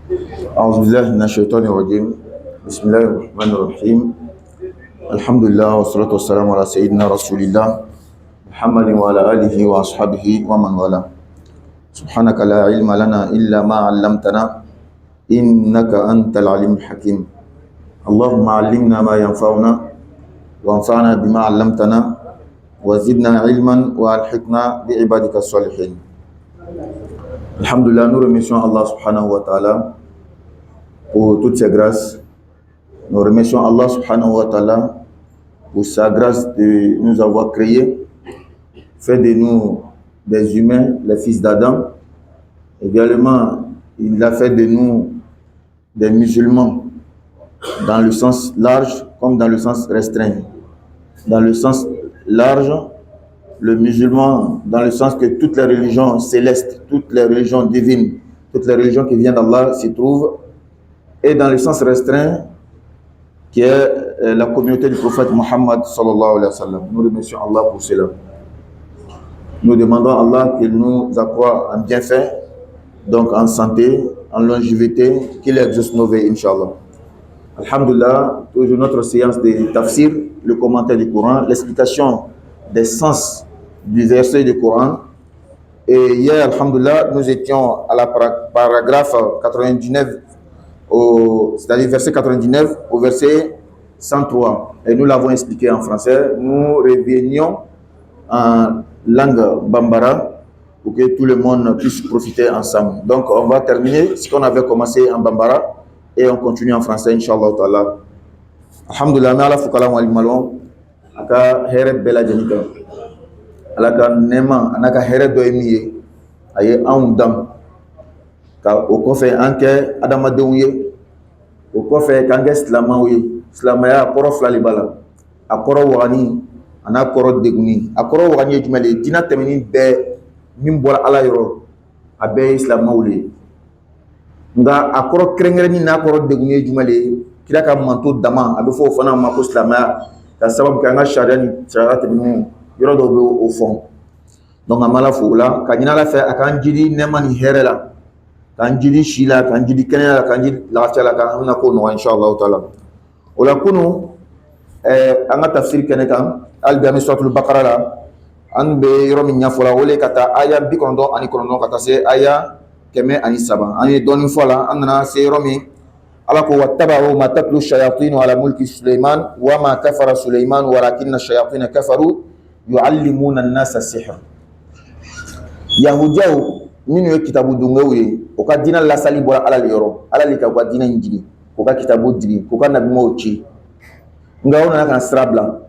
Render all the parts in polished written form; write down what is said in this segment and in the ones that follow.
أعوذ بالله من الشيطان الرجيم. بسم الله الرحمن الرحيم. الحمد لله والصلاة والسلام على سيدنا رسول الله محمد وعلى آله وأصحابه ومن والاه. سبحانك لا علم لنا إلا ما علمتنا إنك أنت العليم الحكيم. اللهم علمنا ما ينفعنا وانفعنا بما علمتنا وزدنا علما وألحقنا بعبادك الصالحين. Alhamdulillah, nous remercions Allah subhanahu wa ta'ala pour toutes ses grâces. Nous remercions Allah subhanahu wa ta'ala pour sa grâce de nous avoir créés, fait de nous des humains, les fils d'Adam. Également, il a fait de nous des musulmans dans le sens large comme dans le sens restreint. Dans le sens large, le musulman, dans le sens que toutes les religions célestes, toutes les religions divines, toutes les religions qui viennent d'Allah s'y trouvent, et dans le sens restreint, qui est la communauté du prophète Muhammad sallallahu alayhi wa sallam. Nous remercions Allah pour cela. Nous demandons à Allah qu'il nous accroît en bienfait, donc en santé, en longévité, qu'il exauce nos vœux, Inch'Allah. Alhamdulillah, toujours notre séance de tafsir, le commentaire du Coran, l'explication des sens du verset du Coran. Et hier, alhamdulillah, nous étions à la paragraphe 99, c'est-à-dire verset 99 au verset 103. Et nous l'avons expliqué en français. Nous revenions en langue bambara pour que tout le monde puisse profiter ensemble. Donc, on va terminer ce qu'on avait commencé en bambara et on continue en français, Inch'Allah ta'ala. Alhamdulillah, mais ala fukala wa limalon, aka heret bela janika. Alaka nema anaka heret do emiye aye an dam ka o kɔfɛ an kɛ adamadenw ye, o kɔfɛ k'an kɛ silamɛw ye. Silamɛya kɔrɔ fila de b'a la, a kɔrɔ wagani a n'a kɔrɔ deguni. A kɔrɔ wagani ye jumɛn ye? Diinɛ tɛmɛni bɛɛ min bɔra Ala yɔrɔ a bɛɛ ye silamɛw le ye. Nka a kɔrɔ kɛrɛnkɛrɛnni n'a kɔrɔ deguni ye jumɛn ye? Kira ka manto dama a bɛ fɔ o fana ma ko silamɛya, ka sababu kɛ an ka sariya ni sariya tɛmɛnenw yɔrɔ dɔw bɛ o fɔ. Donc an bɛ Ala fo o la, ka ɲini Ala fɛ a k'an jidi nɛɛma ni hɛrɛ la, k'an jidi si la, k'an jidi kɛnɛya la, k'an jidi lafiya la, k'an bɛna ko nɔgɔya Inch'Allah ta'ala. O la kunu an ka tafsir kɛnɛ kan, hali bi an bɛ suratul Baqara la, an bɛ yɔrɔ min ɲɛfɔ la o le ka taa aya 99 ka taa se aya 103. An ye dɔɔnin fɔ la, an nana se yɔrɔ min Ala ko wattaba'u ma tatlu shayatinu ala mulki Sulaiman wa ma kafara Sulaiman walakinna shayatina kafaru yu'allimuna an-nasa sihr. Yahudiyaw minnu ye kitabu dungaw ye, o ka diinɛ lasali bɔra Ala le yɔrɔ. Ala le ka u ka diinɛ in jigi, k'u ka kitabu jigi, k'u ka nabimaw ci. Nka o nana ka na sira bila.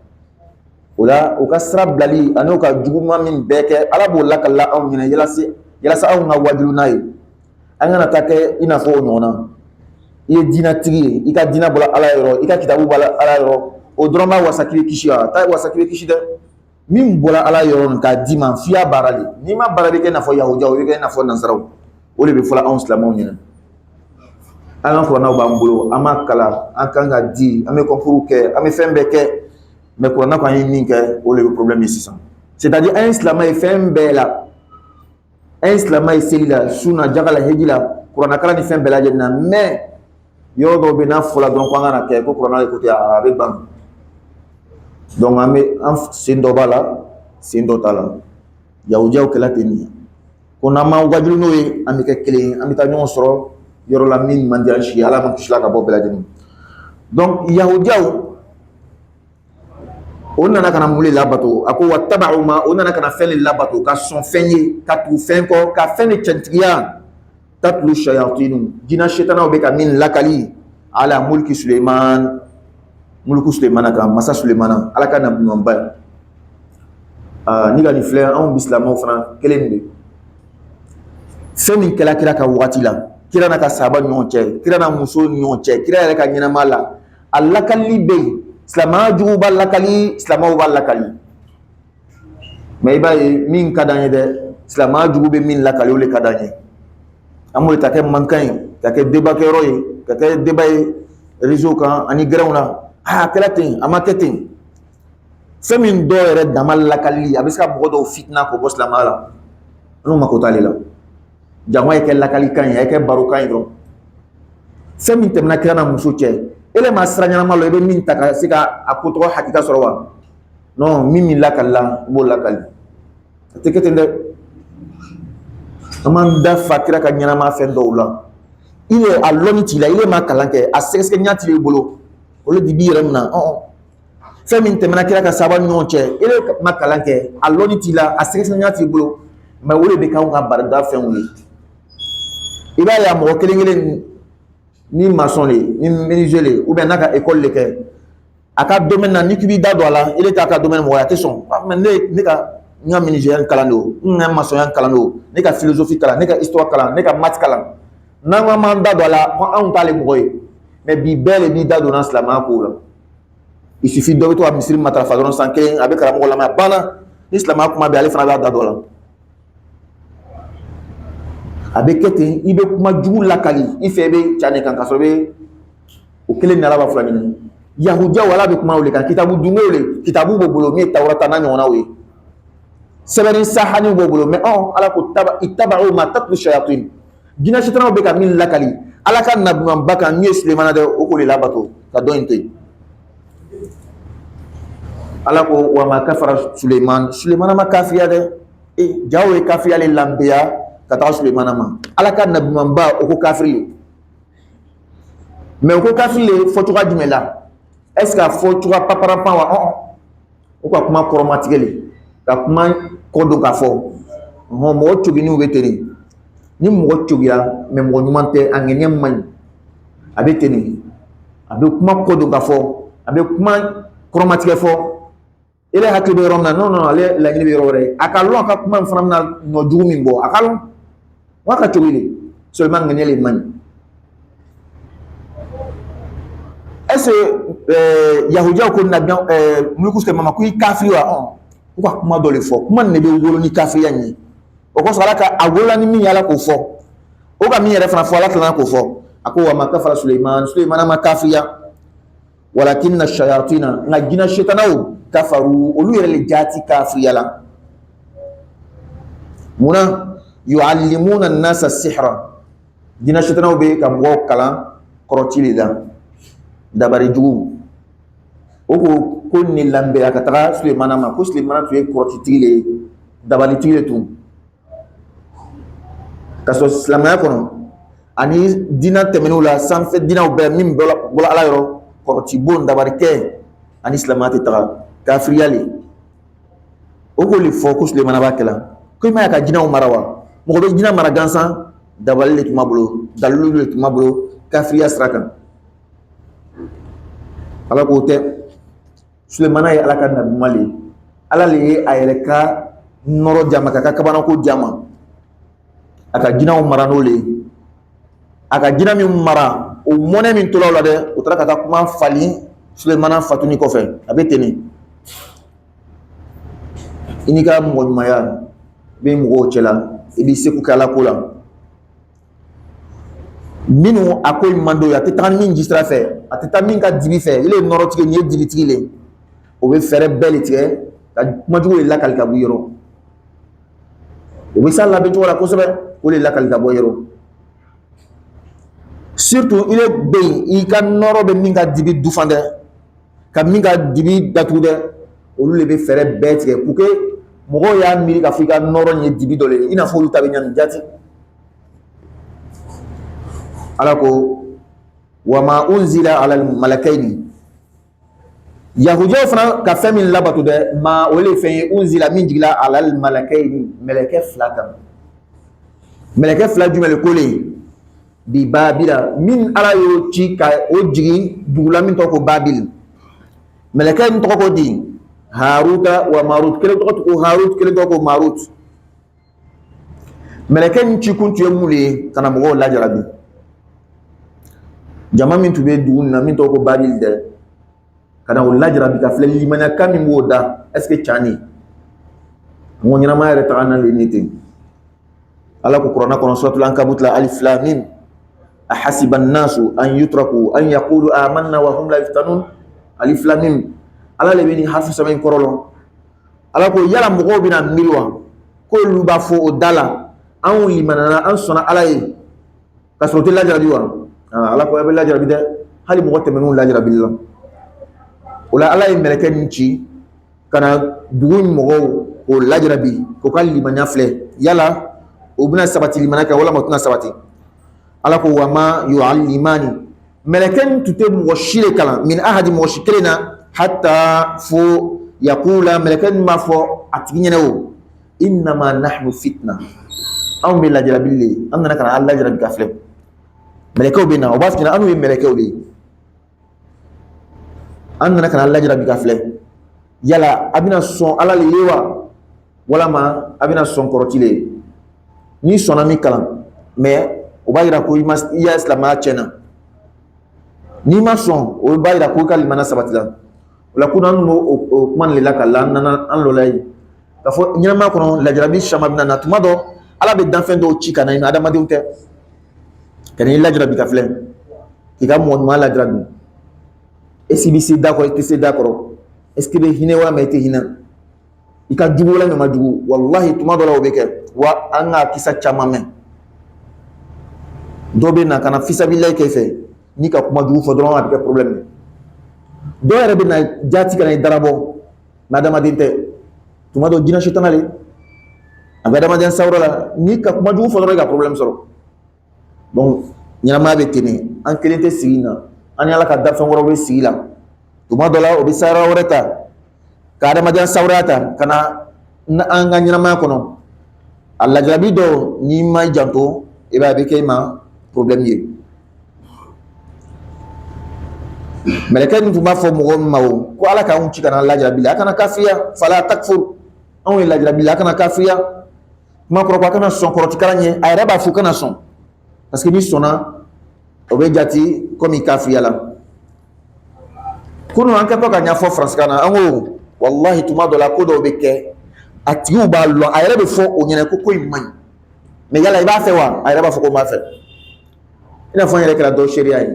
O la, u ka sira bilali ani u ka juguman min bɛɛ kɛ, Ala b'o lakala anw ɲɛna yalasa anw ka wajilu n'a ye. An kana taa kɛ i n'a fɔ o ɲɔgɔn na. I ye diinɛtigi ye, i ka diinɛ bɔra Ala yɔrɔ, i ka kitabu bɔra Ala yɔrɔ, o dɔrɔn b'a wasa k'i bɛ kisi wa? T'a wasa k'i bɛ kisi dɛ. Min bɔra Ala yɔrɔ k'a d'i ma f'i y'a baara de. N'i ma baara de kɛ i n'a fɔ Yahudiyaw, i bɛ kɛ i n'a fɔ Nasaraw. O de bɛ fɔla anw silamɛw ɲɛna. An ka kurannaw b'an bolo, an b'a kalan, an kan ka di, an bɛ concours kɛ, an bɛ fɛn bɛɛ kɛ, mais kuranna ko an ye min kɛ, o de bɛ problème ye sisan. C'est-à-dire an ye silamɛ ye fɛn bɛɛ la, an ye silamɛ ye seli la, su na, jaga la, heji la, kuranna kalan ni fɛn bɛɛ lajɛlen na, mais yɔrɔ dɔw bɛ n'a fɔla dɔrɔn ko an kana kɛ, ko kuranna de ko ten, a bɛ ban. Donc an sen dɔ b'a la, sen dɔ t'a la. Yahudiyaw kɛla ten nin ye. Ko n'an m'an wajilu n'o ye, an bɛ kɛ kelen ye, an bɛ taa ɲɔgɔn sɔrɔ yɔrɔ la min man di an si ye, Ala ma kisi la ka bɔ bɛɛ lajɛlen. Donc Yahudiyaw o nana ka na mun de labato? A ko wattaba'u ma, o nana ka na fɛn de labato, ka sɔn fɛn ye, ka tugu fɛn kɔ, ka fɛn de cɛntigiya. Tatlu shayatinu, jinɛ setanaw bɛ ka min lakali ala mulki Suleiman, mulku Suleimana kan, masa Suleimana, Ala ka nabiɲumanba ye. Ni ka nin filɛ anw bi silamɛw fana kelen de. Fɛn min kɛla kira ka wagati la, kira n'a ka sahaba ni ɲɔgɔn cɛ, kira n'a muso ni ɲɔgɔn cɛ, kira yɛrɛ ka ɲɛnama la, a lakali bɛ yen. Silamɛya jugu b'a lakali, silamɛw b'a lakali. Mais i b'a ye min ka d'an ye dɛ, silamɛya jugu bɛ min lakali o de ka d'an ye. An b'o ta kɛ mankan ye, ka kɛ débat kɛyɔrɔ ye, ka kɛ débat ye réseau kan ani gɛrɛnw na. A kɛra ten, a ma kɛ ten. Fɛn min dɔw yɛrɛ dama lakali, a bɛ se ka mɔgɔ dɔw fitina k'o bɔ silamɛya la. N'o mako t'ale la. Jama ye kɛ lakalikan ye, a ye kɛ barokan ye dɔrɔn. fɛn min tɛmɛna kira na muso cɛ ele ma sira ɲɛnama lɔ i bɛ min ta ka se ka a ko tɔgɔ hakika sɔrɔ wa non min lakalila i b'o lakali a tɛ kɛ ten dɛ an m'an da fa kira ka ɲɛnama fɛn dɔw la i ye a lɔnni t'i la i ma kalan kɛ a sɛgɛsɛgɛnya t'i bolo olu de b'i yɛrɛ minɛ fɛn min tɛmɛna kira ka sahaba ni ɲɔgɔn cɛ ele ma kalan kɛ a lɔnni t'i la a sɛgɛsɛgɛnya t'i bolo mais o de bɛ k'anw ka barika fɛnw ye i b'a ye a mɔgɔ kelen kelen ni maçon le ni menuisier le ou bien n'a ka école le kɛ a ka domaine na ni k'i b'i da don a la ele t'a ka domaine mɔgɔ a tɛ sɔn mais ne ka n ka menuisier kalan do n ka maçonnya kalan do ne ka philosophie kalan ne ka histoire kalan ne ka maths kalan n'an ko m'an da don a la ko anw t'ale mɔgɔ ye mais bi bɛɛ le b'i da don n'a silamɛya kow la il suffit dɔ bɛ to ka misiri matarafa dɔrɔn san kelen a bɛ karamɔgɔ lamɛn a banna ni silamɛya kuma bɛ ale fana b'a da don a la a bɛ kɛ ten i bɛ kuma jugu lakali i fɛ bɛ ca de kan ka sɔrɔ bɛ o kelen ni ala b'a fila ɲini yahudiyaw ala bɛ kuma o de kan kitabu dunkew le kitabu b'o bolo min ye tawurata n'a ɲɔgɔnnaw ye sɛbɛnni sahaniw b'o bolo mais ala ko itaba'u ma tatlu shayatin jinɛ sitanaw bɛ ka min lakali ala ka nabiɲumanba kan min ye Sulemana dɛ o k'o de labato ka dɔ in to yen ala ko wa ma kafara Sulemana ma kafiriya dɛ jaw ye kafiriya le lanbeya ka taa Sulemana ma ala ka nabiɲumanba o ko kafiri ye mais o ko kafiri le fɔ cogoya jumɛn la est ce que a fɔ cogoya paparapan wa o ka kuma kɔrɔmatigɛ le ka kuma kɔ don k'a fɔ mɔgɔ coginiw bɛ ten ni mɔgɔ cogira mais mɔgɔ ɲuman tɛ a ŋɛɲɛ man ɲi a bɛ ten a bɛ kuma kɔ don k'a fɔ a bɛ kuma kɔrɔmatigɛ fɔ ele hakili bɛ yɔrɔ min na non ale laɲini bɛ yɔrɔ wɛrɛ a ka lɔn a ka kuma in fana bɛna nɔ jugu min bɔ a ka lɔn wa ka cogo de seulement ŋɛɲɛ le man ɲi est ce que yahudiyaw ko nabiɲan muluku Sulemana ko i kafiri wa u ka kuma dɔ le fɔ kuma nin de bɛ wolo ni kafiriya in ye o kosɔn ala ka a wolola ni min ye ala k'o fɔ o ka min yɛrɛ fana fɔ ala tilala k'o fɔ a ko wa ma kafara Sulemana ma kafiriya walakinna shayatina nka jinɛ setanaw kafaru olu yɛrɛ le jaati kafiriya la munna yu'allimuna an-nasa sihra jinɛ setanaw bɛ ka mɔgɔw kalan kɔrɔci de la dabari jugu o ko ni lanbɛya ka taga Sulemana ma ko Sulemana tun ye kɔrɔcitigi le ye dabalitigi le tun ka sɔrɔ silamɛya kɔnɔ ani diinɛ tɛmɛnenw la sanfɛ diinɛw bɛɛ min bɔra ala yɔrɔ kɔrɔci bon dabarikɛ ani silamɛya tɛ taga kafiriya le o k'o le fɔ ko Sulemana b'a kɛla ko i ma ye ka diinɛw mara wa mɔgɔ bɛ diinɛ mara gansan dabali le tun b'a bolo dalilu le tun b'a bolo kafiriya sira kan ala k'o tɛ Sulemana ye ala ka nabiɲuman le ye ala le ye a yɛrɛ ka nɔrɔ jama ka kabanako jama a ka jinɛw mara n'o le ye a ka jinɛ min mara o mɔnɛ min tora o la dɛ o taara ka taa kuma fali Sulemana fatuni kɔfɛ a bɛ ten de i n'i ka mɔgɔ ɲumanya bɛ mɔgɔw cɛla i b'i seko kɛ ala ko la minnu a ko man d'o ye a tɛ taga ni min ji sira fɛ a tɛ taa min ka dibi fɛ ele ye nɔrɔtigi nin ye dibitigi le o bɛ fɛɛrɛ bɛɛ le tigɛ ka kumajugu le lakali ka bɔ yɔrɔ o bɛ s'a labɛn cogo la kosɛbɛ o le lakali ka bɔ yɔrɔ surtout i bɛ yen i ka nɔrɔ bɛ min ka dibi dufan dɛ ka min ka dibi datugu dɛ olu le bɛ fɛɛrɛ bɛɛ tigɛ pour que mɔgɔw y'a miiri k'a fɔ i ka nɔrɔ nin ye dibi dɔ le ye i n'a fɔ olu ta bɛ ɲani jati ala ko wa ma unzila ala malakayni yahudiyaw fana ka fɛn min labato dɛ ma o le fɛn ye unzila min jigila ala malakayni mɛlɛkɛ fila kan mɛlɛkɛ fila jumɛn le ko le bi babila min ala y'o ci ka o jigi dugula min tɔgɔ ko babil mɛlɛkɛ min tɔgɔ ko di haruta wa marut kelen tɔgɔ ko harut kelen tɔgɔ ko marut mɛlɛkɛ min ci kun tun ye mun le ye ka na mɔgɔw lajarabi jama min tun bɛ dugu nin na min tɔgɔ ko babil dɛ ka na o lajarabi ka filɛ limaniya kan min b'o da est ce que tiɲɛ ni mɔgɔ ɲɛnama yɛrɛ taga na le ni ten ala ko kuranɛ kɔnɔ suratul ankabut la alif lam mim ahasiba an-nasu an yutraku an yaqulu amanna wa hum la yuftanun alif lam mim ala le bɛ ni hafi sɛbɛn kɔrɔ lɔ ala ko yala mɔgɔw bɛna miiri wa ko olu b'a fɔ o da la anw limanana an sɔnna ala ye ka sɔrɔ o tɛ lajarabi wa ala ko be lajarabi de hali mo temenu lajarabi la wala ala e meleke nchi kana dugun mo ko lajarabi ko kalli manafle yala ubna sabati limanaka wala matuna sabati ala ko wama yuallimani meleken tute mo shile kala min ahadi mo shikrina hatta fo yaqula meleken ma fo atiginewo innama nahnu fitna aw min lajarabi annana kana alla jarabi kafle meleke bina o baskina anu meleke oli annana kana alla jarabi kafle yala abina son ala lewa wala ma abina son korotile ni sonami kalam mais o ba yira ko iya islama chena ni ma son o ba yira ko kalimana sabatila wala kuna no o man le la kala nana an lo lay da fo nyama kono la jarabi shama bina na tumado ala be danfen do chika na ina adama de unte kan ila jarabi ka flen ki ga mo ma la jarabi SBC d'accord c'est d'accord est-ce que hine wala ma ite hina ika jugu wala ma jugu wallahi tumado la obeke wa anga kisa chamame dobe na kana fisa billahi kefe ni ka kuma jugu fodron avec problème do yare be na jati kana darabo madama dinte tumado jina shetanale abadama den sawrala ni ka kuma jugu fodron ga problème soro bon nyama be tene en kelente sigina an yala ka dafa woro be sigila tumado la obi sara woreta ka adama den sawrata kana an ga nyama kono Allah jarabi do ni ma janto e ba be kayma problème ye malaka ni tuma fo mo mawo ko ala ka un chika na Allah jarabi la kana kafiya fala takfur an Allah jarabi la kana kafiya ma ko kana son ko tikaranye ay raba fu kana son parce que ni sona o be jati comme kafiya la kuno an ka to ka nya fo france kana an wallahi tuma do la ko do be ke atiou ba lo ayere be fo onyene koko iman me yala iba fe wa ayere ba fo ko ma fe ina fo yere kala do sharia yi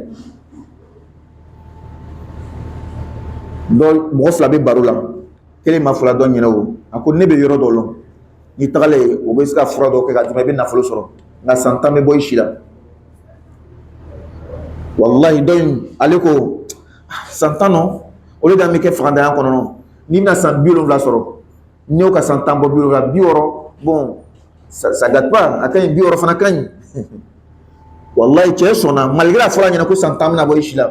do mo fla be barula kele ma fla do nyene wo ako ne be yoro do lo ni tagale o be ska fura do ke ga be na flo soro na santa me boy shila wallahi do aliko santa no o le da me ke franda an kono no ni na san biolo vla soro ni o ka santambo bioro bon ça date pas akan bioro fana kan wallahi che sona malgré afra nyana ko santam na boy shila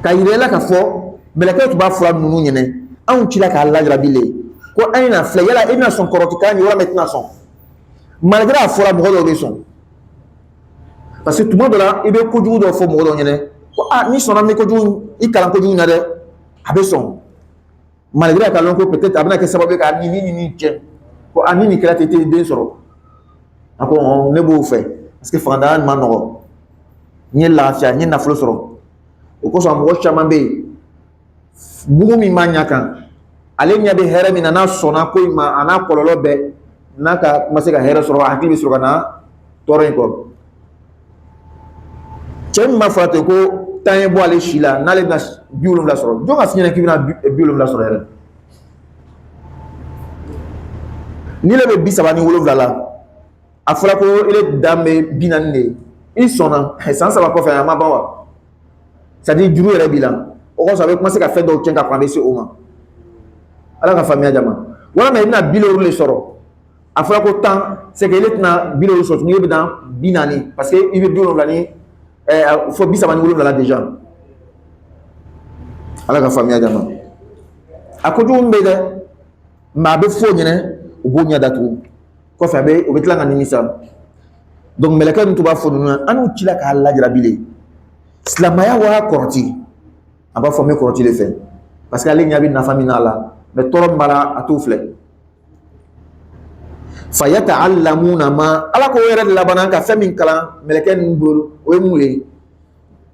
kayirela ka fo belaka to ba fura nunu nyene an chila ka Allah rabile ko ayna fle yala ina son korotika ni wala maintenant son malgré afra mo do son parce que tout le monde là ibe ko jugu do fo mo do nyene ko ni sona me ko jugu ikalan ko jugu na de abe son malgré que l'on peut-être abna que sababu ka ni tien ko anini kala tete den soro ako on ne bo fait parce que fandan manoro ni la fia ni na flo soro o ko so mo chama be bugu mi manya kan ale nya be here mi na sona ko ma ana kololo be naka masika here soro akili soro kana toren ko chem ma fate ko tan bo ale shila na le na biulu la soro jonga sinya ki na biulu la soro here ni le be bisaba ni wolo la afra ko ele dambe binanne insona sans ça va ko fa ma bawa ça dit juru re bilan o ko sabe commencer ka fait do tien ka prendre ce oma ala ka famille jama wala mais na bilo le soro afra ko temps c'est que ele na bilo so ni be dans binani parce que il veut bilo la ni faut bisaba ni wolo la déjà ala ka famille jama akodu mbede ma be fo nyene ubunya datu ko fa be o betla ngani misa donc melaka ntu ba fo nuna anu chila ka Allah jarabile islamaya wa koroti aba fo me koroti le fait parce que ale nyabi na famina la mais torom bala atufle fayata'allamuna ma ala ko wera la bananka famin kala melaka nbul o mule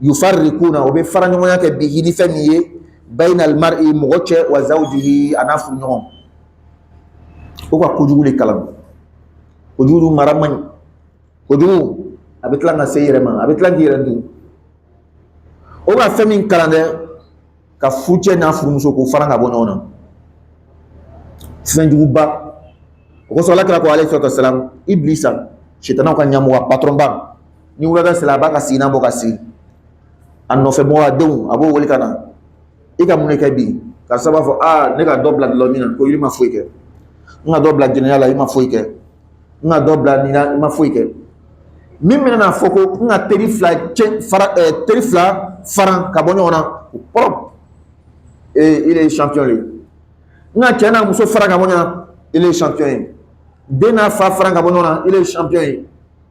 yufarriquna o be faranyo yake bihi di famiye bainal mar'i mugoche wa zawjihi anafu nyon o ka kojugu le kalam kojugu maraman kojugu abetla nga seyirema abetla ngira du o ka femin kalande ka fuche na furumuso ko faranga bonona senjugu ba ko so la kala ko alayhi salatu wassalam iblisa shaytan ka nyamu wa patron ba ni wulada sela ba ka sina bo ka si an no fe mo adon abo woli kana e ka mun ke bi ka saba fo ne ka dobla de lo mina ko yima foi ke nga dobla general yima foi ke nga dobla ni ma foi ke mimi na foko nga terifla faran ka bonyo na propre et il est champion lui nga tiana muso faran ka bonyo il est champion dena fa faran ka bonyo na il est champion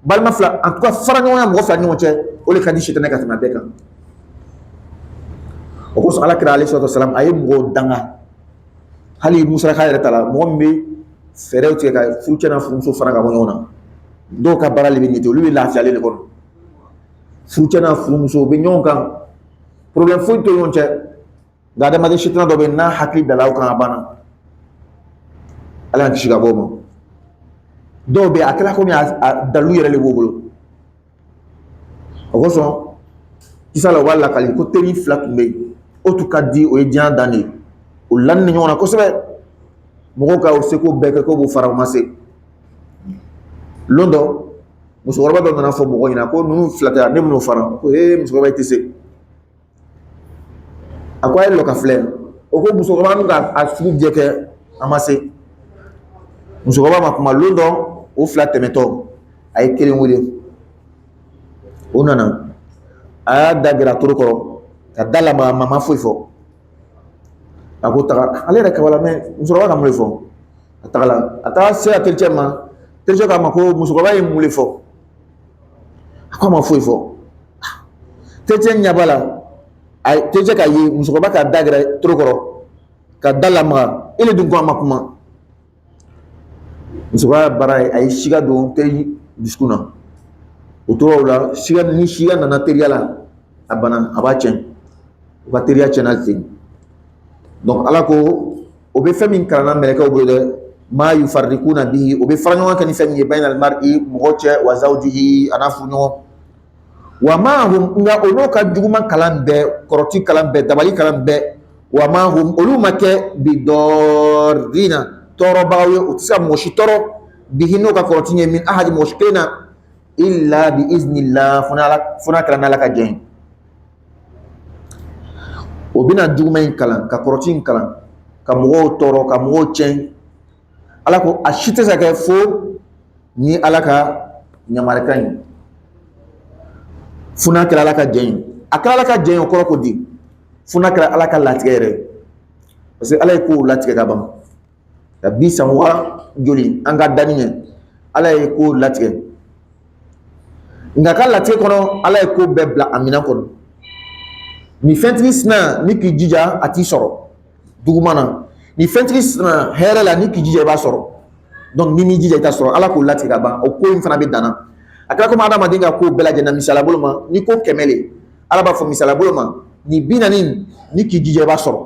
balma fla en tout cas faran nga mo fa ni mo che o le kadi shitana ka tama beka o ko ala kira alayhi salatu wasalam ay mo danga hali musa khayra tala mo mbi ferew ti ka fu tiana fu muso faran ka bonyo na do ka bara libi nito lui la fiale le kon fuchana fumso be nyon kan problem fu to yon che gada ma de shitna do be na hakli dalaw kan abana ala ki shiga bomo do be akala ko mi dalu yere le bobolo o so isala wala kali ko teri flak me o to kadi o ejan dani o lan ni nyona ko sebe mo ko se ko be ko bo fara ma se londo musokɔrɔba dɔ nana fɔ mɔgɔ ɲɛna ko ninnu fila tɛ ne bɛn'o fara ko musokɔrɔba i tɛ se a ko a ye lɔ ka filɛ o ko musokɔrɔba nu ka a sugu jɛ kɛ a ma se musokɔrɔba ma kuma lon dɔ o fila tɛmɛtɔ a ye kelen wele o nana a y'a da gɛrɛ toro kɔrɔ ka da lamaga ma ma foyi fɔ a ko taga ale yɛrɛ kabala mɛ musokɔrɔba ka mun de fɔ a tagala a taga se a tericɛ ma tericɛ k'a ma ko musokɔrɔba ye mun de fɔ a ko a ma foyi fɔ tericɛ ɲɛ b'a la a tericɛ ka ye musokɔrɔba ka da gɛrɛ toro kɔrɔ ka da lamaga ele dun ko a ma kuma musokɔrɔba baara ye a ye siga don teri dusukun na o tora o la ni siga nana teriya la a bana a b'a tiɲɛ o ka teriya tiɲɛna ten donc ala ko o bɛ fɛn min kalanna mɛlɛkɛw bolo dɛ ma yufarrikuna bihi o bɛ fara ɲɔgɔn kan ni fɛn min ye bayna al-mar'i mɔgɔ cɛ wa zawjihi a n'a furuɲɔgɔn wa ma hum nka o n'o ka juguman kalan bɛɛ kɔrɔti kalan bɛɛ dabali kalan bɛɛ wa ma hum olu ma kɛ bidɔrina tɔɔrɔbagaw ye o tɛ se ka mɔgɔ si tɔɔrɔ bihi n'o ka kɔrɔti ye min ahadi mɔgɔ si kelen na illa bi iznillah fo n'a kɛra n'ala ka jɛn ye o bɛna juguman in kalan ka kɔrɔti in kalan ka mɔgɔw tɔɔrɔ ka mɔgɔw tiɲɛ ala ko a si tɛ se ka kɛ fo ni ala ka ɲamarika ye fo n'a kɛra ala ka jɛn ye a kɛra ala ka jɛn ye o kɔrɔ ko di fo n'a kɛra ala ka latigɛ yɛrɛ parce que ala ye kow latigɛ ka ban ka bi san wa joli an ka danni ye ala ye kow latigɛ nka ka latigɛ kɔnɔ ala ye ko bɛɛ bila a minɛn kɔnɔ ni fɛntigi sina ni k'i jija a t'i sɔrɔ duguma na ni fɛntigi sina hɛrɛ la ni k'i jija i b'a sɔrɔ donc ni m'i jija i t'a sɔrɔ ala k'o latigɛ ka ban o ko in fana bɛ danna a kɛra komi adamaden ka ko bɛɛ lajɛlen na misaliya bolo ma ni ko 100 le ala b'a fɔ misaliya bolo ma ni 40 ni k'i jija i b'a sɔrɔ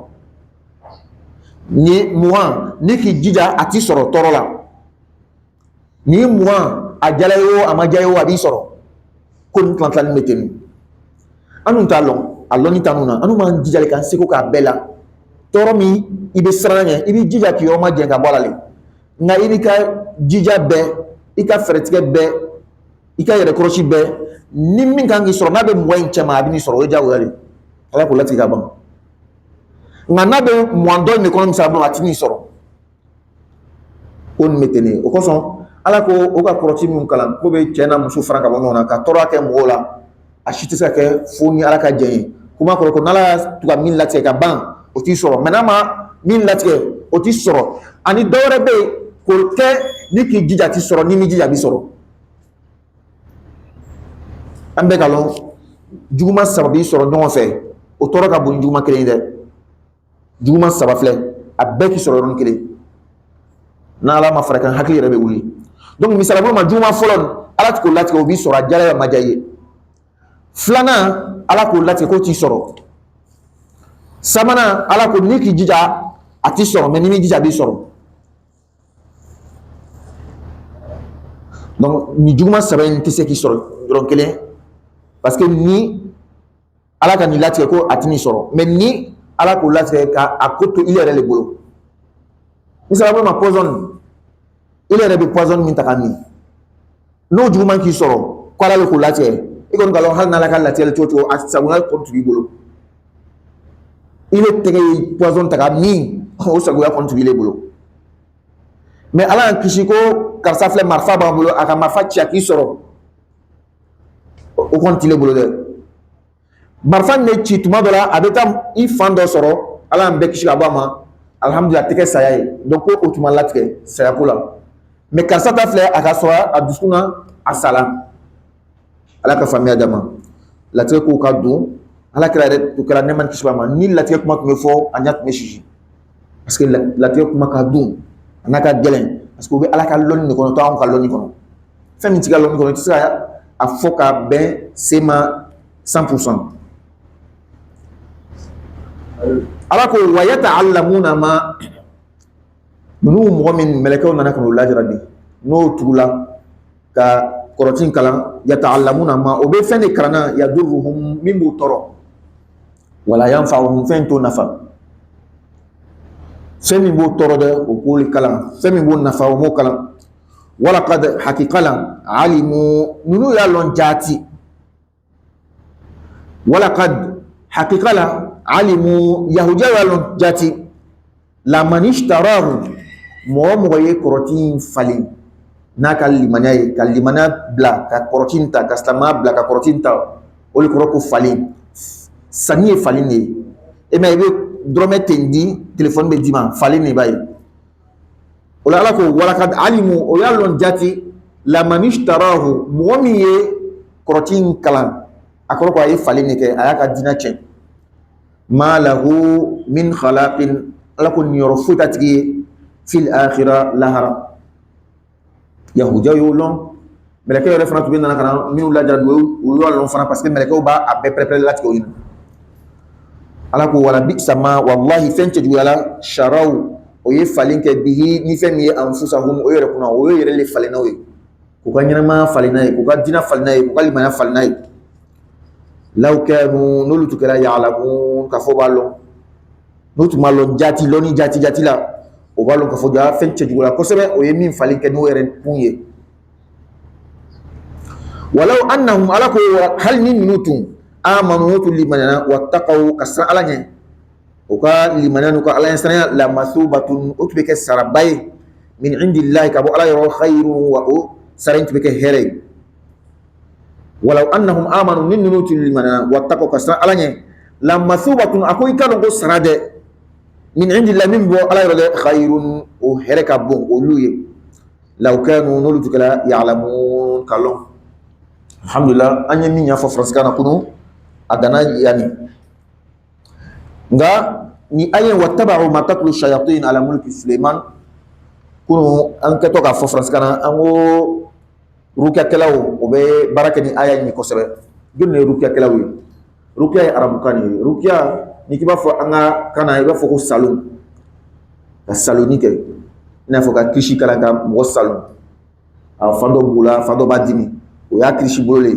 ni 20 ni k'i jija a t'i sɔrɔ tɔɔrɔ la ni 20 a jala ye o a ma ja ye o a b'i sɔrɔ ko nin tilan bɛ ten an dun t'a lɔn a lɔnni t'an na an dun b'an jija k'an seko k'a bɛɛ la tɔɔrɔ min i bɛ siran ɲɛ i bɛ jija k'i yɔrɔ ma jɛn ka bɔ a la le nka i b'i ka jija bɛɛ i ka fɛɛrɛtigɛ bɛɛ i ka yɛrɛkɔrɔsi bɛɛ ni min kan k'i sɔrɔ n'a bɛ mɔgɔ in cɛ ma a bɛ n'i sɔrɔ o ye diyagoya de ala k'o latigɛ ka ban nka n'a bɛ mɔgɔ dɔ in de kɔnɔ misaliya bolo a tɛ n'i sɔrɔ ko nin bɛ ten o kosɔn ala ko o ka kɔrɔti min kalan ko bɛ cɛ na muso fara ka bɔ ɲɔgɔn na ka tɔɔrɔ kɛ mɔgɔw la a si tɛ se ka kɛ fo ni ala ka jɛn ye kuma kɔrɔ ko n'ala y'a to ka min latigɛ ka ban o t'i sɔrɔ mɛ n'a ma min latigɛ o t'i sɔrɔ ani dɔ wɛrɛ bɛ yen k'o kɛ ni k'i jija a t'i sɔrɔ ni m'i jija a b'i sɔrɔ an bɛ ka lɔn juguman saba b'i sɔrɔ ɲɔgɔn fɛ o tɔɔrɔ ka bon ni juguman kelen ye dɛ juguman saba filɛ a bɛɛ k'i sɔrɔ yɔrɔnin kelen n'ala ma fara kan hakili yɛrɛ bɛ wuli donc misaliya bolo ma juguman fɔlɔ ala t'o latigɛ o b'i sɔrɔ a jala ye a ma ja i ye filanan ala k'o latigɛ k'o t'i sɔrɔ sabanan ala ko ni k'i jija a t'i sɔrɔ mɛ ni m'i jija a b'i sɔrɔ donc ni juguman saba in tɛ se k'i sɔrɔ yɔrɔ kelen parce que ni ala ka nin latigɛ ko a tɛ nin sɔrɔ mɛ ni ala k'o latigɛ k'a ko to i yɛrɛ le bolo misaliya bolo ma poison i yɛrɛ bɛ poison min ta ka min n'o juguman k'i sɔrɔ ko ala le k'o latigɛ kon galon hal na la kala tel toto asaguna contribuer bolo il est tege poison taga mi o saguna contribuer bolo mais ala kisi ko karsa fle marfa ba bolo aka marfa chiaki soro o kontile bolo de marfa ne ci tuma dola abeta i fando soro ala mbe kisi ba ma alhamdulillah teke saya donc o tuma latke saya kula mais karsa ta fle aka sora adusuna asala ala ka famille adama latke ko ka dun ala kira to kala ne man kisi ba ma ni latke kuma ko fo anyat mesiji parce que latke kuma ka dun anaka gelen parce que ala ka loni ni kono to am ka loni kono fami ti ka loni kono ti sa a foka ben sema 100%. ala ko wa yata'allamuna ma nunu mu'min malakaw nana kono lajrabi no tula ka korotin kala yata'allamuna ma o be fene karana yadurruhum min bu toro wala yanfa'uhum fento nafa femi bo toro de o kuli kala femi bo nafa o mo kala wala qad haqiqala alimu nunu ya lon jati wala qad haqiqala alimu yahuja ya lon jati la manishtarahu mo ye korotin falin na kalimana bla ka korotin ta kastama bla ka korotin ta o le koroko falin sani falin ne e ma ibe drome tendi téléphone be dima falin ne bay o la ko wala kad alimu o ya lon jati la manishtarahu momi ye korotin kalan akoro ko ay falin ne ke ayaka dina chen ma lahu min khalaqin ala ko nyoro futati fil akhirah lahara yahuja yolon meleke yore fana to be nana kana minu la jadu o yolon fana parce que meleke o ba a be prepare lati ko yin ala ko wala bi sama wallahi fenche du yala sharau o ye falin ke bihi ni fem ye anfusahum o yore kuna o yore le falina o ko kanyana ma falina ko ka dina falina ko ka limana falina law kanu nulu tukala ya'lamun ka fo balon nutu malon jati loni jati la o balon ka fo ja fenche du la ko sebe o ye min falin ke no yore punye walau annahum alaku hal min minutum amanu limanana wattaqau kasra alanya uka limananu ka alanya sana la masubatun utbika sarabai min indillahi ka bo ala yaro khairu wa sarin tubika here walau annahum amanu min minutum limanana wattaqau kasra alanya la masubatun akoy kanu go sarade min indillahi min bo ala yaro khairun o here ka bon o luye law kanu nulu tukala ya'lamun kalon alhamdulillah anya minya fo franskana kunu adana yani nga ni ayen wattaba'u ma tatlu shayatin ala mulki Sulaiman kunu an ka to ka fo franskana ango rukia kelaw o be baraka ni aya ni ko sebe gunne rukia kelaw rukia arabu kan rukia ni kiba fo anga kana iba fo ko salon ka salonike ina fo ka kishi kala ka mo salon a fando bula fando badini o ya krishi bolole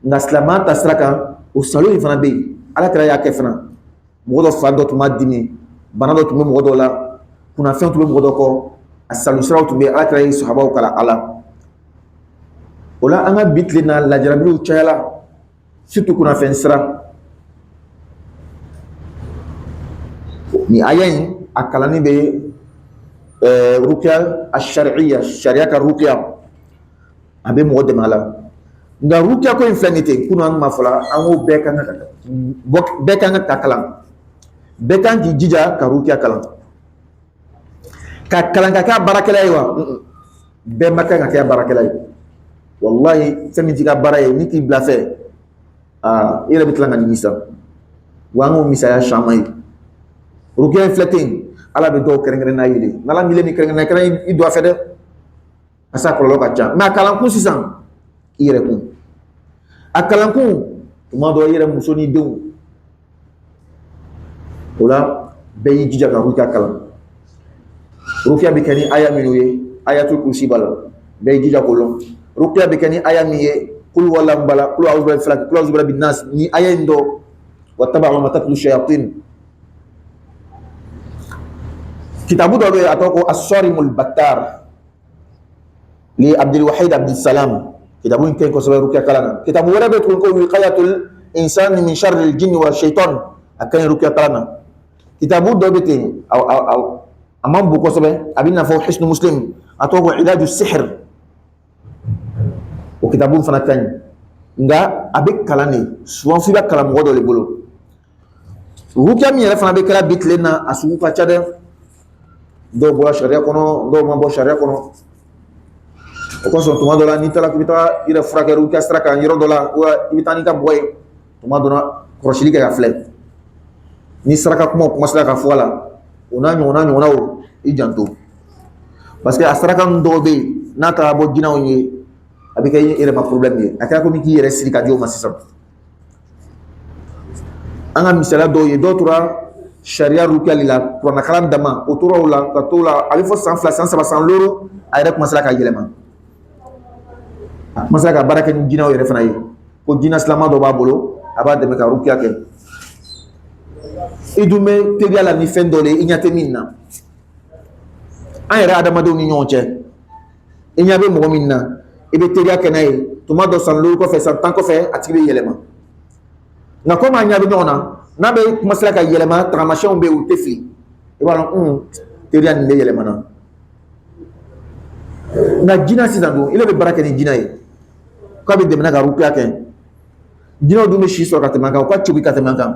nga slamata straka o salo ni fana be ala kira ya ke fana modo fando to madini banado to modo la kuna fen to modo ko asalu sira to be ala kira sahaba kala ala ola anga bitle na la jarabilu chala surtout kuna fen sira ni ayen akalani be ruqya ash-shar'iyya sharia ka ruqya abe mo de mala nga rukia ko inflanité kuno an ma fala an o be kan ka kalam be kan ki jija ka rukia kalam ka kalam ka barakala yiwa be makka ka barakala yi wallahi sami jiga baraye ni ki blafe ira bitlanga ni misa wango misa ya shamai rukia inflating ala be do kerengere na yile nala mile ni kerengere na kera i do afede asa ko lo ka cha ma kalam ku sisan ire kun akalan kun tuma do ire musoni dew ola be jija ka rukia kalam rukia be kani aya minuye ayatul kursi bala be jija ko lo rukia be kani aya miye kul wala bala kul a'udhu bil falaq kul a'udhu bin nas ni aya ndo wattaba'u ma tatlu shayatin kitabu do atoko as-sarimul battar li Abdul Wahid Abdul Salam kitabu in ken ko sabe rukia kalana kitabu wala be ko wiqayatul insani min sharri al jinni wa shaytan akan rukia kalana kitabu do bete aw amam bu ko sabe abina fa hisnu muslim atoko ilaju sihr o kitabu fana kan nga abe kalane souvent fi ba kalam godo le bolo rukia mi yɛrɛ fana bɛ kɛra bi tile na a sugu ka ca dɛ dɔw bɔra sariya kɔnɔ dɔw ma bɔ sariya kɔnɔ o kosɔn tuma dɔ la n'i taara k'i bɛ taa i yɛrɛ furakɛ rukia sira kan yɔrɔ dɔ la i bɛ taa n'i ka bɔ ye tuma dɔ la kɔlɔsili kɛ ka filɛ ni saraka kumaw commencera ka fɔ a la o n'a ɲɔgɔnnaw i janto parce que a saraka ninnu dɔw bɛ yen n'a taara bɔ jinɛw ye a bɛ kɛ i yɛrɛ ma problème ye a kɛra komi k'i yɛrɛ siri ka di o ma sisan an ka misaliya dɔw ye dɔw tora sariya rukiyali la kuranakalan dama o tora o la ka to la a bɛ fɔ san 2 san 3 san 6 a yɛrɛ commencera ka yɛlɛma a commencera ka baara kɛ ni jinɛw yɛrɛ fana ye ko jinɛ silama dɔ b'a bolo a b'a dɛmɛ ka rukiya kɛ i dun bɛ teriya la ni fɛn dɔ de ye i ɲɛ tɛ min na an yɛrɛ adamadenw ni ɲɔgɔn cɛ i ɲɛ bɛ mɔgɔ min na i bɛ teriya kɛ n'a ye tuma dɔ san 5 kɔfɛ san 10 kɔfɛ a tigi bɛ yɛlɛma nka komi an ɲɛ bɛ ɲɔgɔn na n'a bɛ commencer ka yɛlɛma tagamasiyɛnw bɛ yen u tɛ fili i b'a dɔn teriya nin bɛ yɛlɛma na nka jinɛ sisan dun ile bɛ baara kɛ ni jinɛ ye k'a bɛ dɛmɛ ka rukiya kɛ jinɛw dun bɛ si sɔrɔ ka tɛmɛ an kan u ka cogi ka tɛmɛ an kan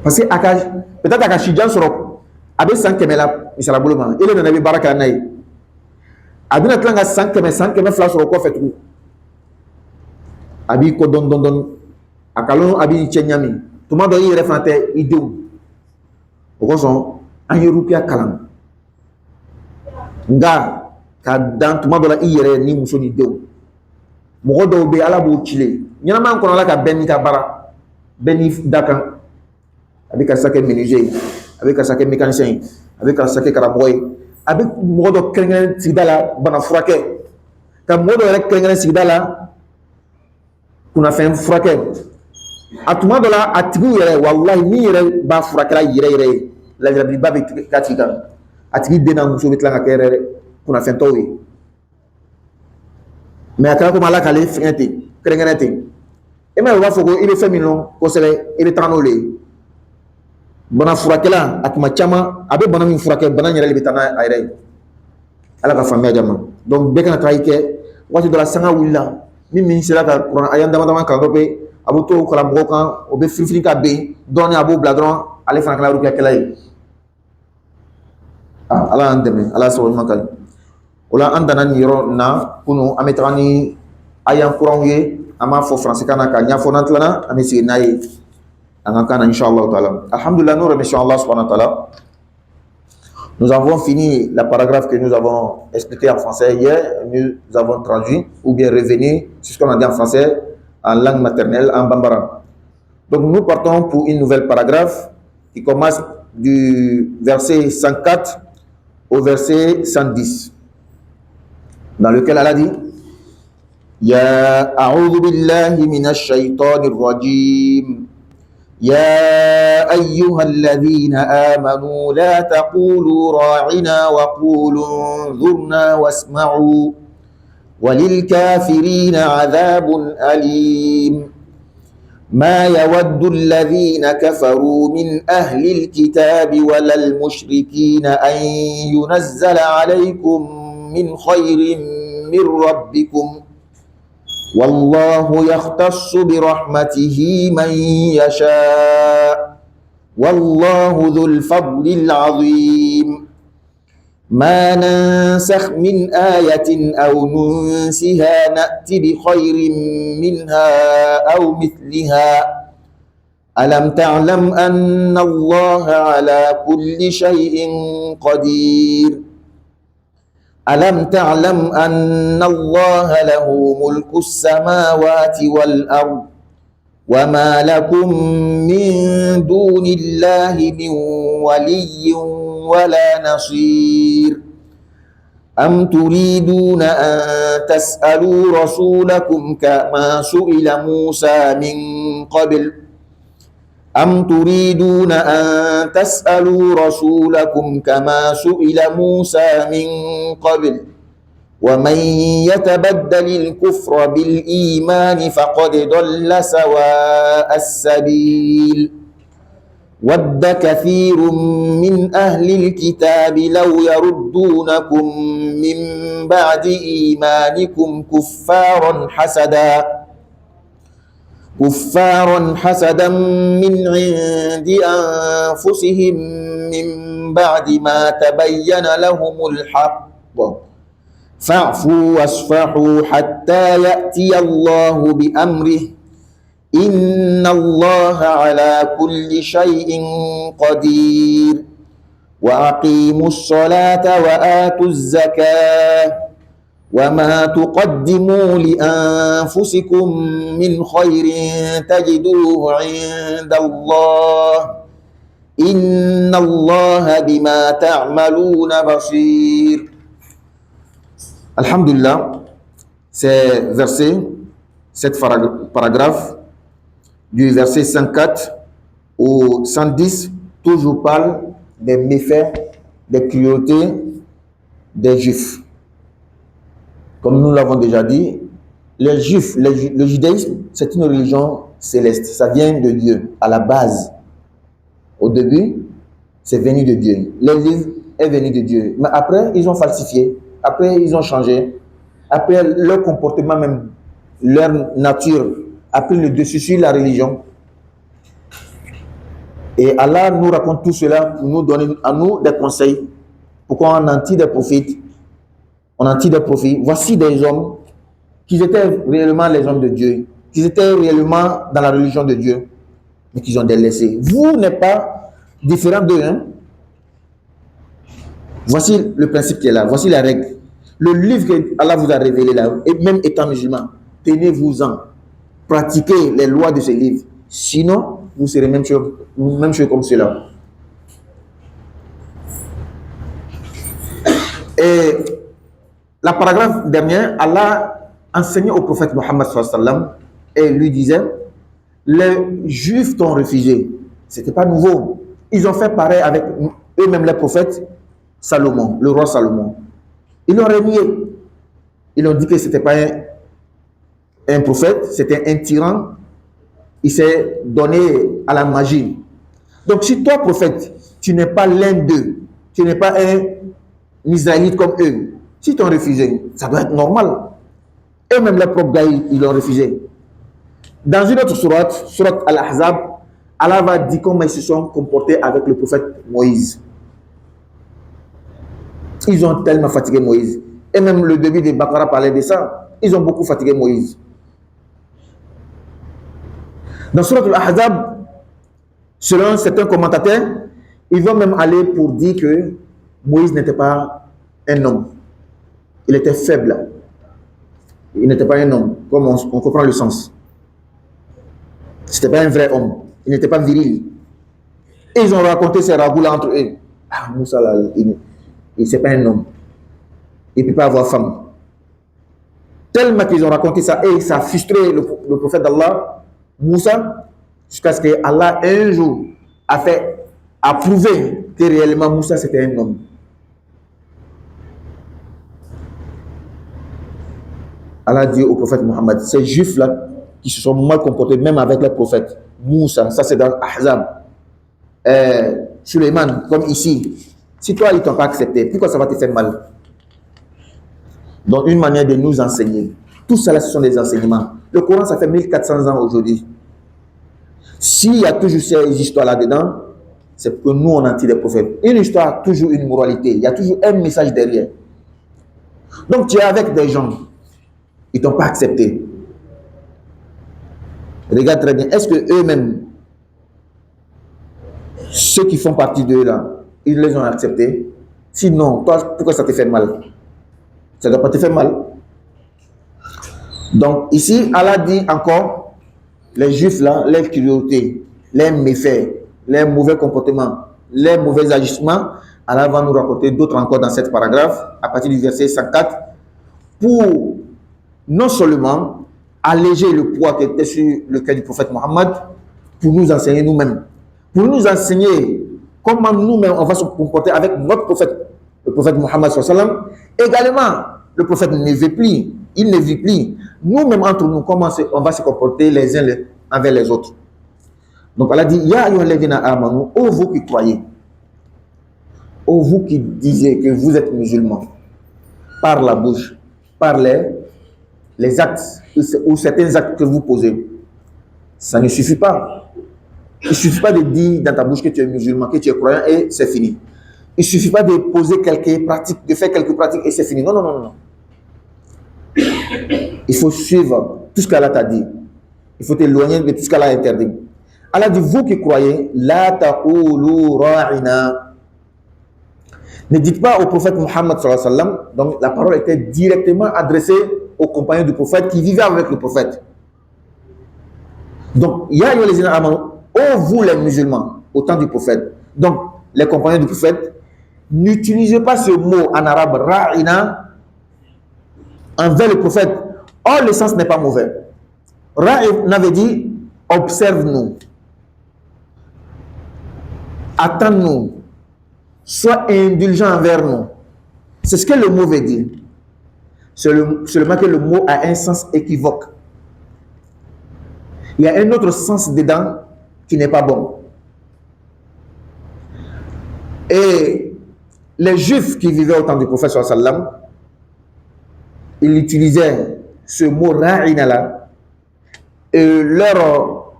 parce que peut-être a ka sijan sɔrɔ a bɛ san 100 la misala bolo ma ile nana i bɛ baara kɛ n'a ye a bɛna tila ka san 100 2 sɔrɔ kɔfɛ tugun a b'i kɔ dɔɔni a kalon a b'i cɛ ɲami tuma dɔ i yɛrɛ fana tɛ i denw o kosɔn an ye rukiya kalan nka ka dan tuma dɔ la i yɛrɛ ni muso ni denw mɔgɔ dɔw bɛ ala b'o cile ɲɛnama kɔnɔ ala ka bɛn n'i ka baara bɛn n'i da kan a bɛ karisa kɛ menuisier ye a bɛ karisa kɛ mécanicien ye a bɛ karisa kɛ karamɔgɔ ye a bɛ mɔgɔ dɔ kɛrɛnkɛrɛn sigida la bana furakɛ ka mɔgɔ dɔ yɛrɛ kɛrɛnkɛrɛn sigida la kunnafɛn furakɛ a tuma dɔ la a tigiw yɛrɛ walahi min yɛrɛ b'a furakɛla yɛrɛ yɛrɛ ye lajarabiba bɛ k'a tigi kan a tigi den n'a muso bɛ tila ka kɛ yɛrɛ kunnafɛntɔw ye mais a kɛra komi ala k'ale fɛngɛ ten kɛrɛnkɛrɛn ten e ma ye u b'a fɔ ko i bɛ fɛn min dɔn kosɛbɛ i bɛ taga n'o ye bana furakɛla a tuma caman a bɛ bana min furakɛ bana yɛrɛ de bɛ taa n'a yɛrɛ ye ala ka faamuya di a ma donc bɛɛ kana taa i kɛ waati dɔ la sanga wulila min sera ka kuran a y'an dama dama kalan dɔ bɛ a bɛ to karamɔgɔ kan o bɛ firifiri ka ben dɔɔnin a b'o bila dɔrɔn ale fana kɛla rukiyakɛla ye ala y'an dɛmɛ ala sababu ɲuman kali o la an danna nin yɔrɔ na kunun an bɛ taga ni ayan kuranw ye an b'a fɔ faransikan na k'a ɲɛfɔ n'an tilala an bɛ sigi n'a ye an ka kan na inshallah taala alhamdulillah nous remercions Allah subhanahu wa ta'ala. Nous avons fini la paragraphe que nous avons expliqué en français hier. Nous avons traduit ou bien revenu sur ce qu'on a dit en français en langue maternelle, en bambara. Donc nous partons pour une nouvelle paragraphe qui commence du verset 104 au verset 110, dans lequel elle a dit Ya a'udhu billahi minash shaytanir rajim. يا أيها الذين آمنوا لا تقولوا راعنا وقولوا انظرنا واسمعوا وللكافرين عذاب أليم ما يود الذين كفروا من أهل الكتاب ولا المشركين أن ينزل عليكم من خير من ربكم والله يختص برحمته من يشاء والله ذو الفضل العظيم ما ننسخ من آية أو ننسها نأت بخير منها أو مثلها ألم تعلم أن الله على كل شيء قدير ألم تعلم أن الله له ملك السماوات والأرض وما لكم من دون الله من ولي ولا نصير أم تريدون أن تسألوا رسولكم كما سئل موسى من قبل أم تريدون أن تسألوا رسولكم كما سئل موسى من قبل ومن يتبدل الكفر بالإيمان فقد ضل سواء السبيل ود كثير من أهل الكتاب لو يردونكم من بعد إيمانكم كفارا حسدا من عند أنفسهم من بعد ما تبين لهم الحق فاعفوا واصفحوا حتى يأتي الله بأمره إن الله على كل شيء قدير وأقيموا الصلاة وآتوا الزكاة وما تقدموا لأنفسكم من خير تجدوه عند الله إن الله بما تعملون بصير. Alhamdulillah, ces versets, cet paragraphe du verset 104 au 110 toujours parle des méfaits, des cruautés des Juifs. Comme nous l'avons déjà dit, les Juifs, le judaïsme, c'est une religion céleste. Ça vient de Dieu à la base. Au début, c'est venu de Dieu. Le livre est venu de Dieu. Mais après, ils ont falsifié. Après, ils ont changé. Après, leur comportement même, leur nature a pris le dessus sur la religion. Et Allah nous raconte tout cela pour nous donner à nous des conseils. Pourquoi on en tire des profits. On en tire des profits. Voici des hommes qui étaient réellement les hommes de Dieu, qui étaient réellement dans la religion de Dieu, mais qu'ils ont délaissé. Vous n'êtes pas différent d'eux. Hein? Voici le principe qui est là. Voici la règle. Le livre que Allah vous a révélé là, et même étant musulman, tenez-vous-en. Pratiquez les lois de ce livre. Sinon, vous serez même chose comme cela. Et la paragraphe dernière, Allah enseignait au prophète Mohammed et lui disait, les Juifs t'ont refusé. C'était pas nouveau. Ils ont fait pareil avec eux-mêmes les prophètes Salomon, le roi Salomon. Ils l'ont renié. Ils ont dit que c'était pas un prophète, c'était un tyran. Il s'est donné à la magie. Donc si toi, prophète, tu n'es pas l'un d'eux, tu n'es pas un Israélite comme eux, si t'ont refusé, ça doit être normal. Eux-mêmes, les propres gars, ils l'ont refusé. Dans une autre sourate Al-Ahzab, Allah va dire comment ils se sont comportés avec le prophète Moïse. Ils ont tellement fatigué Moïse. Et même le début de Baqara parlait de ça. Ils ont beaucoup fatigué Moïse. Dans Surat Al-Ahzab, selon certains commentateurs, ils vont même aller pour dire que Moïse n'était pas un homme. Il était faible. Il n'était pas un homme, comme on comprend le sens. Ce n'était pas un vrai homme. Il n'était pas viril. Et ils ont raconté ces ragots-là entre eux. Ah, Moussa, là, il n'est pas un homme. Il ne peut pas avoir femme. Tellement qu'ils ont raconté ça et ça a frustré le prophète d'Allah, Moussa, jusqu'à ce que Allah un jour a prouvé que réellement Moussa c'était un homme. Allah dit au prophète Mohammed, ces juifs-là qui se sont mal comportés même avec les prophètes, Moussa, ça c'est dans Ahzab, Suleiman, comme ici, si toi ils ne t'ont pas accepté, pourquoi ça va te faire mal? Donc une manière de nous enseigner. Tout ça là, ce sont des enseignements. Le Coran, ça fait 1400 ans aujourd'hui. S'il y a toujours ces histoires là-dedans, c'est que nous, on en tire des prophètes. Une histoire a toujours une moralité. Il y a toujours un message derrière. Donc tu es avec des gens, ils ne t'ont pas accepté. Regarde très bien. Est-ce que eux-mêmes, ceux qui font partie d'eux là, ils les ont acceptés? Sinon, toi, pourquoi ça te fait mal? Ça ne doit pas te faire mal. Donc ici, Allah dit encore, les juifs là, les cruautés, les méfaits, les mauvais comportements, les mauvais agissements, Allah va nous raconter d'autres encore dans cet paragraphe, à partir du verset 104, pour non seulement alléger le poids qui était sur le cœur du prophète Mohammed, pour nous enseigner nous-mêmes, pour nous enseigner comment nous-mêmes on va se comporter avec notre prophète, le prophète Mohammed sallallahu alayhi wa sallam, également Le prophète ne veut plus. Il ne vit plus. Nous-mêmes, entre nous, comment on va se comporter les uns envers les autres. Donc, Allah dit, Ya ayyuhalladhina amanu, ô vous qui croyez, ô vous qui disiez que vous êtes musulmans, par la bouche, par les actes ou certains actes que vous posez, ça ne suffit pas. Il ne suffit pas de dire dans ta bouche que tu es musulman, que tu es croyant et c'est fini. Il ne suffit pas de poser quelques pratiques, de faire quelques pratiques et c'est fini. Non, non, non, non. Il faut suivre tout ce qu'Allah t'a dit. Il faut t'éloigner de tout ce qu'Allah a interdit. Allah dit, vous qui croyez, la taqulu ra'ina. Ne dites pas au prophète Muhammad sallallahu alayhi wa sallam, donc la parole était directement adressée aux compagnons du prophète qui vivaient avec le prophète. Donc, ya ayyuhallazina amanu, ô vous les musulmans, au temps du prophète. Donc, les compagnons du prophète, n'utilisez pas ce mot en arabe ra'ina envers le prophète. Or, le sens n'est pas mauvais. Ra'ina veut dire observe-nous, attends-nous, sois indulgent envers nous. C'est ce que le mot veut dire. Seulement que le mot a un sens équivoque. Il y a un autre sens dedans qui n'est pas bon. Et les Juifs qui vivaient au temps du prophète sallallahu alayhi wa sallam, ils utilisaient ce mot ra'ina là, et leur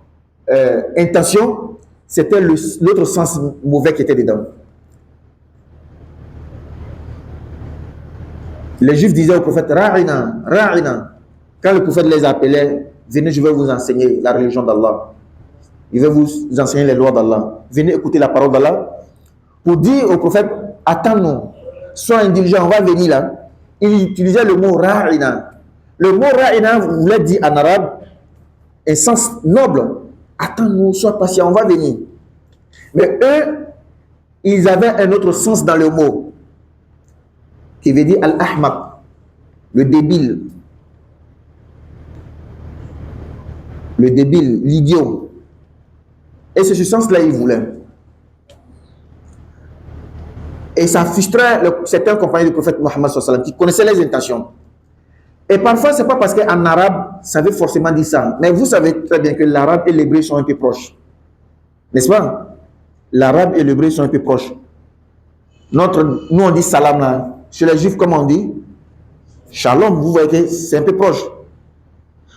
intention, c'était l'autre sens mauvais qui était dedans. Les Juifs disaient au prophète ra'ina, ra'ina. Quand le prophète les appelait, venez, je vais vous enseigner la religion d'Allah. Je vais vous enseigner les lois d'Allah. Venez écouter la parole d'Allah. Pour dire au prophète, attends-nous, sois indulgent, on va venir là. Il utilisait le mot ra'ina. Le mot ra'ina voulait dire en arabe un sens noble. Attends-nous, sois patient, on va venir. Mais eux, ils avaient un autre sens dans le mot, qui veut dire al-ahmaq, le débile. Le débile, l'idiot. Et c'est ce sens-là qu'ils voulaient. Et ça frustrait certains compagnons du prophète Muhammad sallallahu alayhi wa sallam qui connaissaient les intentions. Et parfois, ce n'est pas parce qu'en arabe, ça veut forcément dire ça. Mais vous savez très bien que l'arabe et l'hébreu sont un peu proches. N'est-ce pas? L'arabe et l'hébreu sont un peu proches. Nous, on dit salam là. Chez les juifs, comment on dit? Shalom, vous voyez que c'est un peu proche.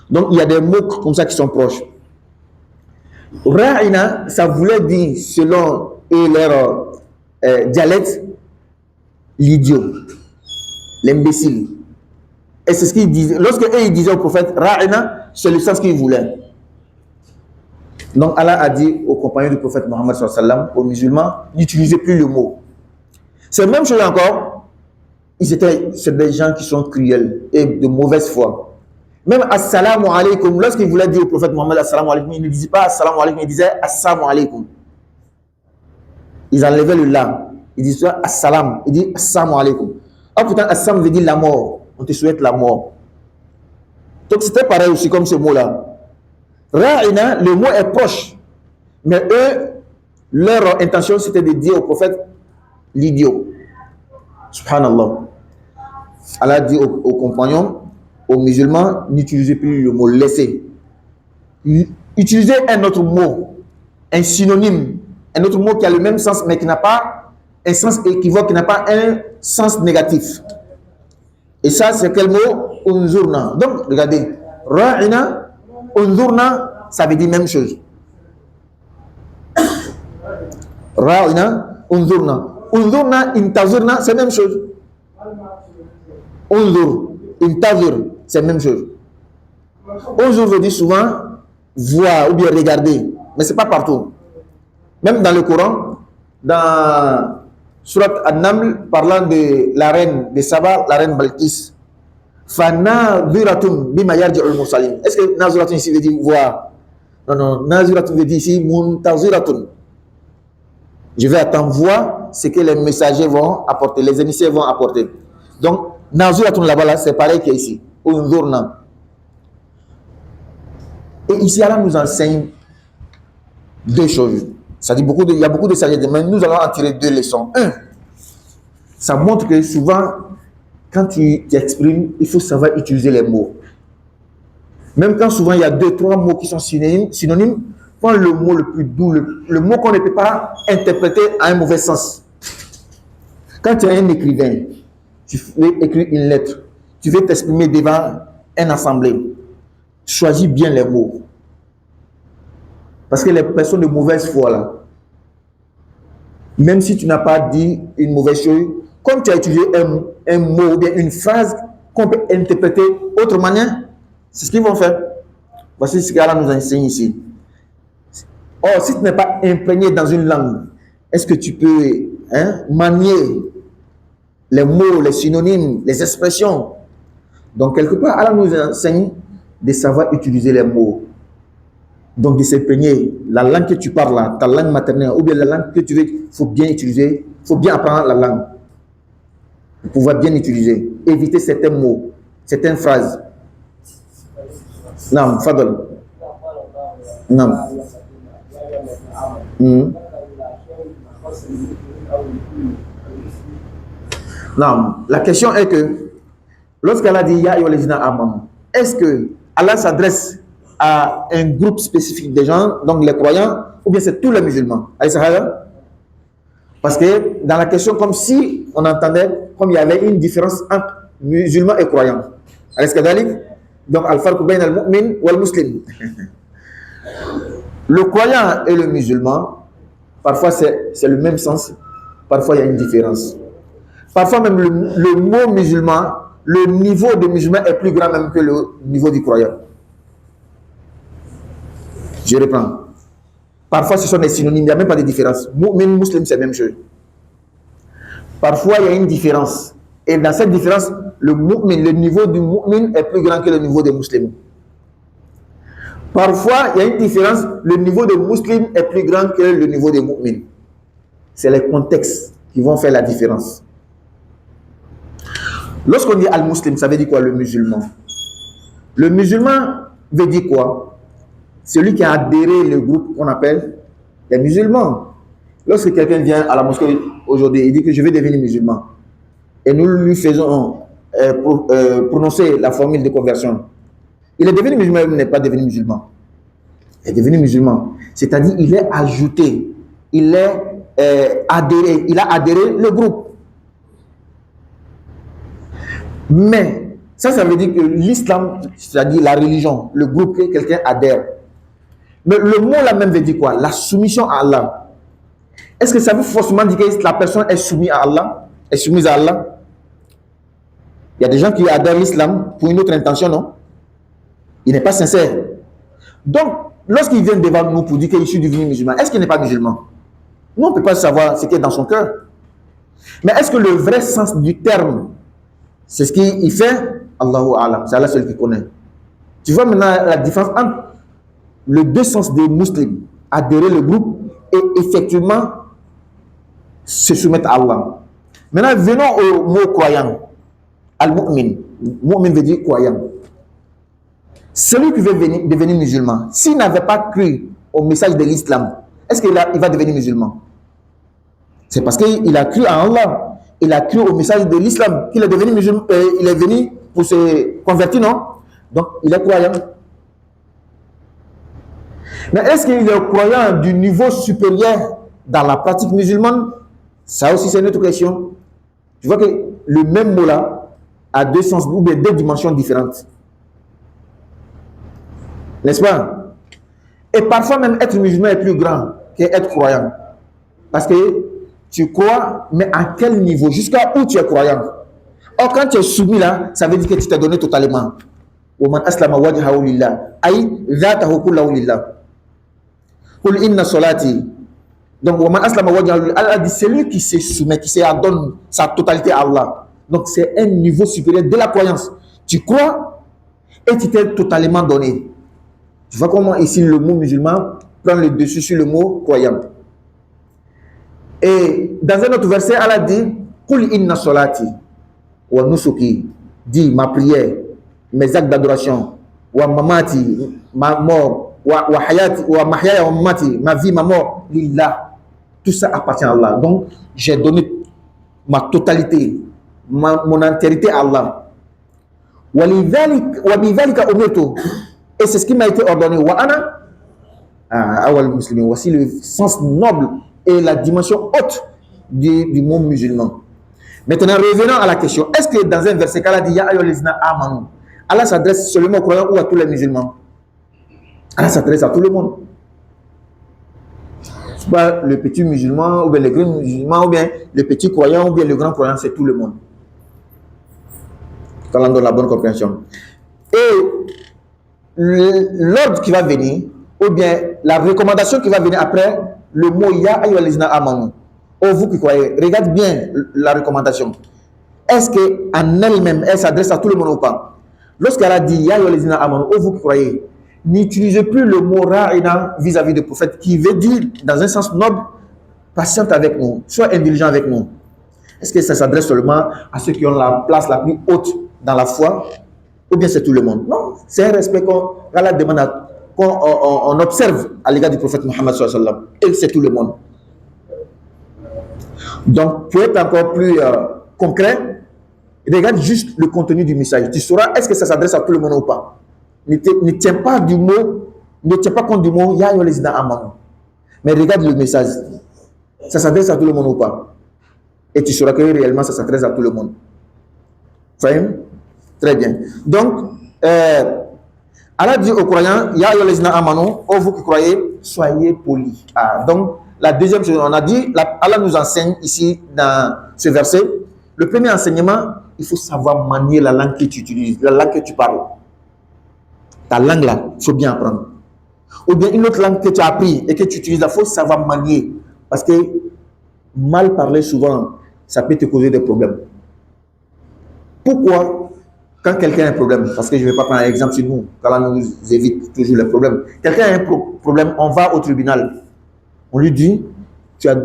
Donc, il y a des mots comme ça qui sont proches. Ra'ina, ça voulait dire, selon leur dialecte, l'idiot, l'imbécile. Et c'est ce qu'ils disaient. Lorsque eux, ils disaient au prophète Ra'ina, c'est le sens qu'ils voulaient. Donc, Allah a dit aux compagnons du prophète Muhammad sallallahu alayhi wa sallam, aux musulmans, n'utilisez plus le mot. C'est la même chose encore. C'est des gens qui sont cruels et de mauvaise foi. Même assalamu alaikum, lorsqu'il voulait dire au prophète Mohammed assalamu alaikum, il ne disait pas assalamu alaikum, il disait assalamu alaikum. Ils enlevaient le lam. Ils disaient assalam, il dit assalamu alaikum. Ah, pourtant, assalam veut dire la mort. On te souhaite la mort. Donc c'était pareil aussi comme ce mot-là. Ra'ina, le mot est proche. Mais eux, leur intention, c'était de dire au prophète l'idiot. Subhanallah. Allah dit aux compagnons, aux musulmans, n'utilisez plus le mot laissez. Utilisez un autre mot, un synonyme, un autre mot qui a le même sens, mais qui n'a pas un sens équivoque, qui n'a pas un sens négatif. Et ça, c'est quel mot? Unzurna. Donc, regardez, ra'ina, unzurna, ça veut dire même chose. Ra'ina, unzurna. Unzurna, intazurna, c'est la même chose. Unzur, intazur, c'est la même chose. Unzur veut dire souvent voir ou bien regarder, mais ce n'est pas partout. Même dans le Coran, dans Surat An-Naml, parlant de la reine de Saba, la reine Balkis, Fanaziratun bima yarji'ul mursalin. Est-ce que Naziratun ici veut dire voir? Non, non, Naziratun veut dire ici Muntaziratun. Je vais attendre voir ce que les messagers vont apporter, les émissaires vont apporter. Donc, Naziratun là-bas, c'est pareil qu'ici. Unzurna. Et ici, Allah nous enseigne deux choses. Ça dit il y a beaucoup de sagesse, mais nous allons en tirer deux leçons. Un, ça montre que souvent, quand tu t'exprimes, il faut savoir utiliser les mots. Même quand souvent il y a 2-3 mots qui sont synonymes, prends le mot le plus doux, le mot qu'on ne peut pas interpréter à un mauvais sens. Quand tu es un écrivain, tu veux écrire une lettre, tu veux t'exprimer devant une assemblée, choisis bien les mots. Parce que les personnes de mauvaise foi là, même si tu n'as pas dit une mauvaise chose, comme tu as utilisé un mot ou bien une phrase qu'on peut interpréter autre manière, c'est ce qu'ils vont faire. Voici ce qu'Allah nous enseigne ici. Or, si tu n'es pas imprégné dans une langue, est-ce que tu peux manier les mots, les synonymes, les expressions? Donc, quelque part, Allah nous enseigne de savoir utiliser les mots. Donc, de s'imprégner. La langue que tu parles là, ta langue maternelle, ou bien la langue que tu veux, il faut bien utiliser, il faut bien apprendre la langue. Pour pouvoir bien utiliser. Éviter certains mots, certaines phrases. Non, Fadol. Non. Non, la question est que lorsqu'Allah dit Ya ayyuhallazina amanu, est-ce que Allah s'adresse à un groupe spécifique de gens, donc les croyants, ou bien c'est tous les musulmans? Parce que dans la question, comme si on entendait, comme il y avait une différence entre musulmans et croyants. Donc, al-farq bayna al-mu'min wal-muslim. Le croyant et le musulman, parfois c'est le même sens, parfois il y a une différence. Parfois même le mot musulman, le niveau de musulman est plus grand même que le niveau du croyant. Je reprends. Parfois ce sont des synonymes, il n'y a même pas de différence. Mu'min, muslim, c'est la même chose. Parfois il y a une différence. Et dans cette différence, le niveau du mu'min est plus grand que le niveau des musulmans. Parfois, il y a une différence, le niveau des musulmans est plus grand que le niveau des mu'min. C'est les contextes qui vont faire la différence. Lorsqu'on dit al-muslim, ça veut dire quoi, le musulman? Le musulman veut dire quoi? Celui qui a adhéré au groupe qu'on appelle les musulmans. Lorsque quelqu'un vient à la mosquée aujourd'hui, il dit que je vais devenir musulman. Et nous lui faisons prononcer la formule de conversion. Il est devenu musulman, il n'est pas devenu musulman. Il est devenu musulman. C'est-à-dire il est ajouté, il est adhéré, il a adhéré le groupe. Mais ça veut dire que l'islam, c'est-à-dire la religion, le groupe que quelqu'un adhère. Mais le mot là même veut dire quoi? La soumission à Allah. Est-ce que ça veut forcément dire que la personne est soumise à Allah? Est soumise à Allah? Il y a des gens qui adhèrent l'islam pour une autre intention, non? Il n'est pas sincère. Donc, lorsqu'il vient devant nous pour dire qu'il est devenu musulman, est-ce qu'il n'est pas musulman? Nous, on ne peut pas savoir ce qui est dans son cœur. Mais est-ce que le vrai sens du terme, c'est ce qu'il fait? Allahu A'lam, c'est Allah seul qui connaît. Tu vois maintenant la différence entre les deux sens des musulmans, adhérer le groupe et effectivement se soumettre à Allah. Maintenant, venons au mot croyant. Al-mu'min. Mu'min veut dire croyant. Celui qui veut devenir musulman, s'il n'avait pas cru au message de l'islam, est-ce qu'il va devenir musulman? C'est parce qu'il a cru en Allah, il a cru au message de l'islam qu'il est devenu musulman, il est venu pour se convertir, non? Donc, il est croyant. Mais est-ce qu'il est croyant du niveau supérieur dans la pratique musulmane? Ça aussi, c'est une autre question. Tu vois que le même mot là a deux sens, ou deux dimensions différentes. N'est-ce pas? Et parfois même être musulman est plus grand qu'être croyant. Parce que tu crois, mais à quel niveau? Jusqu'à où tu es croyant? Or, quand tu es soumis là, ça veut dire que tu t'es donné totalement. وَمَنْ أَسْلَمَ وَجْهَهُ لِلَّهِ أي ذَاتَهُ كُلَّهُ لِلَّهِ قُلْ إِنَّ صَلَاتِي. Donc, وَمَنْ أَسْلَمَ وَجْهَهُ لِلَّهِ, Allah dit celui qui se soumet, qui se donne sa totalité à Allah. Donc, c'est un niveau supérieur de la croyance. Tu crois et tu t'es totalement donné. Tu vois comment ici le mot musulman prend le dessus sur le mot croyant. Et dans un autre verset, Allah dit Qul inna solati wa nusuki, dit ma prière, mes actes d'adoration, wa mamati, ma mort, wa hayati, wa mahyaya wa mamati, ma vie, ma mort, lillah. Tout ça appartient à Allah. Donc, j'ai donné ma totalité mon entièreté à Allah. وَبِذَلِكَ أُمِرْتُ. Et c'est ce qui m'a été ordonné. وَأَنَا أَوَّلُ الْمُسْلِمِينَ. Voici le sens noble et la dimension haute du monde musulman. Maintenant, revenons à la question. Est-ce que dans un verset qu'Allah dit Ya ayyuhallazina amanu, Allah s'adresse seulement aux croyants ou à tous les musulmans? Allah s'adresse à tout le monde. C'est pas le petit musulman ou bien le grand musulman ou bien le petit croyant ou bien le grand croyant, c'est tout le monde. Quand on donne la bonne compréhension. Et l'ordre qui va venir, ou bien la recommandation qui va venir après le mot Ya ayyuhallazina amanu, oh vous qui croyez, regarde bien la recommandation. Est-ce qu'en elle-même, elle s'adresse à tout le monde ou pas? Lorsqu'elle a dit Ya ayyuhallazina amanu, oh vous qui croyez, n'utilisez plus le mot Ra'ina vis-à-vis du prophète, qui veut dire, dans un sens noble, patiente avec nous, sois indulgent avec nous. Est-ce que ça s'adresse seulement à ceux qui ont la place la plus haute dans la foi, ou bien c'est tout le monde? Non, c'est un respect qu'Allah demande qu'on observe à l'égard du prophète Muhammad sallallahu alayhi wa sallam, et c'est tout le monde. Donc, pour être encore plus concret, regarde juste le contenu du message. Tu sauras est-ce que ça s'adresse à tout le monde ou pas. Ne tiens pas du mot, ne tiens pas compte du mot Ya ayyuhallazina amanu. Mais regarde le message. Ça s'adresse à tout le monde ou pas. Et tu sauras que réellement ça s'adresse à tout le monde. Fahim? Très bien. Donc, Allah dit aux croyants Ya ayyuhallazina amanu, oh vous qui croyez, soyez polis. Donc, la deuxième chose, on a dit, Allah nous enseigne ici dans ce verset, le premier enseignement, il faut savoir manier la langue que tu utilises, la langue que tu parles. Ta langue là, il faut bien apprendre. Ou bien une autre langue que tu as appris et que tu utilises, il faut savoir manier. Parce que mal parler souvent, ça peut te causer des problèmes. Pourquoi? Quand quelqu'un a un problème, parce que je ne vais pas prendre un exemple sur nous, car là nous évite toujours les problèmes. Quelqu'un a un problème, on va au tribunal. On lui dit, tu as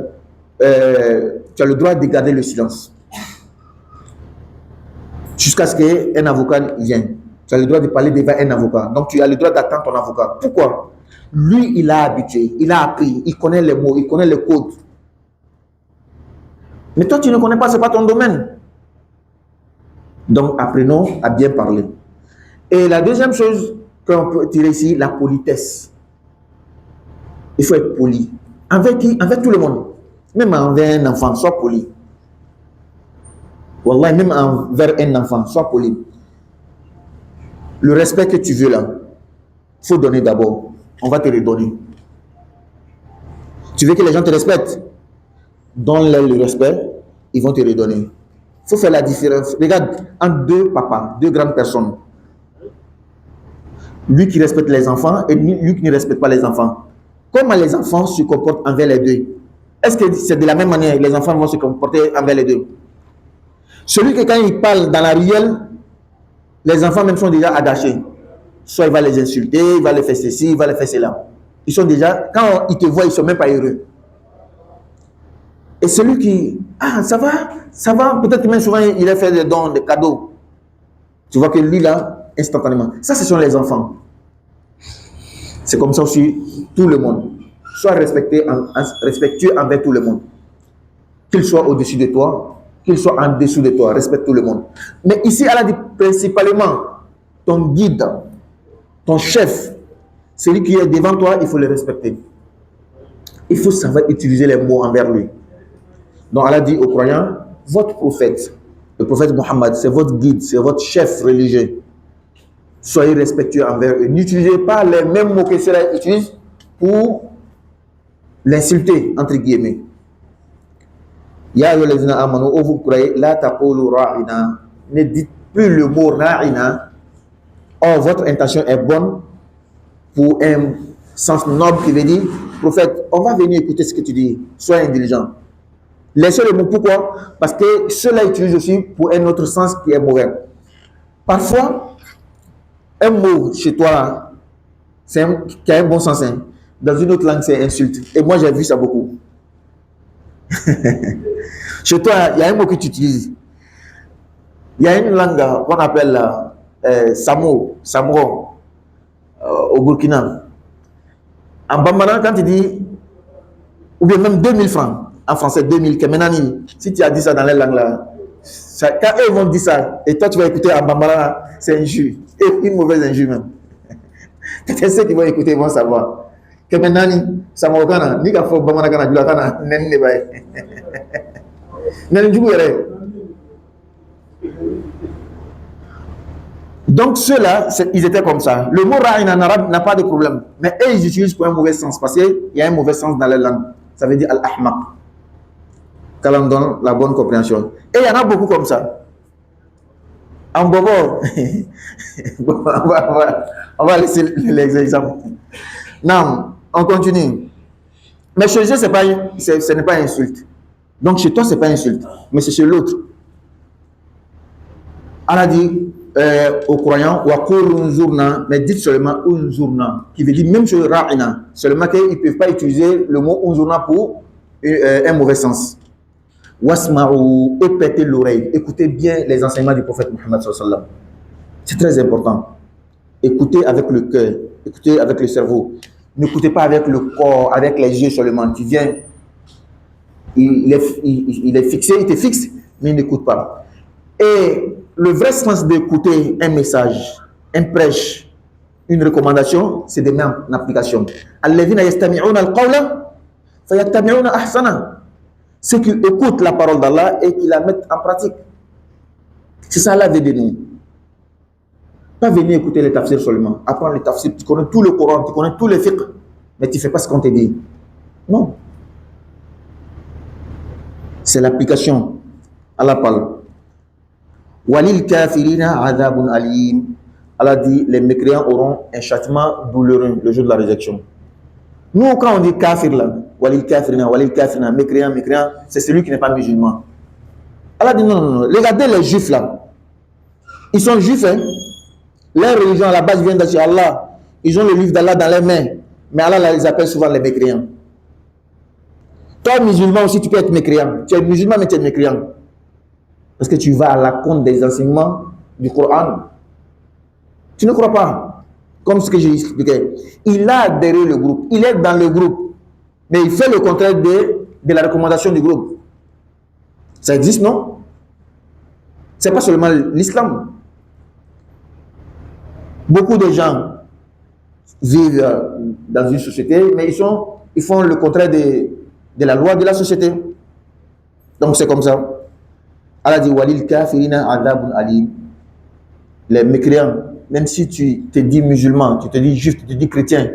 le droit de garder le silence. Jusqu'à ce qu'un avocat vienne. Tu as le droit de parler devant un avocat. Donc, tu as le droit d'attendre ton avocat. Pourquoi? Lui, il a habitué, il a appris, il connaît les mots, il connaît les codes. Mais toi, tu ne connais pas, ce n'est pas ton domaine. Donc, apprenons à bien parler. Et la deuxième chose qu'on peut tirer ici, la politesse. Il faut être poli. Avec qui? Avec tout le monde. Même envers un enfant, sois poli. Wallah, même envers un enfant, sois poli. Le respect que tu veux là, il faut donner d'abord. On va te redonner. Tu veux que les gens te respectent? Donne-leur le respect, ils vont te redonner. Il faut faire la différence. Regarde, entre deux papas, deux grandes personnes. Lui qui respecte les enfants et lui qui ne respecte pas les enfants. Comment les enfants se comportent envers les deux? Est-ce que c'est de la même manière que les enfants vont se comporter envers les deux? Celui que quand il parle dans la ruelle, les enfants même sont déjà attachés. Soit il va les insulter, il va les faire ceci, il va les faire cela. Ils sont déjà, quand ils te voient, ils ne sont même pas heureux. Et celui qui, ça va, peut-être même souvent il a fait des dons, des cadeaux. Tu vois que lui là, instantanément. Ça, ce sont les enfants. C'est comme ça aussi, tout le monde. Sois respectueux envers tout le monde. Qu'il soit au-dessus de toi, qu'il soit en dessous de toi, respecte tout le monde. Mais ici, elle a dit principalement, ton guide, ton chef, celui qui est devant toi, il faut le respecter. Il faut savoir utiliser les mots envers lui. Donc, elle a dit aux croyants, votre prophète, le prophète Mohammed, c'est votre guide, c'est votre chef religieux. Soyez respectueux envers eux. N'utilisez pas les mêmes mots que ceux-là utilisent pour l'insulter, entre guillemets. Ya ayyuhallazina amanu, oh vous croyez, la taqulu ra'ina. Ne dites plus le mot ra'ina. Or, votre intention est bonne pour un sens noble qui veut dire, prophète, on va venir écouter ce que tu dis. Sois indulgent. Laissez le mot. Pourquoi? Parce que ceux-là utilisent aussi pour un autre sens qui est mauvais. Parfois, un mot chez toi, qui a un bon sens. Hein. Dans une autre langue, c'est insulte. Et moi, j'ai vu ça beaucoup. Chez toi, il y a un mot que tu utilises. Il y a une langue qu'on appelle Samo, au Burkina. En Bambara, quand tu dis, ou bien même 2000 francs, en français 2000, si tu as dit ça dans les langues là, Quand eux vont dire ça, et toi tu vas écouter en bambara, c'est injure. Et une mauvaise injure même. Peut-être ceux qui vont écouter vont savoir. Que maintenant, ça m'a okana, ni ka fo bamana kana jula kana, nen ne bay. Nen jugu yere. Donc ceux-là, ils étaient comme ça. Le mot ra'in en arabe n'a pas de problème. Mais eux, ils utilisent pour un mauvais sens. Parce qu'il y a un mauvais sens dans la langue. Ça veut dire al-ahmaq. Quand on donne la bonne compréhension. Et il y en a beaucoup comme ça. En bobo, on va laisser l'exemple. Non, on continue. Mais chez eux, ce n'est pas insulte. Donc chez toi, ce n'est pas insulte. Mais c'est chez l'autre. Allah dit aux croyants, mais dites seulement unzurna, qui veut dire même sur ra'ina, seulement qu'ils ne peuvent pas utiliser le mot unzurna pour un mauvais sens. Wasma'u, et pétez l'oreille. Écoutez bien les enseignements du prophète Muhammad sallallahu alayhi wa sallam. C'est très important. Écoutez avec le cœur, écoutez avec le cerveau. N'écoutez pas avec le corps, avec les yeux seulement. Tu viens, il est fixé, il te fixe, mais il n'écoute pas. Et le vrai sens d'écouter un message, un prêche, une recommandation, c'est de mettre en application. Alladhina yastami'una al-qawla fayattabi'una ahsana. Ceux qui écoutent la parole d'Allah et qui la mettent en pratique. C'est ça la vie de nous. Pas venir écouter les tafsirs seulement, apprendre les tafsirs, tu connais tout le Coran, tu connais tous les fiqh, mais tu ne fais pas ce qu'on te dit. Non. C'est l'application. Allah parle. Walil kafirina adhabun alim. Allah dit, les mécréants auront un châtiment douloureux le jour de la réjection. Nous, quand on dit kafir là, walil kafirina, mécréant, c'est celui qui n'est pas musulman. Allah dit non. Regardez les juifs là. Ils sont juifs, hein. Leur religion à la base vient de Allah. Ils ont le livre d'Allah dans les mains. Mais Allah les appelle souvent les mécréants. Toi, musulman aussi, tu peux être mécréant. Tu es musulman, mais tu es mécréant. Parce que tu vas à la compte des enseignements du Coran. Tu ne crois pas. Comme ce que j'ai expliqué. Il a adhéré le groupe. Il est dans le groupe. Mais il fait le contraire de la recommandation du groupe. Ça existe, non? Ce n'est pas seulement l'islam. Beaucoup de gens vivent dans une société, mais ils font le contraire de la loi de la société. Donc c'est comme ça. Allah dit walil kafirina adhabun alim. Les mécréants, même si tu te dis musulman, tu te dis juif, tu te dis chrétien,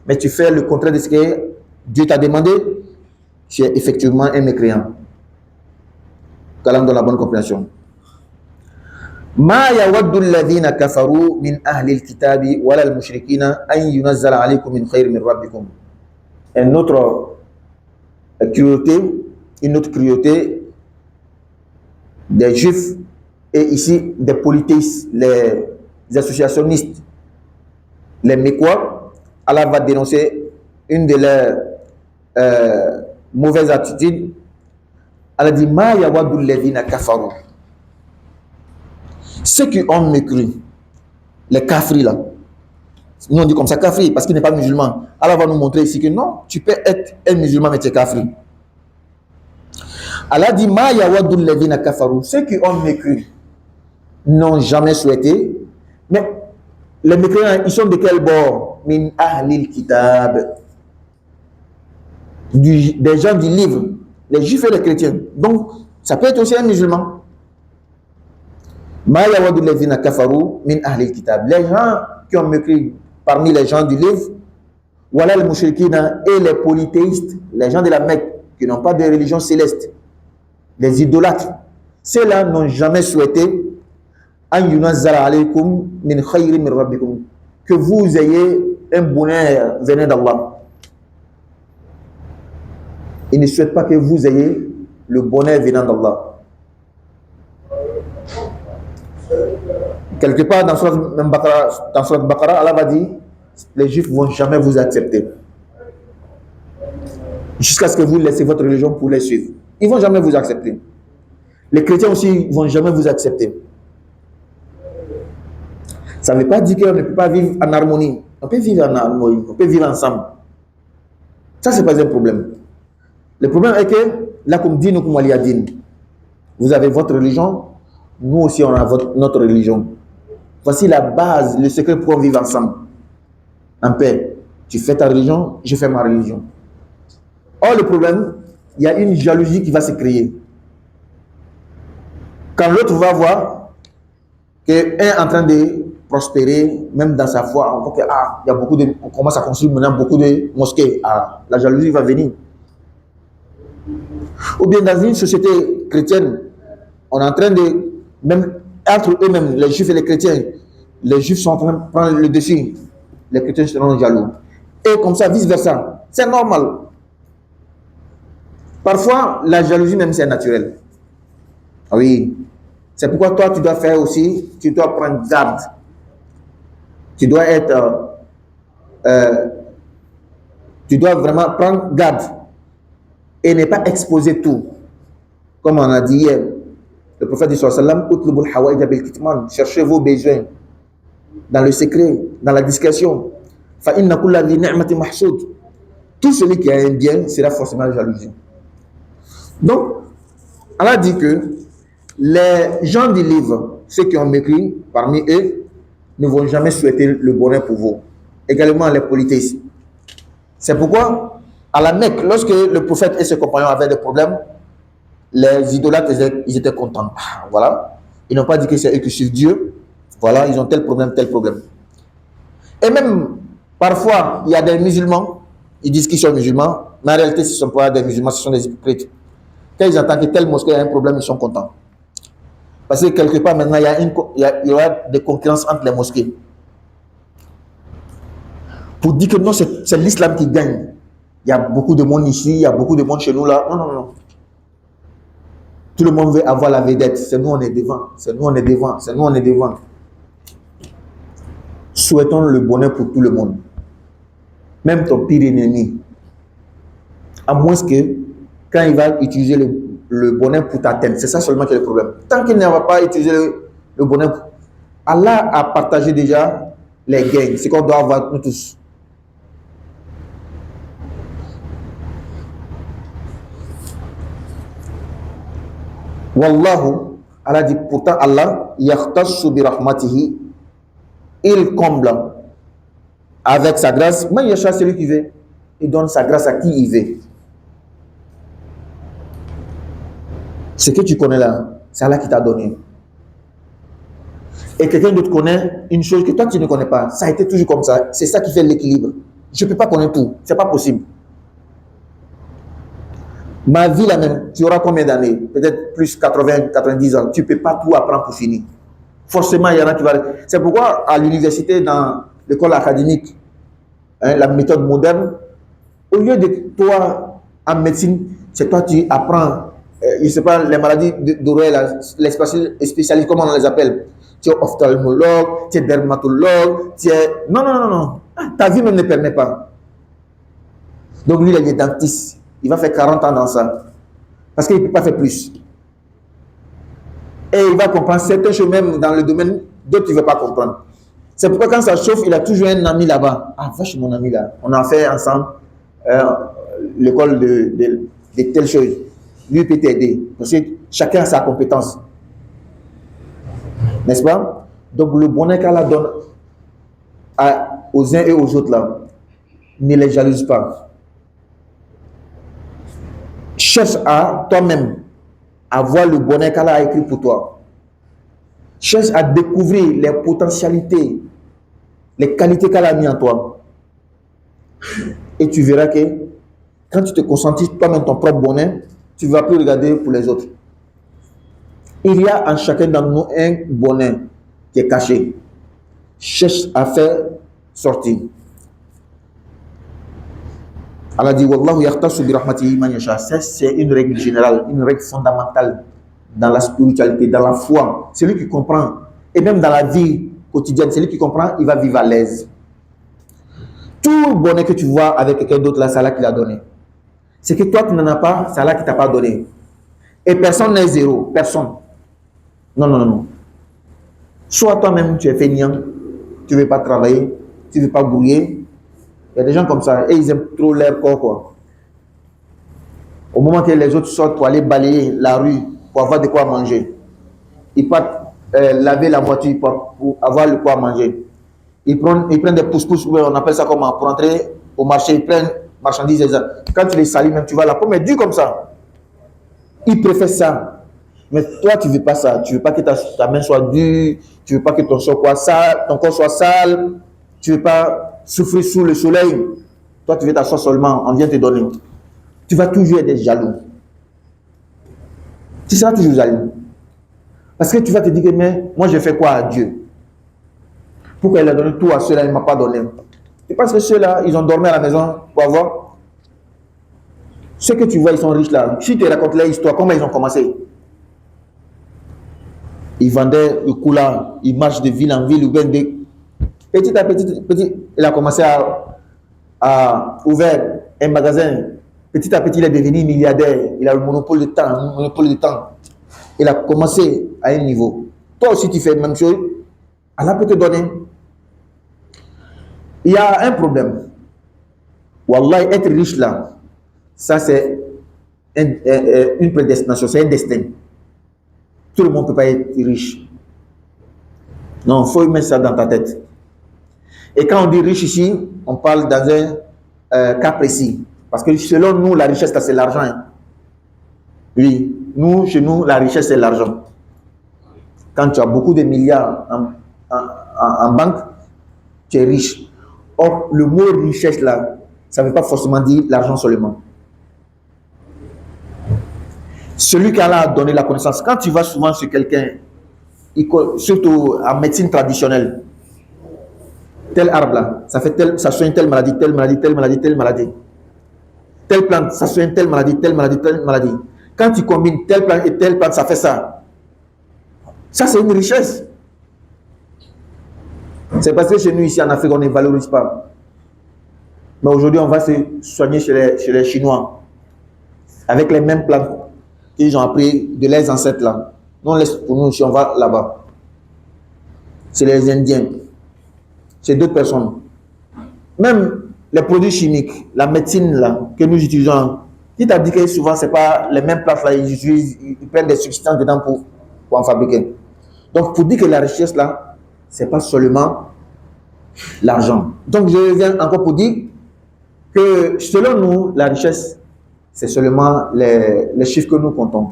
mais tu fais le contraire de ce que Dieu t'a demandé, tu es effectivement un mécréant. Qu'Allah donne la bonne compréhension. ما يود الذين كفروا من أهل الكتاب ولا المشركين أن ينزل عليكم من خير من ربكم. Une autre cruauté des juifs et ici des polythéistes, les associationnistes, les mécois. Allah va dénoncer une de leurs mauvaises attitudes. Allah dit ما يود الذين كفروا. Ceux qui ont mécru, les kafris là, nous on dit comme ça kafri parce qu'il n'est pas musulman. Allah va nous montrer ici que non, tu peux être un musulman mais tu es kafri. Allah dit ma yawadul ladina kafaru. Ceux qui ont mécru n'ont jamais souhaité, mais les mécréants ils sont de quel bord? Min ahlil kitab, des gens du livre, les juifs et les chrétiens. Donc ça peut être aussi un musulman. Ma yawadul ladina kafaru min ahlil kitab. Les gens qui ont mécru parmi les gens du livre, voilà les mushrikina et les polythéistes, les gens de la Mecque qui n'ont pas de religion céleste, les idolâtres, ceux-là n'ont jamais souhaité an yunazzala alaykum min khayrin min rabbikum, que vous ayez un bonheur venant d'Allah. Ils ne souhaitent pas que vous ayez le bonheur venant d'Allah. Quelque part dans Surat Baqarah, Allah va dire les juifs ne vont jamais vous accepter jusqu'à ce que vous laissez votre religion pour les suivre. Ils ne vont jamais vous accepter. Les chrétiens aussi ne vont jamais vous accepter. Ça ne veut pas dire qu'on ne peut pas vivre en harmonie. On peut vivre en harmonie, on peut vivre ensemble. Ça, ce n'est pas un problème. Le problème est que, là, comme dit, nous, comme waliyadin, Vous avez votre religion, nous aussi on a notre religion. Voici la base, le secret pour vivre ensemble, en paix. Tu fais ta religion, je fais ma religion. Or, le problème, il y a une jalousie qui va se créer. Quand l'autre va voir qu'un est en train de prospérer, même dans sa foi, on voit que, il y a beaucoup de, on commence à construire maintenant beaucoup de mosquées. La jalousie va venir. Ou bien dans une société chrétienne, on est en train de, même entre eux-mêmes, les juifs et les chrétiens, les juifs sont en train de prendre le dessus, les chrétiens seront jaloux. Et comme ça, vice-versa. C'est normal. Parfois, la jalousie même, c'est naturel. Oui. C'est pourquoi toi, tu dois faire aussi, tu dois prendre garde. Tu dois être, tu dois vraiment prendre garde et ne pas exposer tout. Comme on a dit hier, le prophète dit sallam, cherchez vos besoins dans le secret, dans la discrétion. Tout celui qui a un bien sera forcément jalousie. Donc, Allah dit que les gens du livre, ceux qui ont écrit parmi eux, ne vont jamais souhaiter le bonheur pour vous. Également les polythéistes. C'est pourquoi, à la Mecque, lorsque le prophète et ses compagnons avaient des problèmes, les idolâtres, ils étaient contents. Voilà. Ils n'ont pas dit que c'est eux qui suivent Dieu. Voilà, ils ont tel problème, tel problème. Et même, parfois, il y a des musulmans, ils disent qu'ils sont musulmans, mais en réalité, ce ne sont pas des musulmans, ce sont des hypocrites. Quand ils entendent que telle mosquée a un problème, ils sont contents. Parce que quelque part, maintenant, il y aura des concurrences entre les mosquées. Pour dire que non, c'est l'islam qui gagne. Il y a beaucoup de monde ici, il y a beaucoup de monde chez nous là. Non, non, non. Tout le monde veut avoir la vedette. C'est nous, on est devant. C'est nous, on est devant. C'est nous, on est devant. Souhaitons le bonheur pour tout le monde. Même ton pire ennemi. À moins que, quand il va utiliser le bonheur pour t'atteindre, c'est ça seulement qui est le problème. Tant qu'il ne va pas utiliser le bonheur, Allah a partagé déjà les gains. C'est qu'on doit avoir nous tous. Wallahu, Allah dit pourtant Allah, yahtassu bi rahmatihi, il comble avec sa grâce, mais il celui qui veut. Il donne sa grâce à qui il veut. Ce que tu connais là, c'est Allah qui t'a donné. Et quelqu'un d'autre connaît une chose que toi tu ne connais pas. Ça a été toujours comme ça. C'est ça qui fait l'équilibre. Je ne peux pas connaître tout. C'est pas possible. Ma vie là même, tu auras combien d'années? Peut-être plus 80, 90 ans. Tu ne peux pas tout apprendre pour finir. Forcément, il y en a qui vont... C'est pourquoi à l'université, dans l'école académique, la méthode moderne, au lieu de toi en médecine, c'est toi tu apprends, je ne sais pas, les maladies d'oreille, les spécialistes, comment on les appelle? Tu es ophtalmologue, tu es dermatologue, tu es... Non, non, non, non. Ta vie même ne permet pas. Donc lui, il est dentiste. Il va faire 40 ans dans ça. Parce qu'il ne peut pas faire plus. Et il va comprendre certaines choses même dans le domaine d'autres, il ne veut pas comprendre. C'est pourquoi quand ça chauffe, il a toujours un ami là-bas. Ah, va chez mon ami là. On a fait ensemble l'école de telle chose. Lui peut t'aider. Parce que chacun a sa compétence. N'est-ce pas? Donc le bonheur qu'Allah donne aux uns et aux autres là, ne les jalouse pas. Cherche à toi-même à voir le bonheur qu'Allah a écrit pour toi. Cherche à découvrir les potentialités, les qualités qu'Allah a mis en toi. Et tu verras que quand tu te concentres toi-même ton propre bonheur, tu ne vas plus regarder pour les autres. Il y a en chacun d'entre nous un bonheur qui est caché. Cherche à faire sortir. Allah dit Wallahu yahtassu bi rahmatihi man yasha. C'est une règle générale, une règle fondamentale dans la spiritualité, dans la foi. Celui qui comprend, et même dans la vie quotidienne, celui qui comprend, il va vivre à l'aise. Tout le bonheur que tu vois avec quelqu'un d'autre là, c'est Allah qui l'a donné. C'est que toi tu n'en as pas, c'est Allah qui t'a pas donné. Et personne n'est zéro, personne. Non, non, non, non. Soit toi-même tu es feignant, tu ne veux pas travailler, tu ne veux pas brouiller. Il y a des gens comme ça, et ils aiment trop leur corps, quoi. Au moment que les autres sortent pour aller balayer la rue, pour avoir de quoi manger. Ils partent laver la voiture pour avoir de quoi manger. Ils prennent des pousse-pousse, on appelle ça comment, pour entrer au marché, ils prennent marchandises. Quand tu les salis, même tu vois, la pomme est dure comme ça. Ils préfèrent ça. Mais toi, tu ne veux pas ça. Tu ne veux pas que ta main soit dure, tu ne veux pas que ton corps soit sale, tu ne veux pas souffrir sous le soleil. Toi, tu veux t'asseoir seulement, on vient te donner. Tu vas toujours être jaloux. Tu seras toujours jaloux. Parce que tu vas te dire que, mais moi, je fais quoi à Dieu? Pourquoi il a donné tout à ceux-là, il ne m'a pas donné? C'est parce que ceux-là, ils ont dormi à la maison pour avoir. Ceux que tu vois, ils sont riches là. Si tu te racontes leur histoire, comment ils ont commencé? Ils vendaient le coula, ils marchent de ville en ville, ou bien petit à petit, il a commencé à ouvrir un magasin. Petit à petit, il est devenu milliardaire. Il a le monopole de temps. Il a commencé à un niveau. Toi aussi, tu fais la même chose. Allah peut te donner. Il y a un problème. Wallah, être riche là, ça c'est une prédestination, c'est un destin. Tout le monde ne peut pas être riche. Non, il faut mettre ça dans ta tête. Et quand on dit riche ici, on parle dans un cas précis. Parce que selon nous, la richesse, c'est l'argent. Hein. Oui, chez nous, la richesse, c'est l'argent. Quand tu as beaucoup de milliards en banque, tu es riche. Or, le mot richesse, là, ça ne veut pas forcément dire l'argent seulement. Celui qui a donné la connaissance, quand tu vas souvent sur quelqu'un, surtout en médecine traditionnelle, tel arbre là, ça soigne telle maladie, telle maladie, telle maladie, telle maladie. Telle plante, ça soigne telle maladie, telle maladie, telle maladie. Quand tu combines telle plante et telle plante, ça fait ça. Ça, c'est une richesse. C'est parce que chez nous, ici en Afrique, on ne valorise pas. Mais aujourd'hui, on va se soigner chez les Chinois. Avec les mêmes plantes qu'ils ont appris de leurs ancêtres là. Non, laisse pour nous, si on va là-bas. C'est les Indiens. C'est d'autres personnes. Même les produits chimiques, la médecine là, que nous utilisons, qui t'a dit que souvent, ce n'est pas les mêmes plantes là, ils prennent des substances dedans pour en fabriquer. Donc, pour dire que la richesse là, ce n'est pas seulement l'argent. Donc, je reviens encore pour dire que selon nous, la richesse, c'est seulement les chiffres que nous comptons.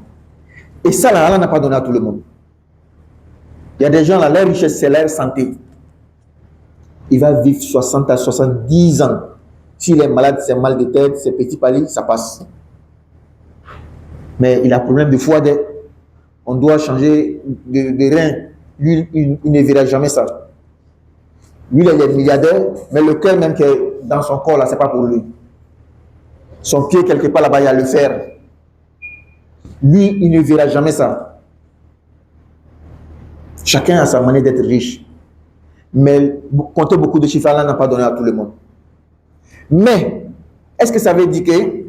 Et ça, là, Allah n'a pas donné à tout le monde. Il y a des gens là, leur richesse, c'est leur santé. Il va vivre 60 à 70 ans. S'il est malade, c'est mal de tête, c'est petit pali, ça passe. Mais il a un problème de foie. On doit changer de rein. Lui, il ne verra jamais ça. Lui, il est milliardaire, mais le cœur même qui est dans son corps, là, ce n'est pas pour lui. Son pied, quelque part là-bas, il y a le fer. Lui, il ne verra jamais ça. Chacun a sa manière d'être riche. Mais compter beaucoup de chiffres, Allah n'a pas donné à tout le monde. Mais, est-ce que ça veut dire que,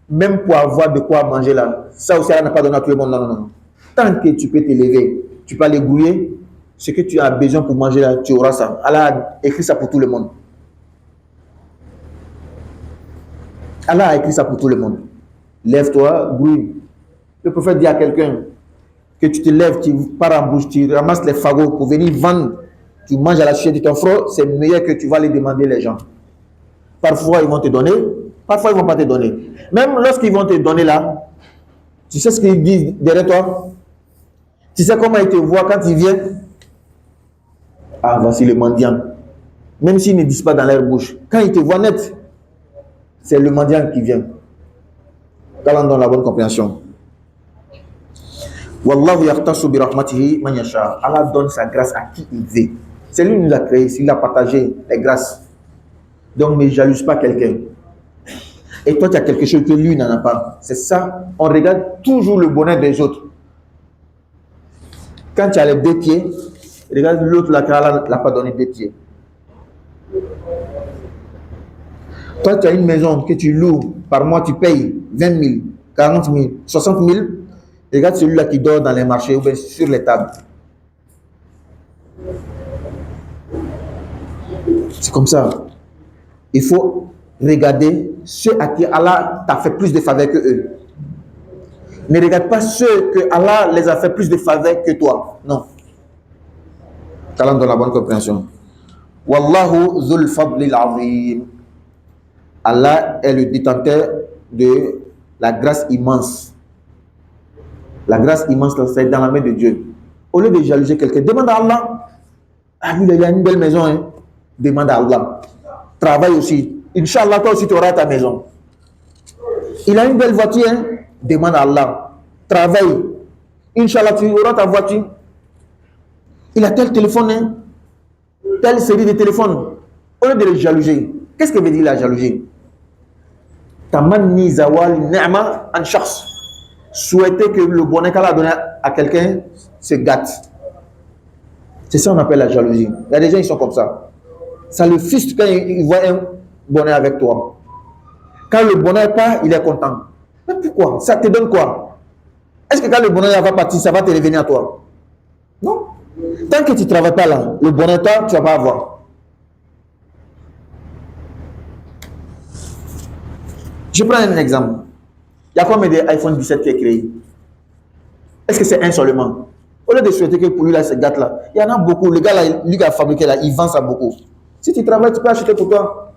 même pour avoir de quoi manger là, ça aussi, Allah n'a pas donné à tout le monde? Non, non, non. Tant que tu peux t'élever, tu peux aller grouiller, ce que tu as besoin pour manger là, tu auras ça. Allah a écrit ça pour tout le monde. Allah a écrit ça pour tout le monde. Lève-toi, grouille. Le prophète dit à quelqu'un que tu te lèves, tu pars en bouche, tu ramasses les fagots pour venir vendre, tu manges à la suite de ton frère, c'est meilleur que tu vas les demander les gens. Parfois, ils vont te donner, parfois, ils ne vont pas te donner. Même lorsqu'ils vont te donner là, tu sais ce qu'ils disent derrière toi? Tu sais comment ils te voient quand ils viennent? Ah, voici le mendiant. Même s'ils ne disent pas dans leur bouche, quand ils te voient net, c'est le mendiant qui vient. Qu'Allah donne la bonne compréhension. Wallahu yahtassu bi rahmatihi man yasha. Allah donne sa grâce à qui il veut. C'est lui qui nous a créé, il a partagé les grâces. Donc ne jalouse pas quelqu'un. Et toi, tu as quelque chose que lui n'en a pas. C'est ça. On regarde toujours le bonheur des autres. Quand tu as les 2 pieds, regarde l'autre là, Allah ne l'a pas donné 2 pieds. Toi, tu as une maison que tu loues, par mois tu payes 20 000, 40 000, 60 000. Regarde celui-là qui dort dans les marchés ou bien sur les tables. C'est comme ça. Il faut regarder ceux à qui Allah t'a fait plus de faveurs que eux. Ne regarde pas ceux que Allah les a fait plus de faveurs que toi. Non. Talent dans la bonne compréhension. Wallahu dhul fadlil azim. Allah est le détenteur de la grâce immense. La grâce immense, c'est dans la main de Dieu. Au lieu de jalouser quelqu'un, demande à Allah. Ah, lui, il a une belle maison. Hein? Demande à Allah. Travaille aussi. Inch'Allah, toi aussi, tu auras ta maison. Il a une belle voiture. Hein? Demande à Allah. Travaille. Inch'Allah, tu auras ta voiture. Il a tel téléphone. Hein? Telle série de téléphones. Au lieu de le jalouser. Qu'est-ce que veut dire la jalousie? Tamanni zawal ni'ma an shakhs. Souhaiter que le bonheur qu'Allah a donné à quelqu'un se gâte. C'est ça qu'on appelle la jalousie. Il y a des gens qui sont comme ça. Ça le frustre quand il voit un bonheur avec toi. Quand le bonheur part, il est content. Mais pourquoi? Ça te donne quoi? Est-ce que quand le bonheur va partir, ça va te revenir à toi? Non. Tant que tu ne travailles pas là, le bonheur, toi, tu ne vas pas avoir. Je prends un exemple. Il y a combien d'iPhone 17 qui est créé? Est-ce que c'est un seulement? Au lieu de souhaiter que pour lui, là, ce gâte-là, il y en a beaucoup. Le gars, là, lui qui a fabriqué, là, il vend ça beaucoup. Si tu travailles, tu peux acheter pour toi.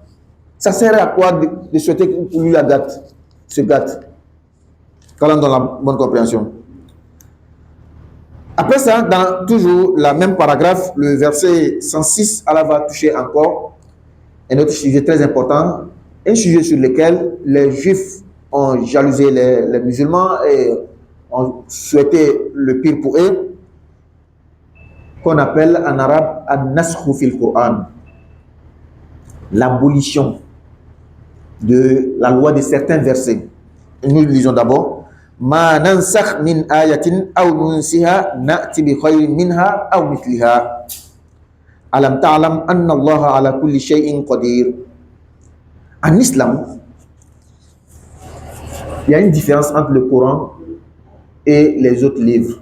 Ça sert à quoi de souhaiter que pour lui, la gâte, se gâte? Quand on est dans la bonne compréhension. Après ça, dans toujours la même paragraphe, le verset 106, Allah va toucher encore un autre sujet très important, un sujet sur lequel les Juifs ont jalousé les musulmans et ont souhaité le pire pour eux, qu'on appelle en arabe an-naskhu fil Qur'an, l'abolition de la loi de certains versets. Nous lisons d'abord ma nansakh min ayatin aw nunsiha na'ti bi khayrin minha aw mithliha alam ta'lam anna Allah ala kulli shay'in qadir. En islam, il y a une différence entre le Coran et les autres livres,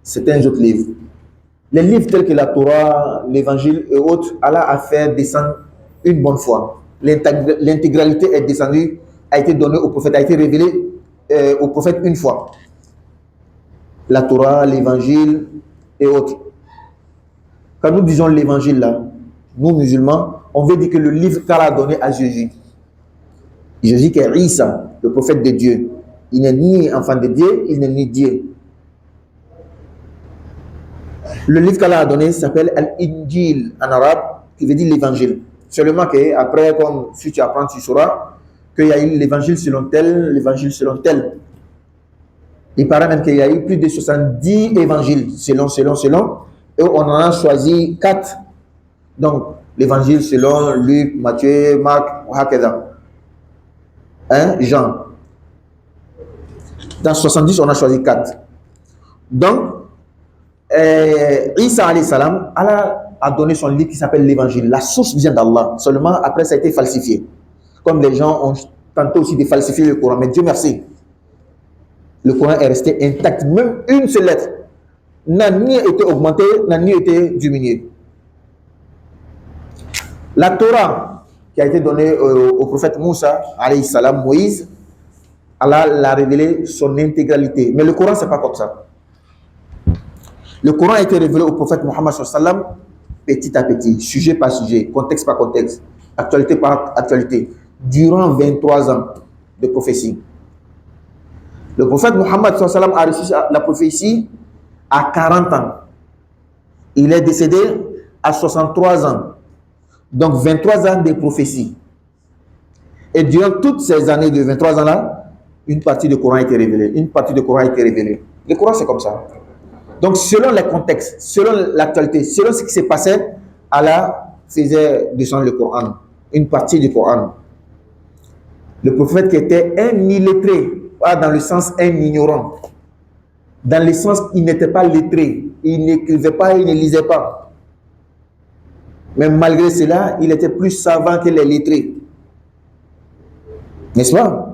certains autres livres. Les livres tels que la Torah, l'Évangile et autres, Allah a fait descendre une bonne fois. L'intégralité est descendue, a été donnée au prophète, a été révélée au prophète une fois. La Torah, l'Évangile et autres. Quand nous disons l'Évangile là, nous musulmans, on veut dire que le livre qu'Allah a donné à Jésus. Jésus qui est Isa, le prophète de Dieu. Il n'est ni enfant de Dieu, il n'est ni Dieu. Le livre qu'Allah a donné s'appelle Al-Injil en arabe, qui veut dire l'évangile. Seulement qu'après, comme si tu apprends, tu sauras qu'il y a eu l'évangile selon tel, l'évangile selon tel. Il paraît même qu'il y a eu plus de 70 évangiles selon, et on en a choisi 4. Donc, l'évangile selon Luc, Matthieu, Marc, Hakeda. Jean. Dans 70, on a choisi 4. Donc, Isa alayhi salam, Allah a donné son livre qui s'appelle l'évangile. La source vient d'Allah. Seulement, après, ça a été falsifié. Comme les gens ont tenté aussi de falsifier le Coran. Mais Dieu merci, le Coran est resté intact. Même une seule lettre n'a ni été augmentée, n'a ni été diminuée. La Torah qui a été donnée au prophète Moussa, alayhi salam, Moïse, Allah l'a révélé son intégralité. Mais le Coran, c'est pas comme ça. Le Coran a été révélé au prophète Mohammed sallam petit à petit, sujet par sujet, contexte par contexte, actualité par actualité, durant 23 ans de prophétie. Le prophète Mohammed sallam a reçu la prophétie à 40 ans. Il est décédé à 63 ans. Donc 23 ans de prophétie. Et durant toutes ces années de 23 ans-là, une partie du Coran a été révélée. Une partie du Coran a été révélée. Le Coran, c'est comme ça. Donc, selon les contextes, selon l'actualité, selon ce qui s'est passé, Allah faisait descendre le Coran, une partie du Coran. Le prophète qui était un illettré, pas dans le sens un ignorant, dans le sens qu'il n'était pas lettré, il n'écrivait pas, il ne lisait pas. Mais malgré cela, il était plus savant que les lettrés. N'est-ce pas?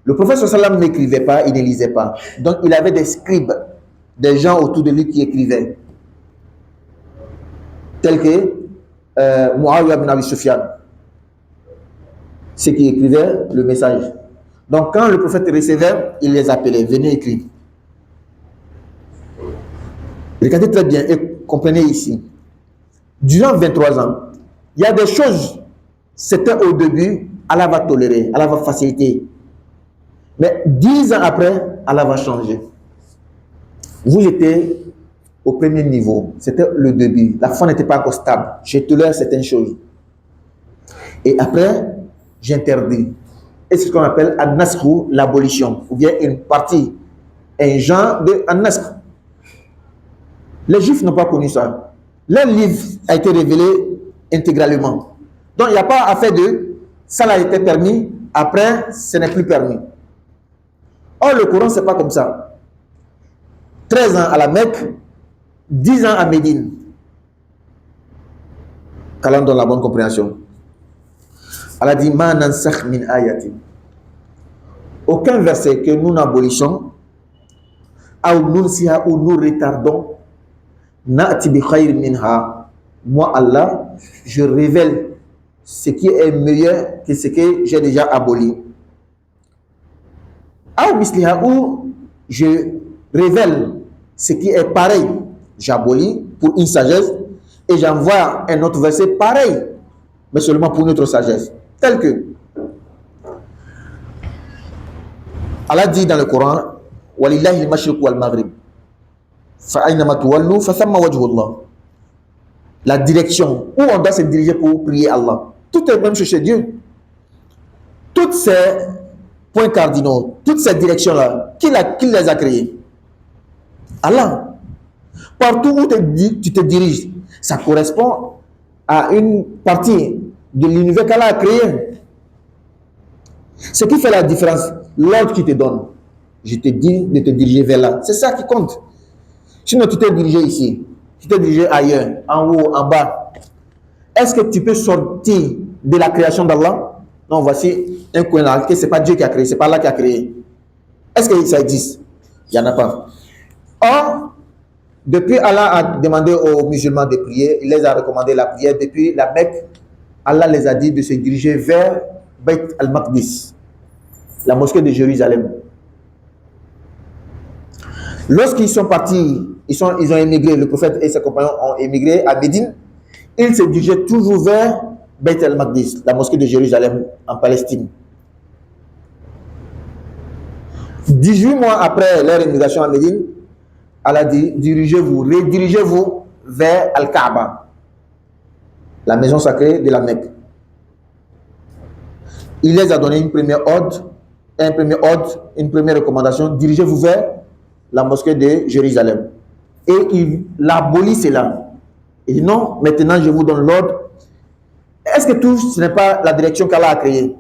Le prophète sallam n'écrivait pas, il ne lisait pas. Donc, il avait des scribes, des gens autour de lui qui écrivaient, tels que Muawiyah ibn Abi Sufyan, ceux qui écrivaient le message. Donc quand le prophète recevait, il les appelait, venez écrire. Regardez très bien et comprenez ici. Durant 23 ans, il y a des choses, c'était au début, Allah va tolérer, Allah va faciliter. Mais 10 ans après, Allah va changer. Vous étiez au premier niveau, c'était le début. La foi n'était pas encore stable. Je tolère certaines choses. Et après, j'interdis. Et c'est ce qu'on appelle ad-nasr, l'abolition, ou bien une partie, un genre de ad-nasr. Les Juifs n'ont pas connu ça. Leur livre a été révélé intégralement. Donc, il n'y a pas à faire de ça a été permis, après, ce n'est plus permis. Or, le Coran, ce n'est pas comme ça. 13 ans à la Mecque, 10 ans à Médine. Qu'Allah donne la bonne compréhension. Allah dit Ma nansakh min ayatin. Aucun verset que nous n'abolissons, ou nous retardons, na'ti bi khayr minha. Moi, Allah, je révèle ce qui est meilleur que ce que j'ai déjà aboli. Ou je révèle ce qui est pareil, j'abolis pour une sagesse et j'envoie un autre verset pareil, mais seulement pour une autre sagesse. Tel que Allah dit dans le Coran, Walillahi al-mashriq wal-maghrib, fa'aynama tuwallu fathamma wajhullah. La direction où on doit se diriger pour prier Allah. Tout est même chez Dieu. Toutes ces points cardinaux, toutes ces directions-là, qui les a créées? Allah. Partout où tu te diriges, ça correspond à une partie de l'univers qu'Allah a créé. Ce qui fait la différence, l'ordre qui te donne. Je te dis de te diriger vers là. C'est ça qui compte. Sinon, tu t'es dirigé ici, tu t'es dirigé ailleurs, en haut, en bas. Est-ce que tu peux sortir de la création d'Allah? Non, voici un coin là, que ce n'est pas Dieu qui a créé, ce n'est pas Allah qui a créé. Est-ce que ça existe? Il n'y en a pas. Or, depuis Allah a demandé aux musulmans de prier, il les a recommandé la prière. Depuis la Mecque, Allah les a dit de se diriger vers Bayt al-Maqdis, la mosquée de Jérusalem. Lorsqu'ils sont partis, ils ont émigré, le prophète et ses compagnons ont émigré à Médine, ils se dirigeaient toujours vers Bayt al-Maqdis, la mosquée de Jérusalem en Palestine. 18 mois après leur émigration à Médine, Allah dit, redirigez-vous vers Al-Kaaba, la maison sacrée de la Mecque. Il les a donné une première ordre, une première recommandation, dirigez-vous vers la mosquée de Jérusalem. Et il abolit cela. Il dit non, maintenant je vous donne l'ordre. Est-ce que tout, ce n'est pas la direction qu'Allah a créée?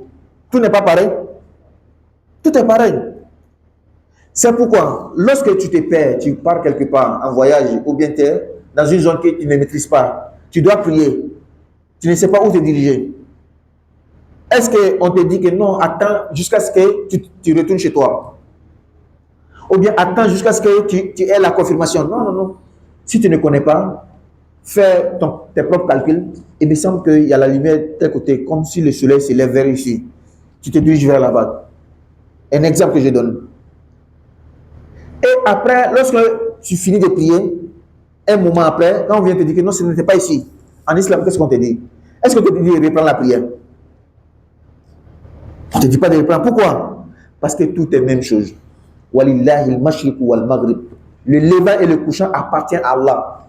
Tout n'est pas pareil? Tout est pareil. C'est pourquoi, lorsque tu te perds, tu pars quelque part en voyage, ou bien tu es dans une zone que tu ne maîtrises pas, tu dois prier. Tu ne sais pas où te diriger. Est-ce qu'on te dit que non, attends jusqu'à ce que tu retournes chez toi? Ou bien attends jusqu'à ce que tu aies la confirmation? Non, non, non. Si tu ne connais pas, fais tes propres calculs. Il me semble qu'il y a la lumière de tel côté, comme si le soleil se lève vers ici. Tu te diriges vers là-bas. Un exemple que je donne. Et après, lorsque tu finis de prier, un moment après, quand on vient te dire que non, ce n'était pas ici. En islam, qu'est-ce qu'on te dit? Est-ce qu'on te dit de reprendre la prière? On ne te dit pas de reprendre. Pourquoi? Parce que tout est même chose. Walillahi al-mashriq wal-maghrib. Le levant et le couchant appartiennent à Allah.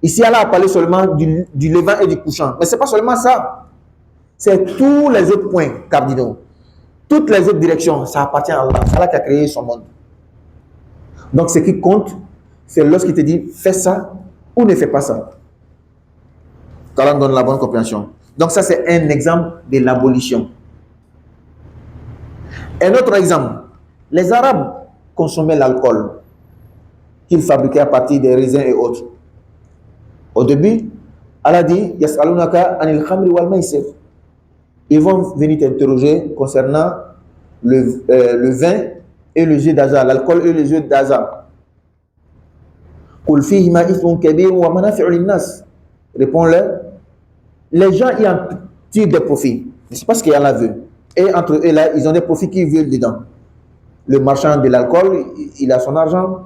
Ici, Allah a parlé seulement du levant et du couchant. Mais ce n'est pas seulement ça. C'est tous les autres points cardinaux. Toutes les autres directions, ça appartient à Allah. C'est Allah qui a créé son monde. Donc, ce qui compte, c'est lorsqu'il te dit, fais ça ou ne fais pas ça. Qu'Allah donne la bonne compréhension. Donc, ça, c'est un exemple de l'abolition. Un autre exemple, les Arabes consommaient l'alcool qu'ils fabriquaient à partir des raisins et autres. Au début, Allah dit, Yas'alunaka anil khamri wal maisir. Ils vont venir t'interroger concernant le vin et le jeu d'hasard, l'alcool et le jeu d'hasard. Qul fihima ithmun kabir wa manafi'u linnas. Réponds-leur, les gens y en tirent des profits. C'est pas ce qu'Allah veut. Et entre eux là, ils ont des profits qui veulent dedans. Le marchand de l'alcool, il a son argent.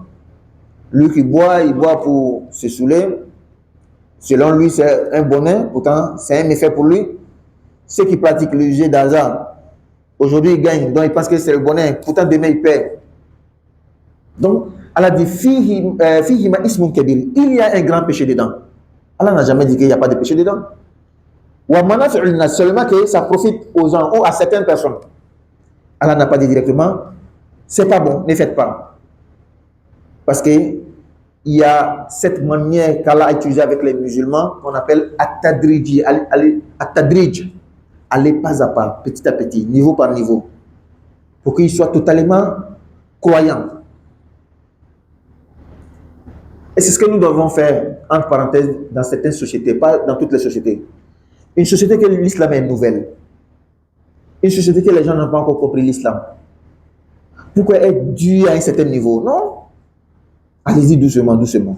Lui qui boit, il boit pour se saouler. Selon lui, c'est un bonheur, pourtant c'est un méfait pour lui. Ceux qui pratiquent le jeu d'hasard, aujourd'hui ils gagnent, donc ils pensent que c'est le bonheur, pourtant demain ils perdent. Donc, Allah dit Fihima ismun kabir, il y a un grand péché dedans. Allah n'a jamais dit qu'il n'y a pas de péché dedans. Seulement que ça profite aux gens ou à certaines personnes. Allah n'a pas dit directement, c'est pas bon, ne faites pas. Parce que il y a cette manière qu'Allah a utilisée avec les musulmans qu'on appelle at-tadrij, aller pas à pas, petit à petit, niveau par niveau, pour qu'ils soient totalement croyants. Et c'est ce que nous devons faire, entre parenthèses, dans certaines sociétés, pas dans toutes les sociétés. Une société que l'islam est nouvelle, une société que les gens n'ont pas encore compris l'islam. Pourquoi être dû à un certain niveau? Non. Allez-y doucement, doucement.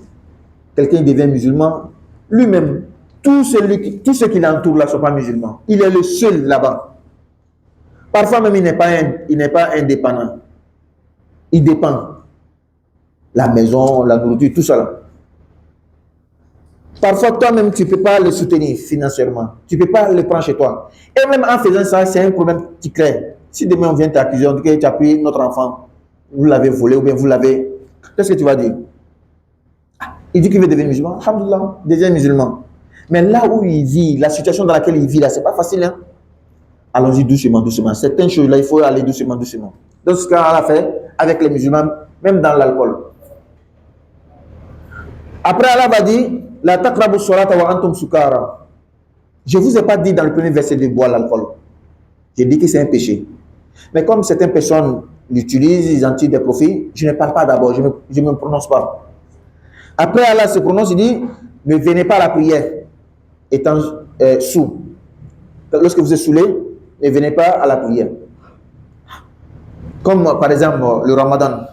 Quelqu'un devient musulman, lui-même, tous ceux qui l'entourent là ne sont pas musulmans. Il est le seul là-bas. Parfois même, il n'est pas indépendant. Il dépend. La maison, la nourriture, tout ça là. Parfois, toi-même, tu ne peux pas le soutenir financièrement. Tu ne peux pas le prendre chez toi. Et même en faisant ça, c'est un problème qui crée. Si demain on vient t'accuser, on dit que tu as pris notre enfant, vous l'avez volé ou bien vous l'avez... Qu'est-ce que tu vas dire? Il dit qu'il veut devenir musulman. Alhamdoulilah, devient musulman. Mais là où il vit, la situation dans laquelle il vit là, c'est pas facile. Hein? Allons-y doucement, doucement. Certaines choses là, il faut aller doucement, doucement. Donc ce qu'Allah a fait avec les musulmans, même dans l'alcool. Après Allah va dire, la taqrabu salata wa antum sukara. Je ne vous ai pas dit dans le premier verset de boire l'alcool. J'ai dit que c'est un péché. Mais comme certaines personnes l'utilisent, ils en tirent des profits, je ne parle pas d'abord, je ne me prononce pas. Après Allah se prononce, il dit, ne venez pas à la prière étant sous. Lorsque vous êtes saoulé, ne venez pas à la prière. Comme par exemple le ramadan.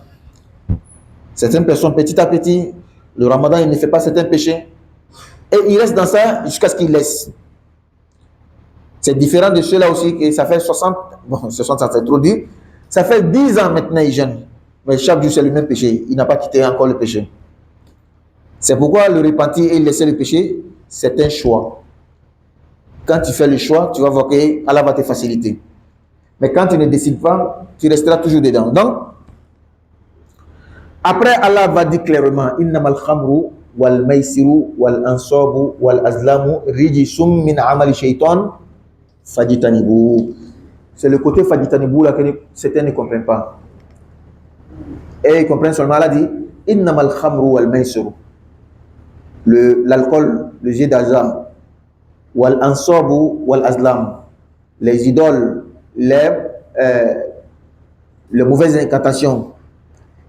Certaines personnes, petit à petit, le ramadan, il ne fait pas certains péchés. Et il reste dans ça jusqu'à ce qu'il laisse. C'est différent de ceux-là aussi, que ça fait 60, bon 60 ça c'est trop dur, ça fait 10 ans maintenant il jeûne. Mais chaque jour c'est le même péché, il n'a pas quitté encore le péché. C'est pourquoi le repentir et laisser le péché, c'est un choix. Quand tu fais le choix, tu vas voir que Allah va te faciliter. Mais quand tu ne décides pas, tu resteras toujours dedans. Donc, après Allah va dire clairement, innamal khamru wal maisiru wal ansabu wal azlamu rijisum min amali shaitan fajitanibu. C'est le côté fajitanibu là que certains ne comprennent pas. Et ils comprennent seulement, Allah dit, innamal khamru wal maisiru. L'alcool, le jeu d'hasard, wal ansabu wal azlam, les idoles, les mauvaises incantations,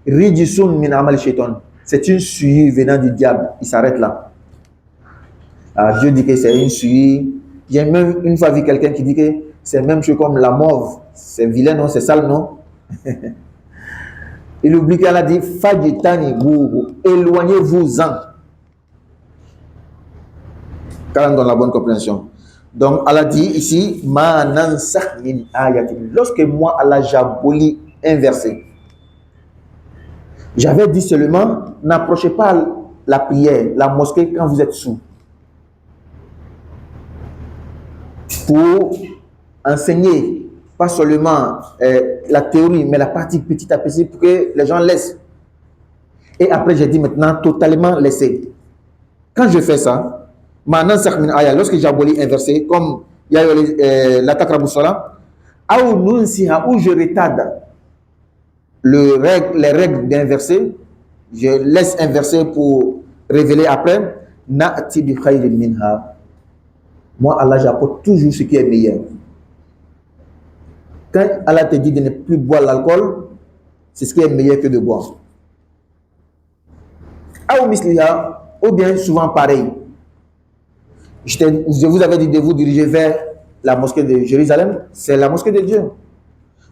rijisun min amal shaitan, c'est une suie venant du diable. Il s'arrête là. Alors Dieu dit que c'est une suie. J'ai même une fois vu quelqu'un qui dit que c'est même chose comme la mauve. C'est vilain, non? C'est sale, non? Il oublie qu'elle a dit fajitanibu, éloignez-vous-en. Car on donne la bonne compréhension. Donc Allah dit ici, ma nansakh min ayatin. Lorsque moi Allah j'abolis un verset, j'avais dit seulement, n'approchez pas la prière, la mosquée quand vous êtes sous. Pour enseigner, pas seulement la théorie, mais la pratique petit à petit pour que les gens laissent. Et après, j'ai dit maintenant, totalement laisser. Quand je fais ça, lorsque j'abolis un verset, comme il y a la taqrabu salat, ou je retarde les règles d'un verset, je laisse un verset pour révéler après, na'ti bi khayrin minha. Moi, Allah, j'apporte toujours ce qui est meilleur. Quand Allah te dit de ne plus boire l'alcool, c'est ce qui est meilleur que de boire. Ou bien souvent pareil. Je vous avais dit de vous diriger vers la mosquée de Jérusalem, c'est la mosquée de Dieu.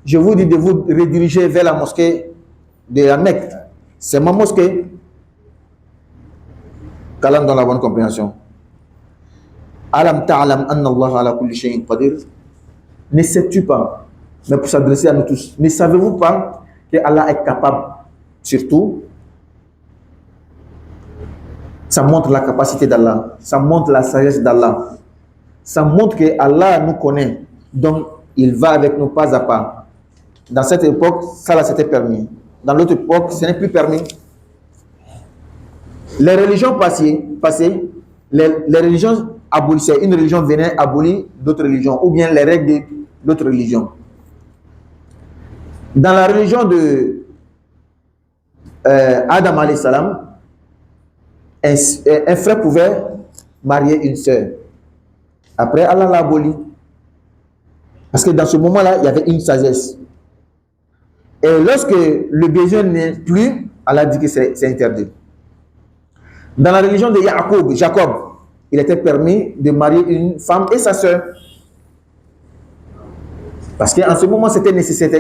Je vous dis de vous rediriger vers la mosquée de la Mecque, c'est ma mosquée. Qu'Allah dans la bonne compréhension. Alam ta'alam anna Allah ala kulli shay'in qadir. Ne sais-tu pas mais pour s'adresser à nous tous. Ne savez-vous pas que Allah est capable, surtout, ça montre la capacité d'Allah, ça montre la sagesse d'Allah, ça montre que Allah nous connaît, donc il va avec nous pas à pas. Dans cette époque, ça là c'était permis. Dans l'autre époque, ce n'est plus permis. Les religions passées les religions abolissaient. Une religion venait abolir d'autres religions, ou bien les règles d'autres religions. Dans la religion de Adam alayhi salam, un frère pouvait marier une sœur. Après, Allah l'a aboli. Parce que dans ce moment-là, il y avait une sagesse. Et lorsque le besoin n'est plus, Allah dit que c'est interdit. Dans la religion de Jacob, il était permis de marier une femme et sa sœur. Parce qu'en ce moment, c'était nécessaire.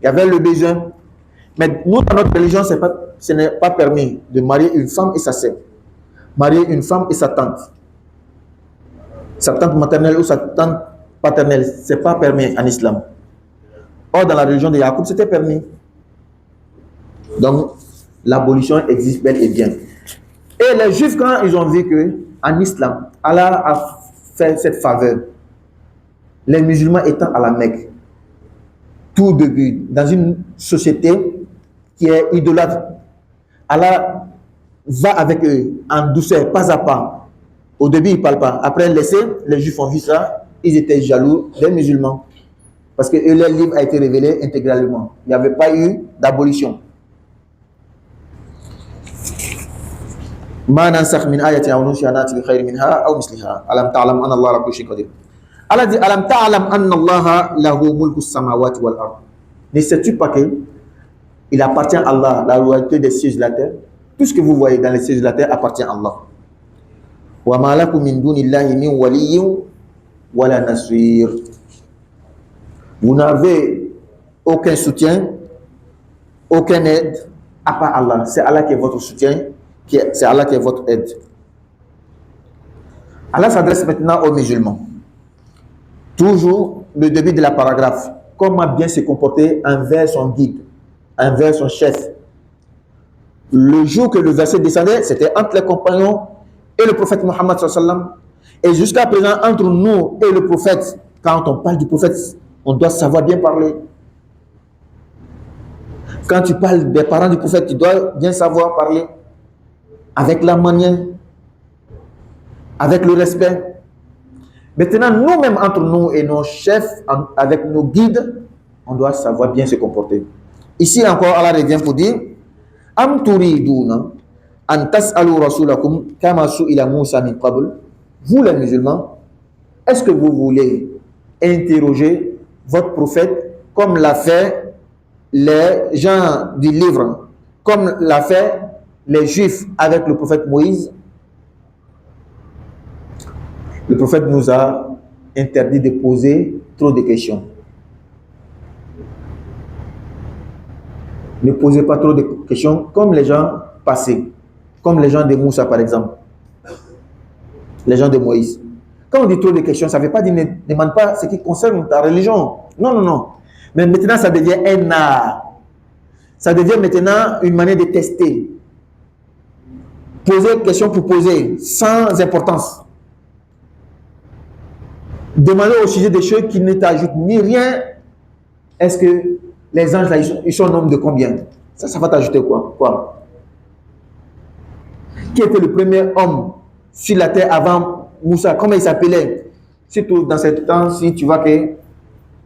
Il y avait le besoin. Mais nous, dans notre religion, ce n'est pas permis de marier une femme et sa sœur. Marier une femme et sa tante. Sa tante maternelle ou sa tante paternelle, ce n'est pas permis en islam. Or, dans la religion de Jacob, c'était permis. Donc, l'abolition existe bel et bien. Et les Juifs, quand ils ont vu qu'en islam, Allah a fait cette faveur, les musulmans étant à la Mecque, tout début, dans une société qui est idolâtre, Allah va avec eux en douceur, pas à pas. Au début, ils ne parlent pas. Après, les Juifs ont vu ça, ils étaient jaloux des musulmans. Parce que leur livre a été révélé intégralement. Il n'y avait pas eu d'abolition. Allah dit alam ta'lam anna Allah lahu mulku samawati wal ard. Ne sais-tu pas que il appartient à Allah la royauté des cieux et de la terre? Tout ce que vous voyez dans les cieux et de la terre appartient à Allah. Wa ma lakum min dunillahi min waliyyin wala nasir. Vous n'avez aucun soutien, aucune aide à part Allah. C'est Allah qui est votre soutien, c'est Allah qui est votre aide. Allah s'adresse maintenant aux musulmans. Toujours le début de la paragraphe. Comment bien se comporter envers son guide, envers son chef. Le jour que le verset descendait, c'était entre les compagnons et le prophète Mohammed sallallahu alayhi wa sallam. Et jusqu'à présent, entre nous et le prophète, quand on parle du prophète, on doit savoir bien parler. Quand tu parles des parents du prophète, tu dois bien savoir parler. Avec la manière, avec le respect. Maintenant, nous-mêmes, entre nous et nos chefs, avec nos guides, on doit savoir bien se comporter. Ici encore, Allah revient pour dire Am turiduna an tas'alu rasulakum kama su'ila Musa min qabl. Vous les musulmans, est-ce que vous voulez interroger votre prophète comme l'a fait les gens du livre, comme l'a fait les Juifs avec le prophète Moïse? Le prophète nous a interdit de poser trop de questions. Ne posez pas trop de questions comme les gens passés, comme les gens de Moussa par exemple, les gens de Moïse. Quand on dit trop de questions, ça ne veut pas dire ne demande pas ce qui concerne ta religion. Non, non, non. Mais maintenant, ça devient un art. Ça devient maintenant une manière de tester. Poser question pour poser, sans importance. Demander au sujet des choses qui ne t'ajoutent ni rien. Est-ce que les anges là, ils sont au nombre de combien? Ça va t'ajouter quoi? Qui était le premier homme sur la terre avant Moussa? Comment il s'appelait? Surtout dans ce temps, si tu vois qu'il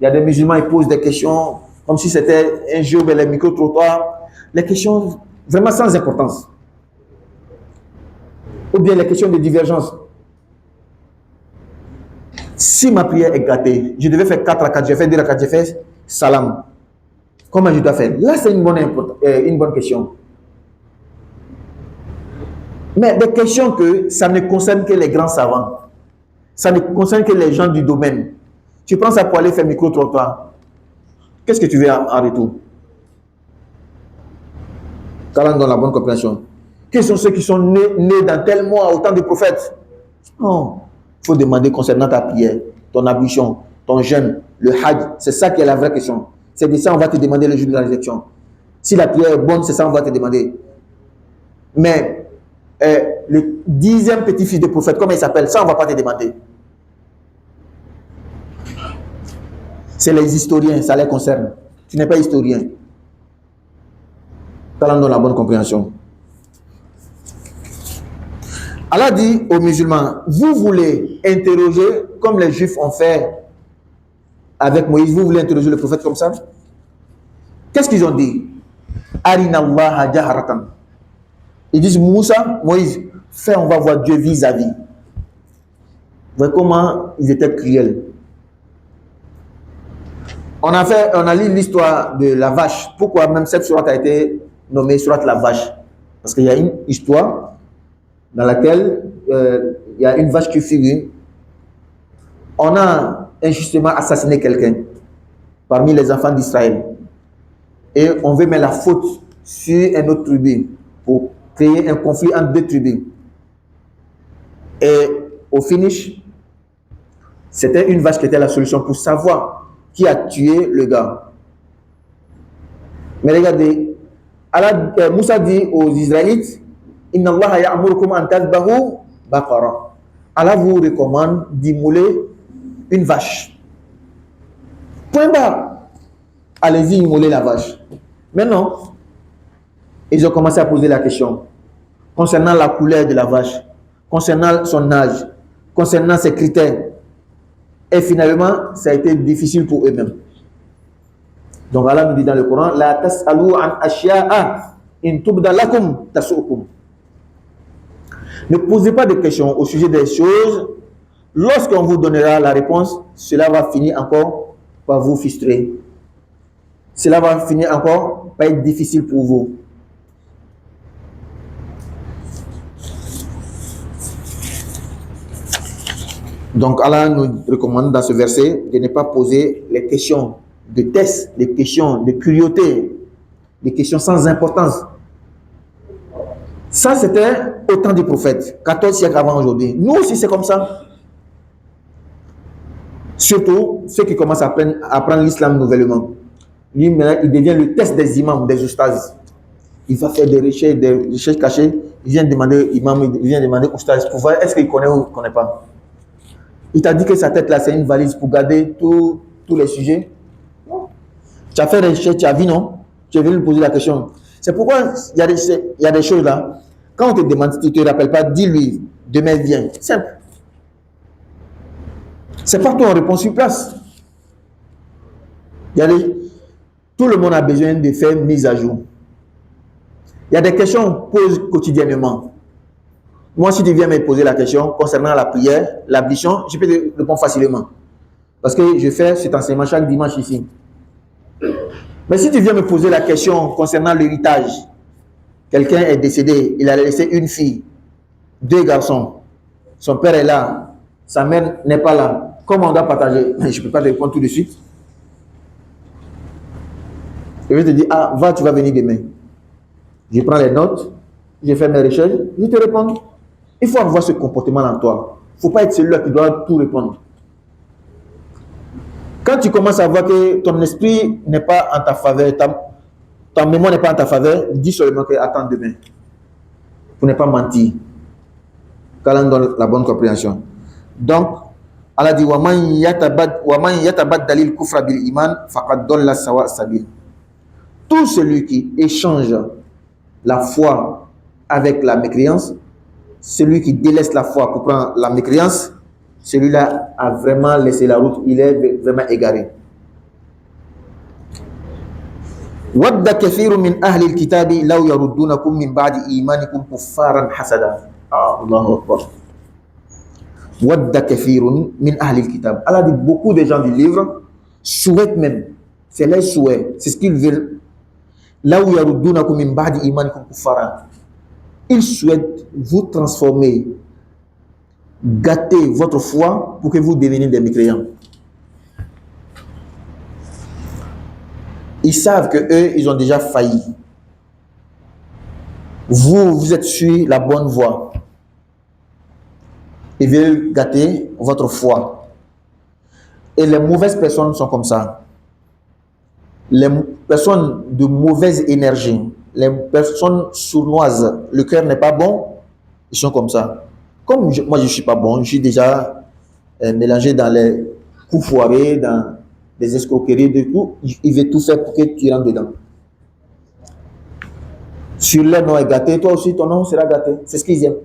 y a des musulmans, ils posent des questions comme si c'était un jeu, les micro-trottoirs. Les questions vraiment sans importance. Ou bien les questions de divergence. Si ma prière est gâtée, je devais faire 4 rakats, j'ai fait 2 rakats, j'ai fait salam. Comment je dois faire? Là, c'est une bonne question. Mais des questions que ça ne concerne que les grands savants. Ça ne concerne que les gens du domaine. Tu prends ça pour aller faire micro-trottoir. Qu'est-ce que tu veux en retour? Qu'Allah donne la bonne compréhension. Quels sont ceux qui sont nés dans tel mois, au temps du prophète? Non. Il faut demander concernant ta prière, ton ablution, ton jeûne, le hajj. C'est ça qui est la vraie question. C'est de ça on va te demander le jour de la résurrection. Si la prière est bonne, c'est ça on va te demander. Mais le 10e petit-fils de prophète, comment il s'appelle? Ça, on ne va pas te demander. C'est les historiens, ça les concerne. Tu n'es pas historien. Talent dans la bonne compréhension. Allah dit aux musulmans, vous voulez interroger comme les juifs ont fait avec Moïse, vous voulez interroger le prophète comme ça? Qu'est-ce qu'ils ont dit? Arina Allah jaharatan. Ils disent, Moussa, Moïse, fais, on va voir Dieu vis-à-vis. Vous voyez comment ils étaient cruels. On a lu l'histoire de la vache. Pourquoi même cette sourate a été nommée sourate la vache? Parce qu'il y a une histoire dans laquelle il y a une vache qui figure. On a injustement assassiné quelqu'un parmi les enfants d'Israël. Et on veut mettre la faute sur un autre tribu pour créer un conflit entre deux tribus. Et au finish, c'était une vache qui était la solution pour savoir qui a tué le gars. Mais regardez, Moussa dit aux Israélites, Inna Allah ya'murukum an tadhbahu baqara. Allah vous recommande d'immoler une vache. Point barre. Allez-y immoler la vache. Mais non. Ils ont commencé à poser la question concernant la couleur de la vache, concernant son âge, concernant ses critères. Et finalement, ça a été difficile pour eux-mêmes. Donc Allah nous dit dans le Coran, La tas'alu an ashya'a in tubda lakum tasu'ukum. Ne posez pas de questions au sujet des choses. Lorsqu'on vous donnera la réponse, cela va finir encore par vous frustrer. Cela va finir encore par être difficile pour vous. Donc Allah nous recommande dans ce verset de ne pas poser les questions de test, les questions de curiosité, les questions sans importance. Ça c'était au temps des prophètes, 14 siècles avant aujourd'hui. Nous aussi c'est comme ça. Surtout ceux qui commencent à apprendre l'islam nouvellement. Lui maintenant il devient le test des imams, des oustas. Il va faire des recherches cachées. Il vient demander imam, il vient demander oustas pour voir est-ce qu'il connaît ou il ne connaît pas. Il t'a dit que sa tête là, c'est une valise pour garder tous les sujets. Tu as fait des recherches, tu as vu, non? Tu es venu lui poser la question. C'est pourquoi il y a des choses là. Quand on te demande, tu ne te rappelles pas, dis-lui, demain viens. Simple. C'est pas toi, on répond sur place. Tout le monde a besoin de faire mise à jour. Il y a des questions qu'on pose quotidiennement. Moi, si tu viens me poser la question concernant la prière, l'ablution, je peux te répondre facilement. Parce que je fais cet enseignement chaque dimanche ici. Mais si tu viens me poser la question concernant l'héritage, quelqu'un est décédé, il a laissé une fille, 2 garçons, son père est là, sa mère n'est pas là, comment on doit partager? Je ne peux pas te répondre tout de suite. Je vais te dire, ah, va, tu vas venir demain. Je prends les notes, je fais mes recherches, je te réponds. Il faut avoir ce comportement en toi. Il ne faut pas être celui-là qui doit tout répondre. Quand tu commences à voir que ton esprit n'est pas en ta faveur, ta mémoire n'est pas en ta faveur, dis seulement que attends demain. Pour ne pas mentir. Quand on donne la bonne compréhension. Donc, Allah dit Waman yatabad dalil kufra bil iman faqad dalla sawa sabil. Tout celui qui échange la foi avec la mécréance, celui qui délaisse la foi pour prendre la mécréance, celui-là a vraiment laissé la route, il est vraiment égaré. Wadda kathirun min ahli al-kitabi law yaruddunakum min ba'di imanikum kuffaran hasada. Allahu Akbar. Wadda kathirun min ahli al-kitab. Allah dit beaucoup de gens du livre souhaitent même, c'est leur souhait, c'est ce qu'ils veulent. Law yaruddunakum min ba'di imanikum kuffaran. Ils souhaitent vous transformer, gâter votre foi pour que vous deveniez des mécréants. Ils savent que eux, ils ont déjà failli. Vous êtes sur la bonne voie. Ils veulent gâter votre foi. Et les mauvaises personnes sont comme ça. Les personnes de mauvaise énergie, les personnes sournoises, le cœur n'est pas bon, ils sont comme ça. Comme moi je ne suis pas bon, je suis déjà mélangé dans les coups foirés, dans des escroqueries, de tout, il veut tout faire pour que tu rentres dedans. Sur leur nom est gâté, toi aussi ton nom sera gâté. C'est ce qu'ils aiment.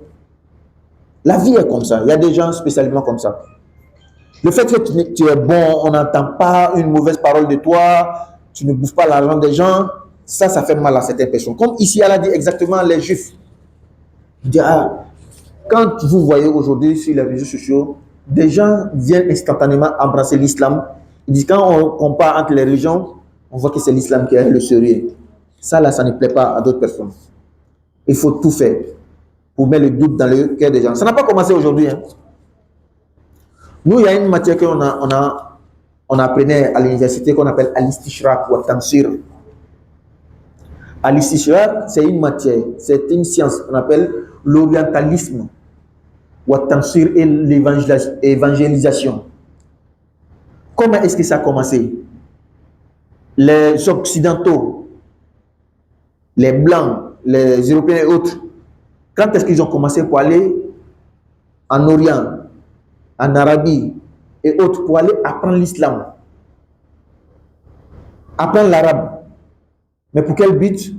La vie est comme ça. Il y a des gens spécialement comme ça. Le fait que tu es bon, on n'entend pas une mauvaise parole de toi, tu ne bouffes pas l'argent des gens, ça fait mal à certaines personnes. Comme ici, elle a dit exactement les juifs. Il dit, quand vous voyez aujourd'hui sur les réseaux sociaux, des gens viennent instantanément embrasser l'islam. Ils disent, quand on compare entre les religions, on voit que c'est l'islam qui est le sérieux. Ça là, ça ne plaît pas à d'autres personnes. Il faut tout faire pour mettre le doute dans le cœur des gens. Ça n'a pas commencé aujourd'hui. Hein. Nous, il y a une matière qu'on apprenait à l'université qu'on appelle al-istishrak ou al-tansir. Al-istishrak, c'est une matière, c'est une science qu'on appelle l'orientalisme ou al-tansir et l'évangélisation. Comment est-ce que ça a commencé? Les Occidentaux, les Blancs, les Européens et autres, quand est-ce qu'ils ont commencé pour aller en Orient, en Arabie et autres, pour aller apprendre l'islam, apprendre l'arabe? Mais pour quel but?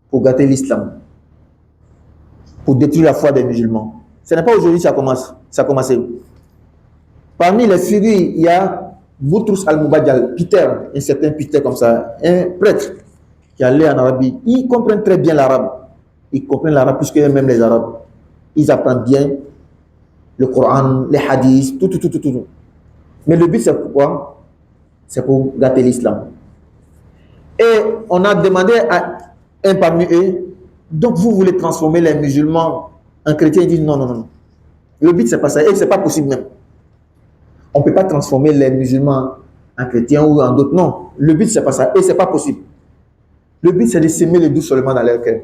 Pour gâter l'islam, pour détruire la foi des musulmans. Ce n'est pas aujourd'hui que ça a commencé. Parmi les figures, il y a Boutrous al-Mubadjal, Peter, un certain Peter comme ça, un prêtre qui allait en Arabie. Ils comprennent très bien l'arabe. Ils comprennent l'arabe plus que même les arabes. Ils apprennent bien le Coran, les hadiths, tout. Mais le but, c'est pourquoi? C'est pour gâter l'islam. Et on a demandé à un parmi eux, donc vous voulez transformer les musulmans en chrétiens? Ils disent non. Le but, c'est pas ça. Et c'est pas possible même. On ne peut pas transformer les musulmans en chrétiens ou en d'autres. Non. Le but, c'est pas ça. Et c'est pas possible. Le but, c'est de s'aimer le doute seulement dans leur cœur.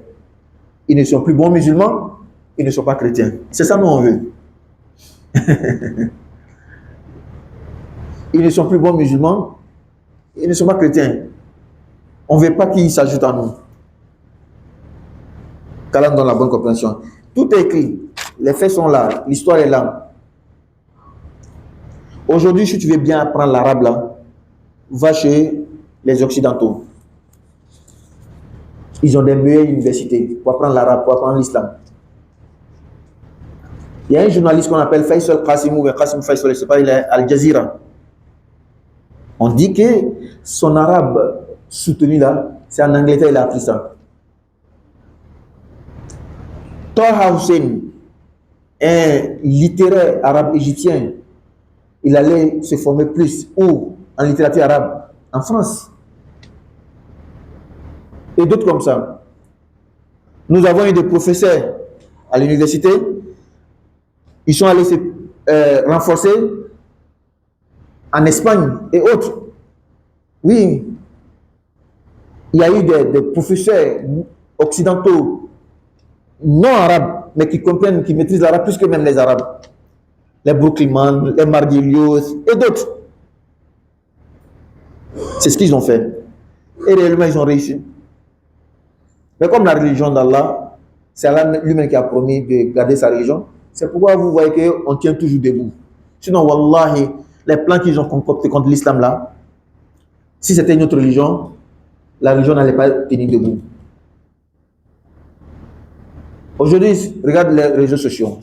Ils ne sont plus bons musulmans, ils ne sont pas chrétiens. C'est ça, nous, on veut. Ils ne sont plus bons musulmans, ils ne sont pas chrétiens. On ne veut pas qu'ils s'ajoutent à nous. Qu'Allah donne la bonne compréhension. Tout est écrit. Les faits sont là. L'histoire est là. Aujourd'hui, si tu veux bien apprendre l'arabe là, va chez les Occidentaux. Ils ont des meilleures universités pour apprendre l'arabe, pour apprendre l'islam. Il y a un journaliste qu'on appelle Faisal Qasimou, Qasim Faisal, je sais pas, il est à Al Jazeera. On dit que son arabe soutenu là, c'est en Angleterre, il a appris ça. Taha Hussein, un littéraire arabe égyptien, il allait se former plus où? En littérature arabe, en France. Et d'autres comme ça. Nous avons eu des professeurs à l'université, ils sont allés se renforcer en Espagne et autres. Oui, il y a eu des professeurs occidentaux non arabes, mais qui comprennent, qui maîtrisent l'arabe plus que même les arabes. Les Brooklyman, les Marguilios et d'autres. C'est ce qu'ils ont fait. Et réellement, ils ont réussi. Mais comme la religion d'Allah, c'est Allah lui-même qui a promis de garder sa religion, c'est pourquoi vous voyez qu'on tient toujours debout. Sinon, wallahi, les plans qu'ils ont concoctés contre l'islam là, si c'était une autre religion, la religion n'allait pas tenir debout. Aujourd'hui, regarde les réseaux sociaux.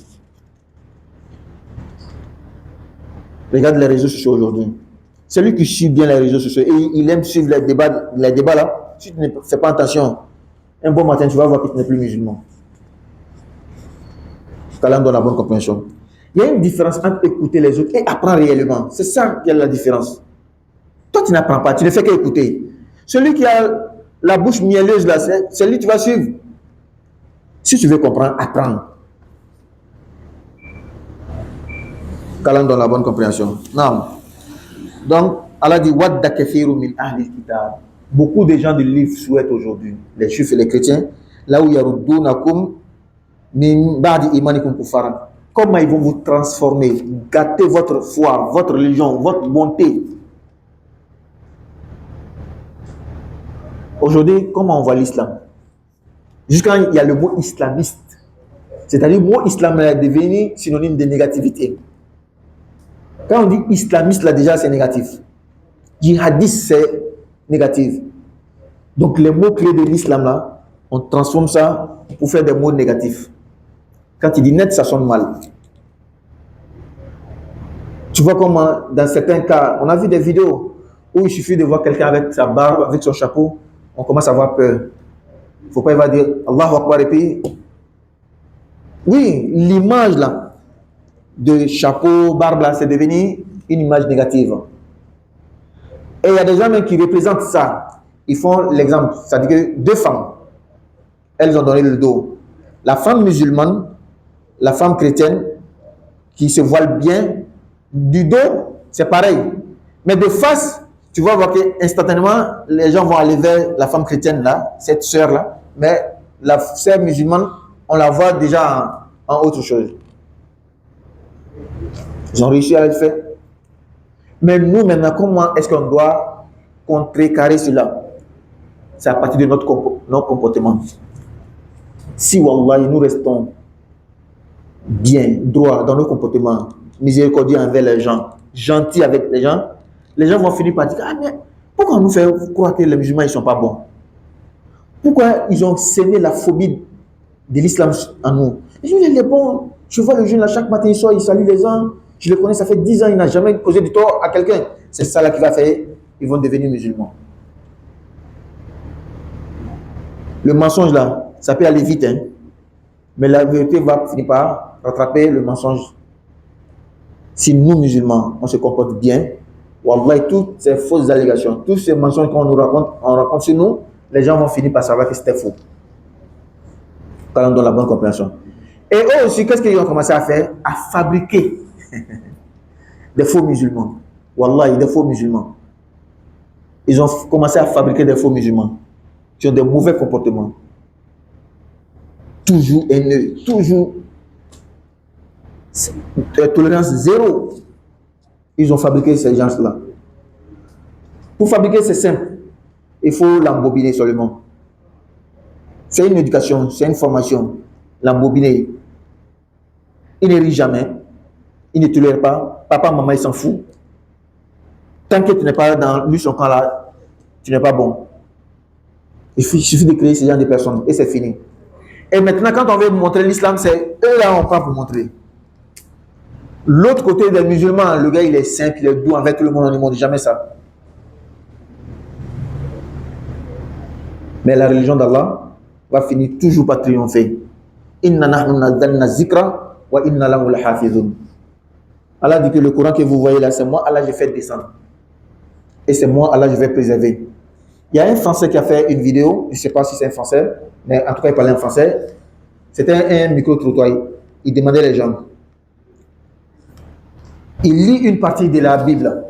Regarde les réseaux sociaux aujourd'hui. Celui qui suit bien les réseaux sociaux et il aime suivre les débats là, si tu ne fais pas attention, un bon matin, tu vas voir que tu n'es plus musulman. Qu'Allah donne la bonne compréhension. Il y a une différence entre écouter les autres et apprendre réellement. C'est ça qui est la différence. Toi, tu n'apprends pas, tu ne fais qu'écouter. Celui qui a la bouche mielleuse là, c'est lui que tu vas suivre. Si tu veux comprendre, apprends. Qu'Allah donne la bonne compréhension. Non. Donc, Allah dit Wadda kathiru min ahli kitab. Beaucoup de gens du livre souhaitent aujourd'hui, les juifs et les chrétiens, là où yaruddunakum min ba'di imanikum kuffara, comment ils vont vous transformer, gâter votre foi, votre religion, votre bonté. Aujourd'hui, comment on voit l'islam? Jusqu'à il y a le mot islamiste. C'est-à-dire le mot islam est devenu synonyme de négativité. Quand on dit islamiste, là déjà c'est négatif. Djihadiste, c'est négatif. Donc les mots clés de l'islam là, on transforme ça pour faire des mots négatifs. Quand il dit net, ça sonne mal. Tu vois comment dans certains cas, on a vu des vidéos où il suffit de voir quelqu'un avec sa barbe, avec son chapeau, on commence à avoir peur. Il ne faut pas y dire Allahu Akbar et puis... Oui, l'image là, de chapeau, barbe là, c'est devenu une image négative. Et il y a des gens même qui représentent ça. Ils font l'exemple, c'est-à-dire que deux femmes, elles ont donné le dos. La femme musulmane, la femme chrétienne, qui se voile bien, du dos, c'est pareil. Mais de face, tu vas voir qu'instantanément, les gens vont aller vers la femme chrétienne là, cette sœur là, mais la sœur musulmane, on la voit déjà en autre chose. Ils ont réussi à le faire. Mais nous, maintenant, comment est-ce qu'on doit contrecarrer cela? C'est à partir de notre comportement. Si, wallah, nous restons bien, droits dans nos comportements, miséricordieux envers les gens, gentils avec les gens vont finir par dire, ah mais pourquoi nous faire croire que les musulmans ils sont pas bons? Pourquoi ils ont sémé la phobie de l'islam en nous? Les gens, il est bon. Je vois le jeune là, chaque matin il sort, il salue les gens. Je le connais, ça fait 10 ans, il n'a jamais causé du tort à quelqu'un. C'est ça là qui va faire, ils vont devenir musulmans. Le mensonge là, ça peut aller vite, hein? Mais la vérité va finir par rattraper le mensonge. Si nous, musulmans, on se comporte bien, wallah, toutes ces fausses allégations, tous ces mensonges qu'on nous raconte, on raconte sur nous, les gens vont finir par savoir que c'était faux. Quand on donne la bonne compréhension. Et eux aussi, qu'est-ce qu'ils ont commencé à faire? À fabriquer des faux musulmans. Wallah, des faux musulmans. Ils ont commencé à fabriquer des faux musulmans qui ont des mauvais comportements. Toujours haineux, toujours tolérance zéro. Ils ont fabriqué ces gens-là. Pour fabriquer, c'est simple. Il faut l'embobiner seulement. C'est une éducation, c'est une formation. L'embobiner. Il ne rit jamais. Il ne tolère pas. Papa, maman, il s'en fout. Tant que tu n'es pas dans lui, son camp là, tu n'es pas bon. Il suffit de créer ce genre de personnes et c'est fini. Et maintenant, quand on veut montrer l'islam, c'est eux là, on prend pour montrer. L'autre côté des musulmans, le gars, il est simple, il est doux avec tout le monde, on ne montre jamais ça. Mais la religion d'Allah va finir toujours par triompher. Inna nahnu nazzalna zikra wa inna lahu lahafizun. Allah dit que le Coran que vous voyez là, c'est moi, Allah, je fais descendre. Et c'est moi, Allah, je vais préserver. Il y a un Français qui a fait une vidéo, je ne sais pas si c'est un Français, mais en tout cas, il parlait en français. C'était un micro-trottoir. Il demandait les gens. Il lit une partie de la Bible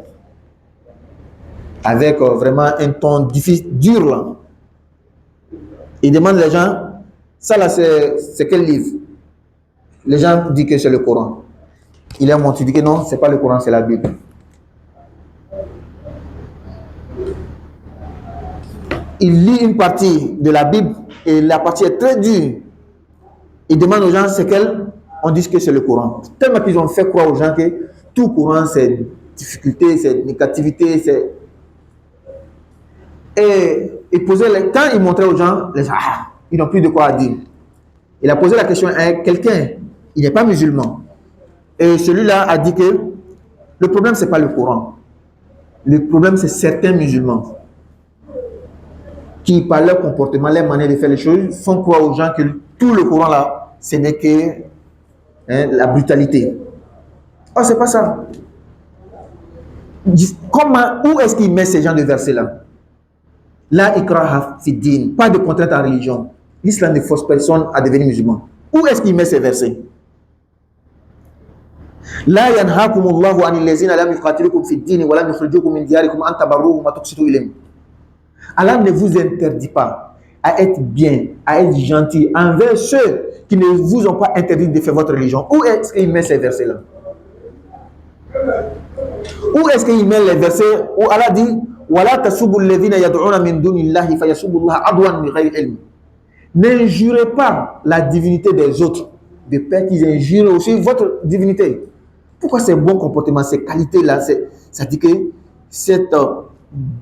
avec vraiment un ton difficile, dur là. Il demande les gens, ça là, c'est quel livre? Les gens disent que c'est le Coran. Il a montré, il dit que non, c'est pas le Coran, c'est la Bible. Il lit une partie de la Bible et la partie est très dure. Il demande aux gens c'est quel, on dit que c'est le Coran. Tellement qu'ils ont fait croire aux gens que tout Coran c'est difficulté, c'est négativité, c'est... Et il posait quand il montrait aux gens, les gens, ils n'ont plus de quoi dire. Il a posé la question à quelqu'un, il n'est pas musulman. Et celui-là a dit que le problème c'est pas le Coran. Le problème c'est certains musulmans qui, par leur comportement, leur manière de faire les choses, font croire aux gens que tout le Coran là, ce n'est que la brutalité. Oh, c'est pas ça. Comment, où est-ce qu'il met ces gens de versets là? La ikraha fi din, pas de contrainte en religion. L'islam ne force personne à devenir musulman. Où est-ce qu'il met ces versets? La yanhakumullahu anil ladzina lam yuqatilukum fi din wa lam yukhrijukum min diyarikum an tabarruhum wa tuqsitu ilayhim. Allah ne vous interdit pas à être bien, à être gentil envers ceux qui ne vous ont pas interdit de faire votre religion. Où est-ce qu'il met ces versets-là? Où est-ce qu'il met les versets où Allah dit وَلَا تَسُبُّوا الَّذِينَ يَدْعُونَ مِن دُونِ اللَّهِ فَيَسُبُّوا اللَّهَ عَدْوًا بِغَيْرِ عِلْمٍ. N'injurez pas la divinité des autres, de peur qu'ils injurent aussi votre divinité. Pourquoi ces bons comportements, ces qualités-là, ça dit que cette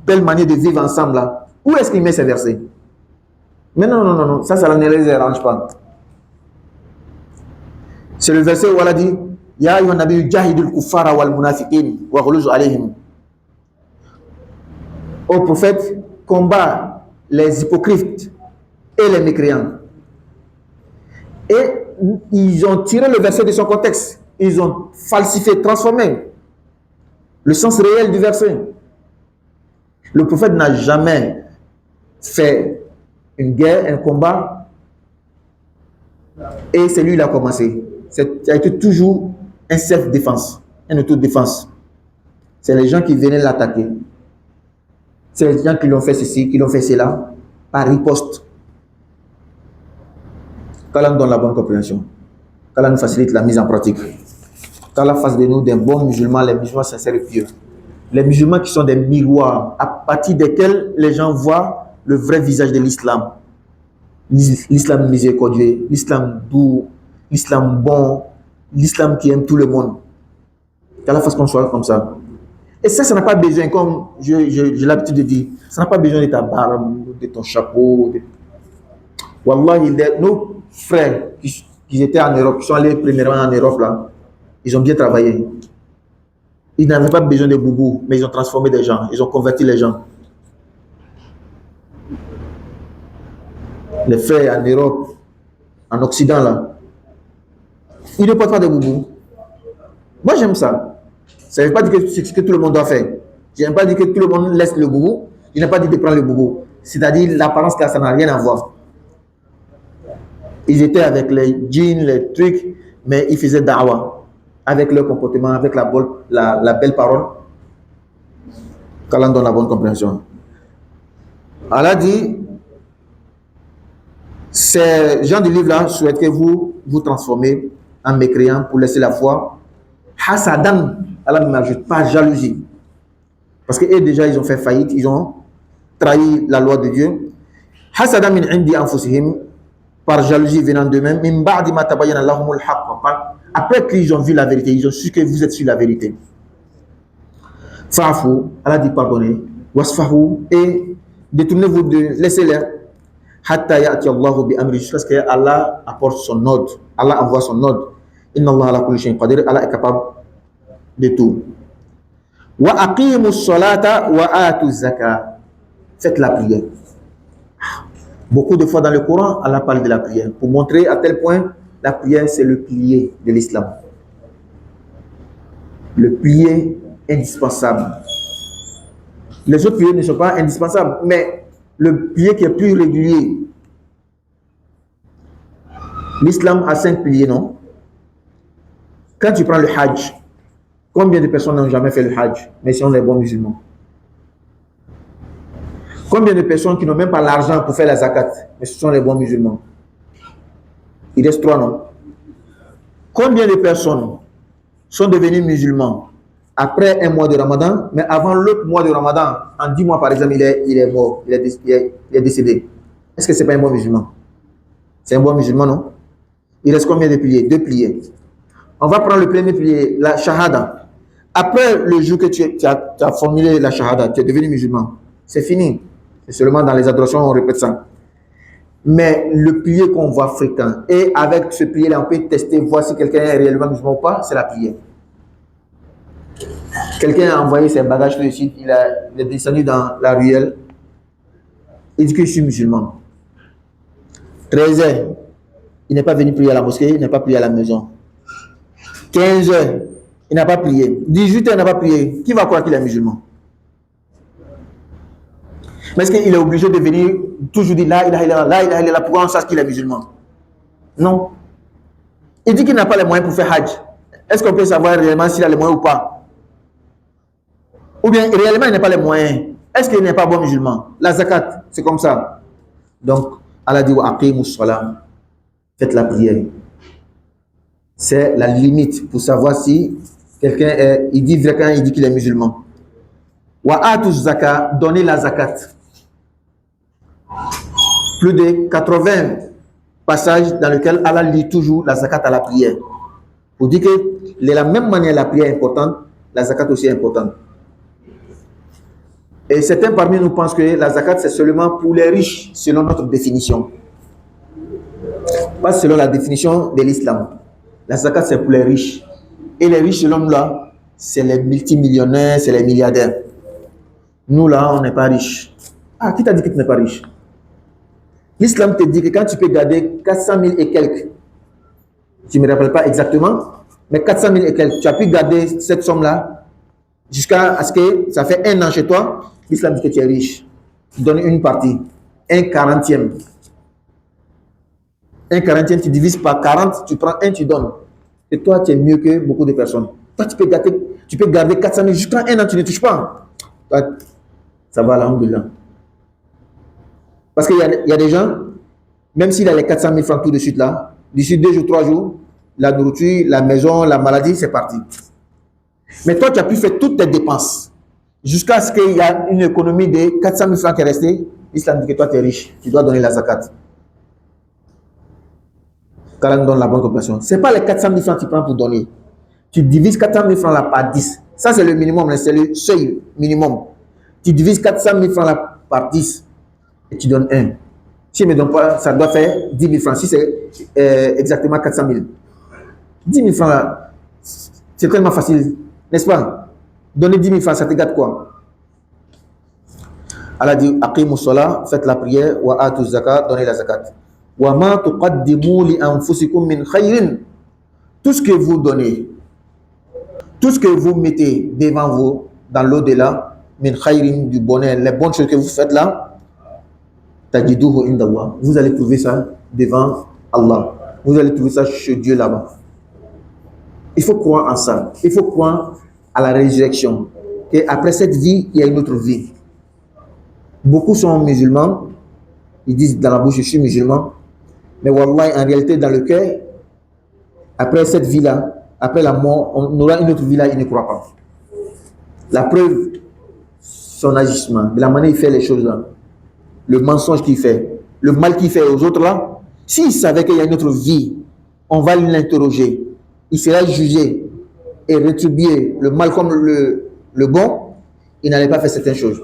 belle manière de vivre ensemble là, où est-ce qu'il met ces versets? Mais non, ça ne les arrange pas. C'est le verset où Allah dit Ya ayyuhan nabiyyu jahidul kuffara wal munafiqin wa ghuluz alayhim. Ô prophète, combat les hypocrites et les mécréants. Et ils ont tiré le verset de son contexte. Ils ont falsifié, transformé le sens réel du verset. Le prophète n'a jamais fait une guerre, un combat, et c'est lui qui a commencé. Ça a été toujours un self-défense, une autodéfense. C'est les gens qui venaient l'attaquer. C'est les gens qui l'ont fait ceci, qui l'ont fait cela, par riposte. Qu'Allah nous donne la bonne compréhension. Qu'Allah nous facilite la mise en pratique. Qu'Allah fasse de nous des bons musulmans, les musulmans sincères et pieux. Les musulmans qui sont des miroirs à partir desquels les gens voient le vrai visage de l'islam. L'islam miséricordieux, l'islam doux, l'islam bon, l'islam qui aime tout le monde. Qu'Allah fasse qu'on soit comme ça. Et ça n'a pas besoin, comme j'ai l'habitude de dire, ça n'a pas besoin de ta barbe, de ton chapeau. Wallahi, nos frères qui étaient en Europe, qui sont allés premièrement en Europe, là, ils ont bien travaillé. Ils n'avaient pas besoin de boubou, mais ils ont transformé des gens, ils ont converti les gens. Les frères en Europe, en Occident, là, ils ne portent pas de boubou. Moi, j'aime ça. Ça ne veut pas dire que c'est ce que tout le monde doit faire. Je n'aime pas dire que tout le monde laisse le boubou. Je n'ai pas dit de prendre le boubou. C'est-à-dire l'apparence là, ça n'a rien à voir. Ils étaient avec les jeans, les trucs, mais ils faisaient da'wah. Avec leur comportement, avec la belle parole. Qu'Allah donne la bonne compréhension. Allah dit, ces gens du livre-là souhaitent que vous vous transformez en mécréants pour laisser la foi. Hasadan, Allah n'ajoute pas jalousie. Parce que eux déjà, ils ont fait faillite, ils ont trahi la loi de Dieu. Hasadan min indi anfusihim, par jalousie venant d'eux-mêmes. Min ba'di ma tabayyana lahumul haqq. Après qu'ils ont vu la vérité, ils ont su que vous êtes sur la vérité. Fa'fu, Allah dit pardonnez. Wasfahu, et détournez-vous de, laissez-les. Hatta ya'ti Allahu bi amri, jusqu'à ce que Allah apporte son ordre. Allah envoie son ordre. Inna Allah ala kulli shay'in qadir, Allah est capable de tout. Wa aqimu salata wa atu zakat. Faites la prière. Beaucoup de fois dans le Coran, Allah parle de la prière pour montrer à tel point la prière c'est le pilier de l'islam. Le pilier indispensable. Les autres piliers ne sont pas indispensables, mais le pilier qui est plus régulier. L'islam a 5 piliers, non? Quand tu prends le Hajj, combien de personnes n'ont jamais fait le Hajj, mais sont les bons musulmans? Combien de personnes qui n'ont même pas l'argent pour faire la zakat, mais ce sont les bons musulmans? Il reste 3 noms. Combien de personnes sont devenus musulmans après un mois de Ramadan, mais avant l'autre mois de Ramadan, en 10 mois par exemple, il est mort, il est décédé? Est-ce que ce n'est pas un bon musulman? C'est un bon musulman, non? Il reste combien de piliers? 2 piliers. On va prendre le premier pilier, la shahada. Après le jour que tu as formulé la shahada, tu es devenu musulman. C'est fini. C'est seulement dans les adorations on répète ça. Mais le pilier qu'on voit fréquent, et avec ce pilier-là, on peut tester, voir si quelqu'un est réellement musulman ou pas, c'est la prière. Quelqu'un a envoyé ses bagages sur le site, il est descendu dans la ruelle, il dit que je suis musulman. 13h, il n'est pas venu prier à la mosquée, il n'est pas prié à la maison. 15h, il n'a pas prié. 18h, il n'a pas prié. Qui va croire qu'il est musulman? Mais est-ce qu'il est obligé de venir toujours dire la ilaha illallah, pourquoi on sache qu'il est musulman? Non. Il dit qu'il n'a pas les moyens pour faire Hajj. Est-ce qu'on peut savoir réellement s'il a les moyens ou pas? Ou bien réellement il n'a pas les moyens? Est-ce qu'il n'est pas bon musulman? La zakat, c'est comme ça. Donc, Allah dit wa aqimus salam, faites la prière. C'est la limite pour savoir si quelqu'un est, il dit qu'il est musulman. Wa atuz zakat, donnez la zakat. Plus de 80 passages dans lesquels Allah lit toujours la zakat à la prière. Pour dire que de la même manière la prière est importante, la zakat aussi est importante. Et certains parmi nous pensent que la zakat c'est seulement pour les riches, selon notre définition. Pas selon la définition de l'islam. La zakat c'est pour les riches. Et les riches selon nous là, c'est les multimillionnaires, c'est les milliardaires. Nous là, on n'est pas riches. Ah, qui t'a dit que tu n'es pas riche? L'islam te dit que quand tu peux garder 400 000 et quelques, je ne me rappelle pas exactement, mais 400 000 et quelques, tu as pu garder cette somme-là jusqu'à ce que ça fait 1 an chez toi, l'islam dit que tu es riche. Tu donnes une partie, 1/40. 1/40, tu divises par 40, tu prends 1, tu donnes. Et toi, tu es mieux que beaucoup de personnes. Toi, tu peux garder 400 000 jusqu'à 1 an, tu ne touches pas. Toi, ça va, alhamdoulilah. Parce qu'il y a des gens, même s'il a les 400 000 francs tout de suite là, d'ici 2 jours, 3 jours, la nourriture, la maison, la maladie, c'est parti. Mais toi, tu as pu faire toutes tes dépenses jusqu'à ce qu'il y ait une économie de 400 000 francs qui est restée. L'islam dit que toi, tu es riche. Tu dois donner la zakat. Quand on donne la bonne compréhension. Ce n'est pas les 400 000 francs que tu prends pour donner. Tu divises 400 000 francs là par 10. Ça, c'est le minimum. C'est le seuil minimum. Tu divises 400 000 francs là par 10. Et tu donnes 1. Si je ne me donne pas, ça doit faire 10 000 francs. Si c'est exactement 400 000. 10 000 francs là, c'est tellement facile, n'est-ce pas? Donner 10 000 francs, ça te gâte quoi? Allah dit, aqimus salat, faites la prière, wa atuz zakat, donnez la zakat. Wa ma tuqaddimu li anfusikum min khayrin. Tout ce que vous donnez, tout ce que vous mettez devant vous, dans l'au-delà, min khayrin, du bonheur, les bonnes choses que vous faites là, tajiduhu indallah. Vous allez trouver ça devant Allah. Vous allez trouver ça chez Dieu là-bas. Il faut croire en ça. Il faut croire à la résurrection. Et après cette vie, il y a une autre vie. Beaucoup sont musulmans. Ils disent dans la bouche, je suis musulman. Mais wallah, en réalité, dans le cœur, après cette vie-là, après la mort, on aura une autre vie-là, ils ne croient pas. La preuve, son agissement, de la manière il fait les choses là, le mensonge qu'il fait, le mal qu'il fait aux autres là, s'il savait qu'il y a une autre vie, on va l'interroger. Il sera jugé et rétribué le mal comme le bon, il n'allait pas faire certaines choses.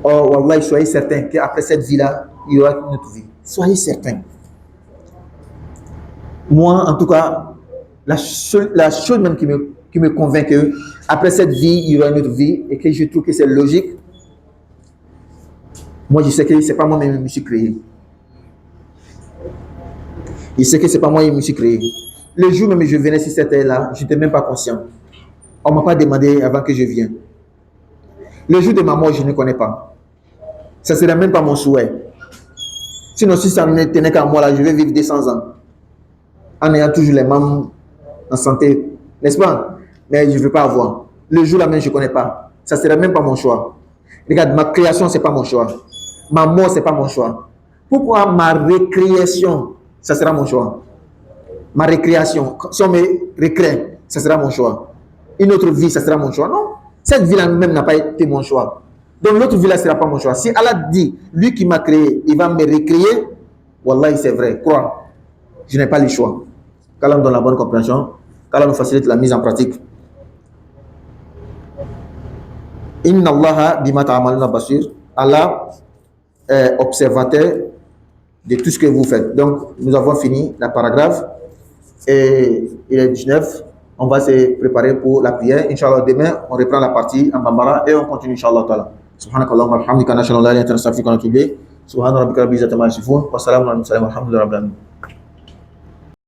Oh, wallah, soyez certain qu'après cette vie-là, il y aura une autre vie. Soyez certain. Moi, en tout cas, la chose même qui me convainc que après cette vie, il y aura une autre vie et que je trouve que c'est logique, moi, je sais que ce n'est pas moi-même qui me suis créé. Je sais que ce n'est pas moi qui me suis créé. Le jour même où je venais sur cette terre-là, je n'étais même pas conscient. On ne m'a pas demandé avant que je vienne. Le jour de ma mort, je ne connais pas. Ça ne serait même pas mon souhait. Sinon, si ça ne tenait qu'à moi, là, je vais vivre 200 ans. En ayant toujours les membres en santé. N'est-ce pas? Mais je ne veux pas avoir. Le jour là même, je ne connais pas. Ça ne serait même pas mon choix. Regarde, ma création, ce n'est pas mon choix. Ma mort, ce n'est pas mon choix. Pourquoi ma récréation, ça sera mon choix? Ma récréation, si on me récrée, ça sera mon choix. Une autre vie, ça sera mon choix. Non, cette vie-là même n'a pas été mon choix. Donc l'autre vie-là ne sera pas mon choix. Si Allah dit, lui qui m'a créé, il va me récréer, wallah, c'est vrai, crois. Je n'ai pas le choix. Qu'Allah me donne la bonne compréhension, qu'Allah nous facilite la mise en pratique. Inna Allaha bima ta'amaluna basir. Allah est observateur de tout ce que vous faites. Donc, nous avons fini la paragraphe. Et il est 19. On va se préparer pour la prière. Inch'Allah, demain, on reprend la partie en Bambara et on continue, Inch'Allah ta'ala. Subhanakallahumma wa bihamdika, nashhadu an la ilaha illa anta, astaghfiruka wa atubu ilayk. Subhana rabbika rabbil izzati amma yasifun. Wa salamun alal mursalin walhamdulillahi rabbil alamin.